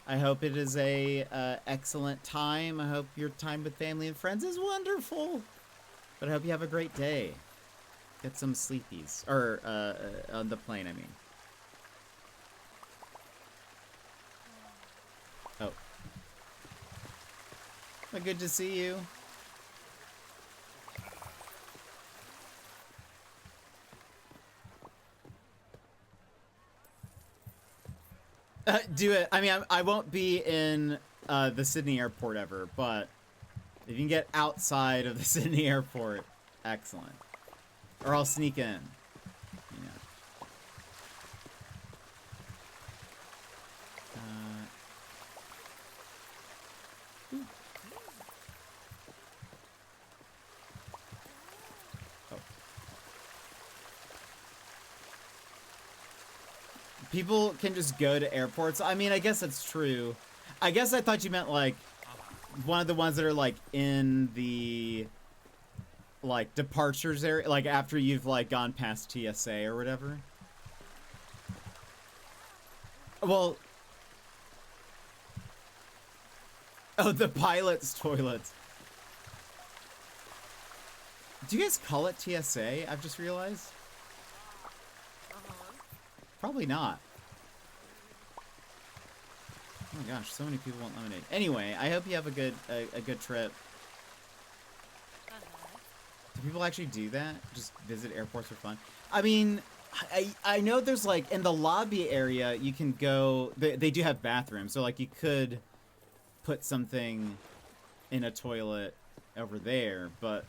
I hope it is a excellent time. I hope your time with family and friends is wonderful. But I hope you have a great day. Get some sleepies. Or, on the plane, I mean. Oh. Well, good to see you. Do it. I mean, I won't be in the Sydney airport ever, but if you can get outside of the Sydney airport, excellent. Or I'll sneak in. You know. people can just go to airports. I mean, I guess that's true. I guess I thought you meant like one of the ones that are like in the like departures area, like after you've like gone past TSA or whatever. Well, oh, the pilot's toilets. Do you guys call it TSA? I've just realized. Probably not. Oh my gosh, so many people want lemonade. Anyway, I hope you have a good trip. Do people actually do that? Just visit airports for fun? I mean, I know there's like in the lobby area you can go. They do have bathrooms, so like you could put something in a toilet over there, but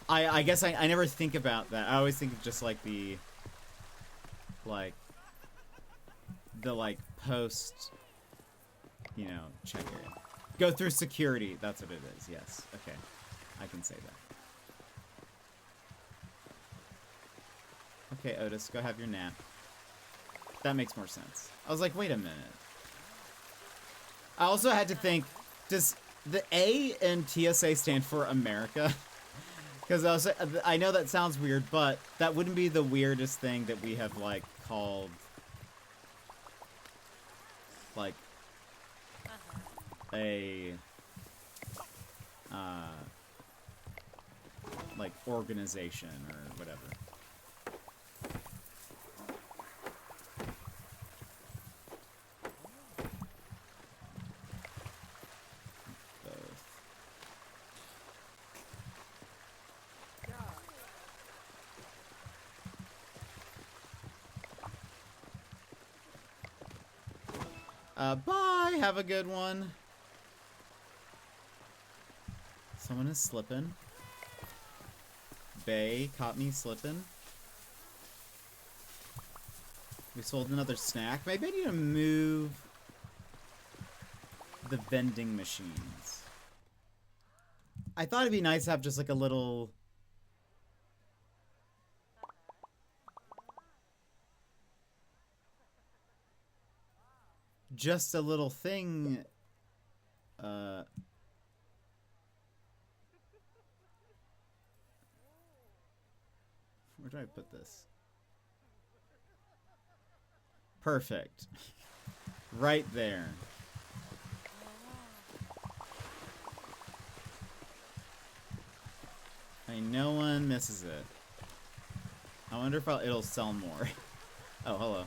I guess I never think about that. I always think of just like the post, you know, check area. Go through security. That's what it is. Yes. Okay. I can say that. Okay, Otis, go have your nap. That makes more sense. I was like, wait a minute. I also had to think, does the A in TSA stand for America? Because I know that sounds weird, but that wouldn't be the weirdest thing that we have, like, called, like, a, like, organization or whatever. Bye! Have a good one. Someone is slipping. Bay caught me slipping. We sold another snack. Maybe I need to move the vending machines. I thought it'd be nice to have just like a little... just a little thing, where do I put this? Perfect. Right there. No one misses it. I wonder if it'll sell more. Oh, hello.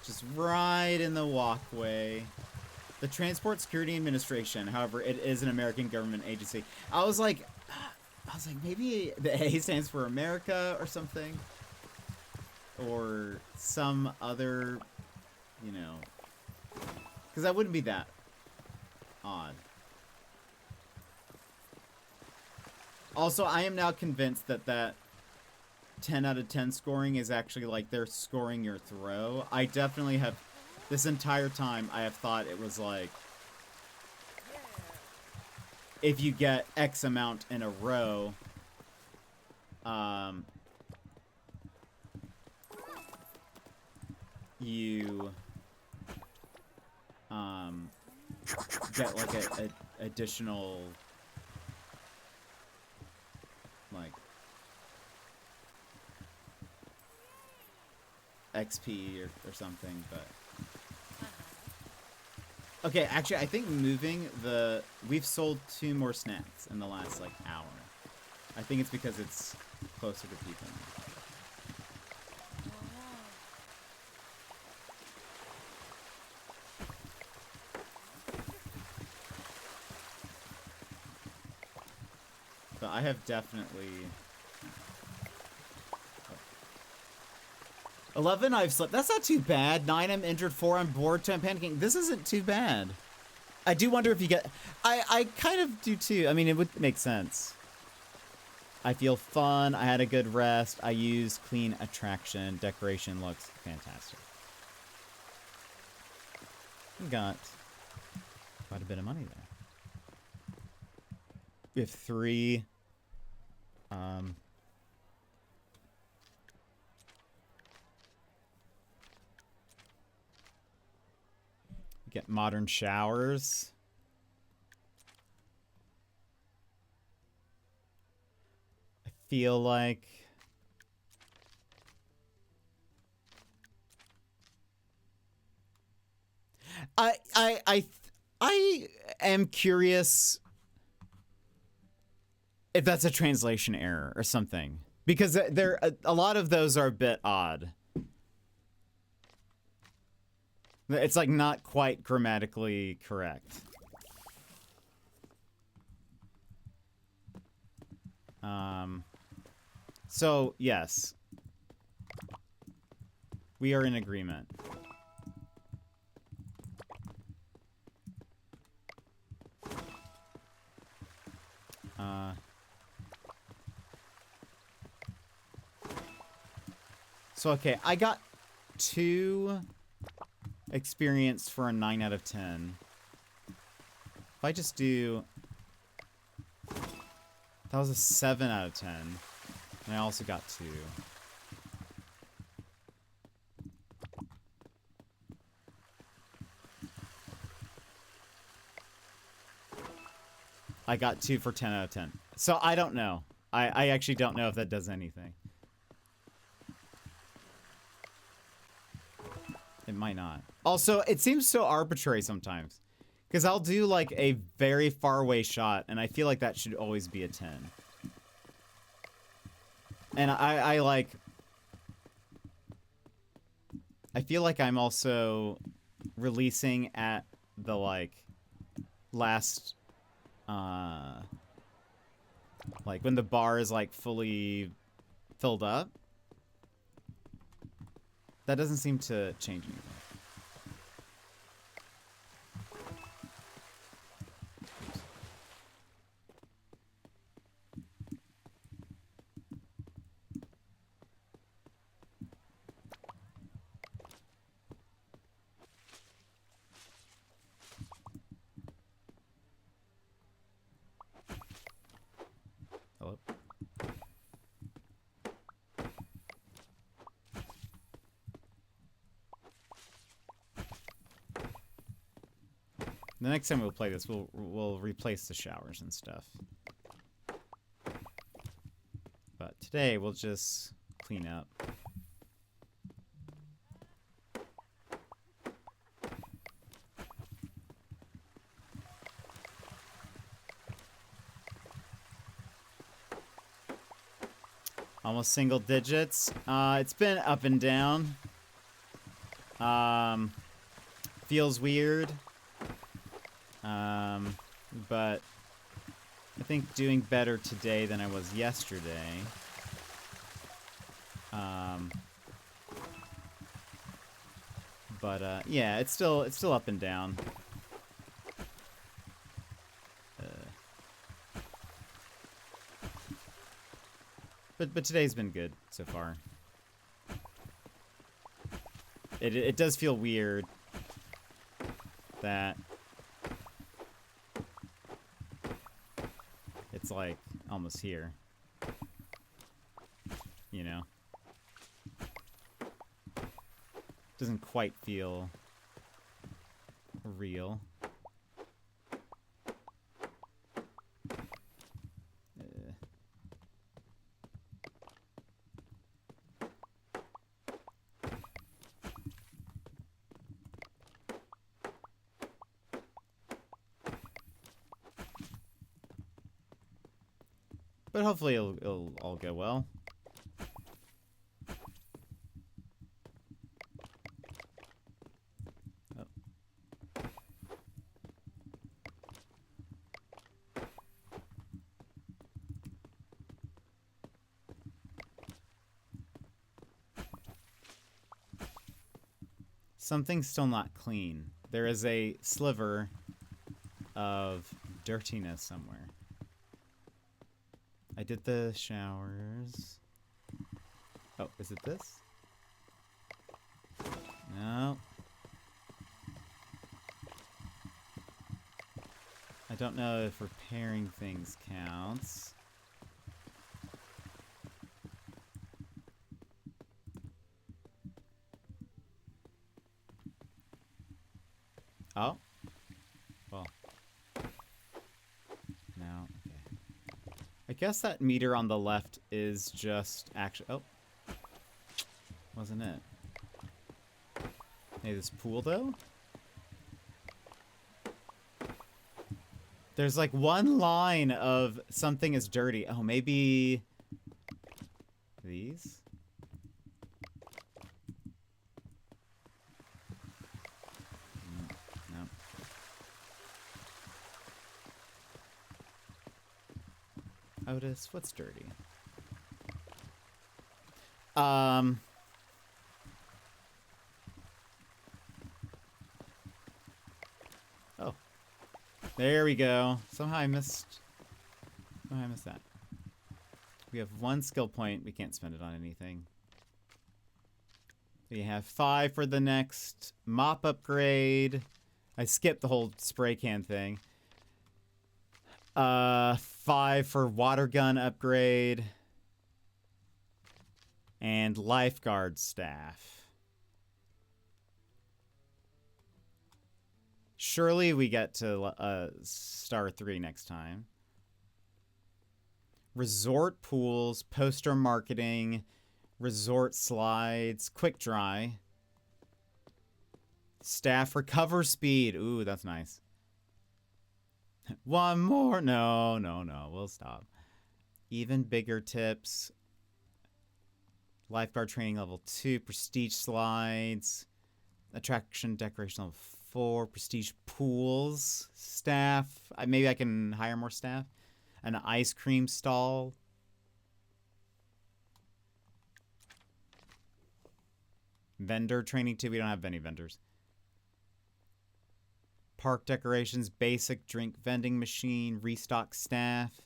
Just right in the walkway. The Transport Security Administration, however, it is an American government agency. I was like, maybe the A stands for America or something. Or some other, you know. Because that wouldn't be that odd. Also, I am now convinced that 10 out of 10 scoring is actually like they're scoring your throw. I definitely have, this entire time, I have thought it was like, if you get X amount in a row, you, get like a additional, like, XP or something, but okay, actually I think moving we've sold 2 more snacks in the last like hour. I think it's because it's closer to people. But I have definitely 11, I've slept. That's not too bad. 9, I'm injured. 4, I'm bored. 2, I'm panicking. This isn't too bad. I do wonder if you get... I kind of do too. I mean, it would make sense. I feel fun. I had a good rest. I used clean attraction. Decoration looks fantastic. We got quite a bit of money there. We have 3. Get modern showers. I feel like I am curious if that's a translation error or something, because there a lot of those are a bit odd. It's like not quite grammatically correct. So yes, we are in agreement. So okay, I got 2 experience for a 9 out of 10. If I just do... That was a 7 out of 10. And I also got 2. I got 2 for 10 out of 10. So I don't know. I actually don't know if that does anything. It might not. Also, it seems so arbitrary sometimes. Because I'll do like a very far away shot, and I feel like that should always be a 10. And I like... I feel like I'm also releasing at the like last... like when the bar is like fully filled up. That doesn't seem to change anything. Hello? The next time we'll play this, we'll replace the showers and stuff. But today we'll just clean up. Almost single digits. It's been up and down. Feels weird. But I think doing better today than I was yesterday. But yeah, it's still up and down. But today's been good so far. It does feel weird that it's like almost here. You know? Doesn't quite feel real. But hopefully it'll all go well. Oh. Something's still not clean. There is a sliver of dirtiness somewhere. I did the showers. Oh, is it this? No. I don't know if repairing things counts. Oh. Well. No. Okay. I guess that meter on the left is just actually. Oh. Wasn't it? Hey, this pool though? There's like one line of something is dirty. Oh, maybe these? No. Otis, what's dirty? Oh. There we go. Somehow I missed that. We have 1 skill point. We can't spend it on anything. We have 5 for the next mop upgrade. I skipped the whole spray can thing. 5 for water gun upgrade. And lifeguard staff. Surely we get to star 3 next time. Resort pools, poster marketing, resort slides, quick dry. Staff recover speed. Ooh, that's nice. One more. No. We'll stop. Even bigger tips. Lifeguard training level 2. Prestige slides. Attraction decoration level 4. Prestige pools. Staff. Maybe I can hire more staff. An ice cream stall. Vendor training 2. We don't have any vendors. Park decorations. Basic drink vending machine. Restock staff.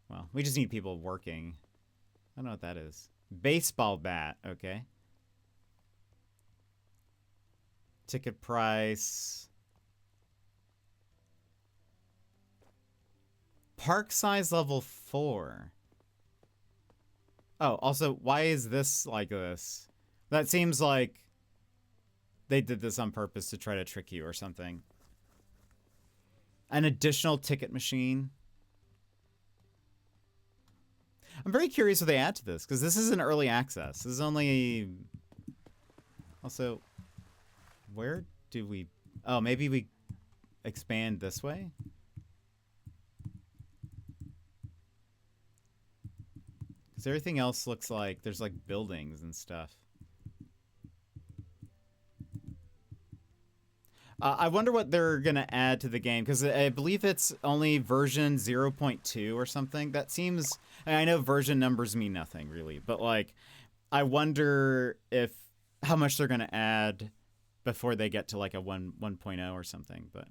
Well, we just need people working. I don't know what that is. Baseball bat. Okay. Ticket price. Park size level 4. Oh, also, why is this like this? That seems like they did this on purpose to try to trick you or something. An additional ticket machine. I'm very curious what they add to this, because this isn't early access. This is only... Also, where do we... Oh, maybe we expand this way? Because everything else looks like there's like buildings and stuff. I wonder what they're going to add to the game, because I believe it's only version 0.2 or something. That seems... I know version numbers mean nothing, really. But, like, I wonder if... how much they're going to add before they get to, like, a 1.0 or something. But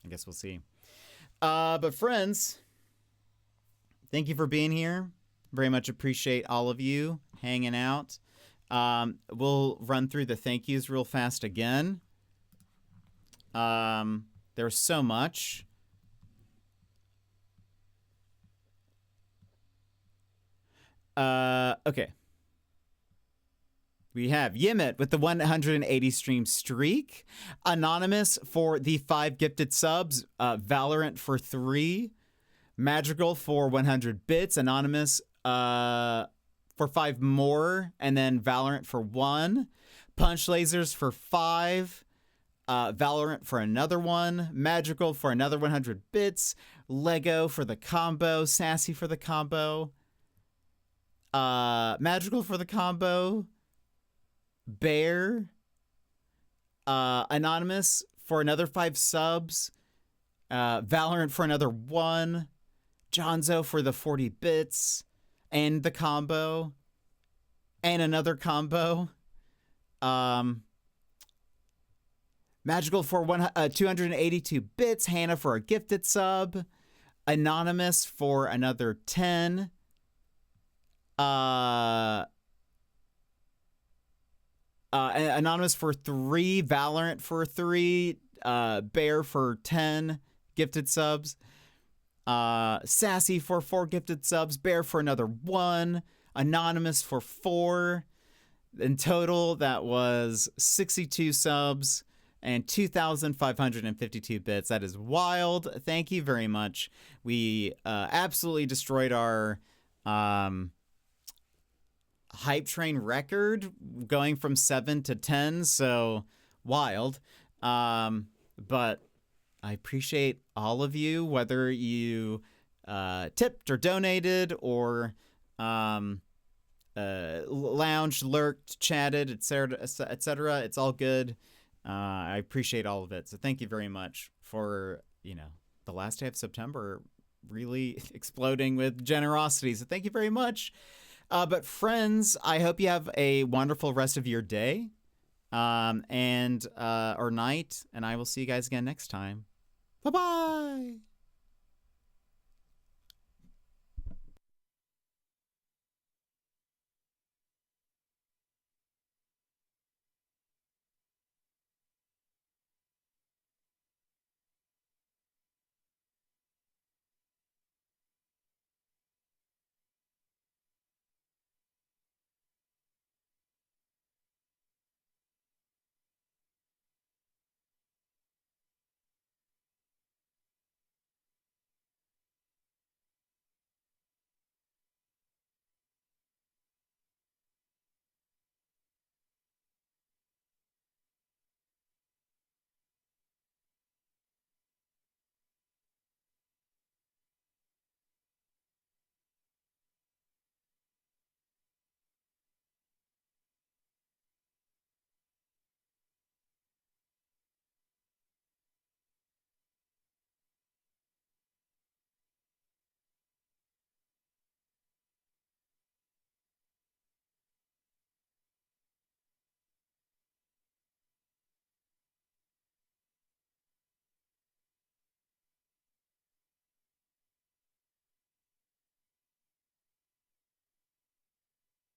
I guess we'll see. But, friends, thank you for being here. Very much appreciate all of you hanging out. We'll run through the thank yous real fast again. There's so much. Okay. We have Yimit with the 180 stream streak. Anonymous for the 5 gifted subs. Valorant for 3. Madrigal for 100 bits. Anonymous for 5 more. And then Valorant for 1. Punch Lasers for 5. Valorant for another 1. Madrigal for another 100 bits. Lego for the combo. Sassy for the combo. Madrigal for the combo. Bear. Anonymous for another 5 subs. Valorant for another 1. Jonzo for the 40 bits. And the combo. And another combo. Magical for 282 bits. Hannah for a gifted sub. Anonymous for another 10. Anonymous for 3. Valorant for 3. Bear for 10. gifted subs. Sassy for 4 gifted subs. Bear for another 1. Anonymous for 4. In total, that was 62 subs and 2,552 bits. That is wild. Thank you very much. We absolutely destroyed our hype train record, going from 7 to 10. So wild. But I appreciate all of you, whether you tipped or donated or lounged, lurked, chatted, etc., etc. It's all good. I appreciate all of it. So thank you very much for, the last day of September really exploding with generosity. So thank you very much. But friends, I hope you have a wonderful rest of your day or night, and I will see you guys again next time. Bye-bye.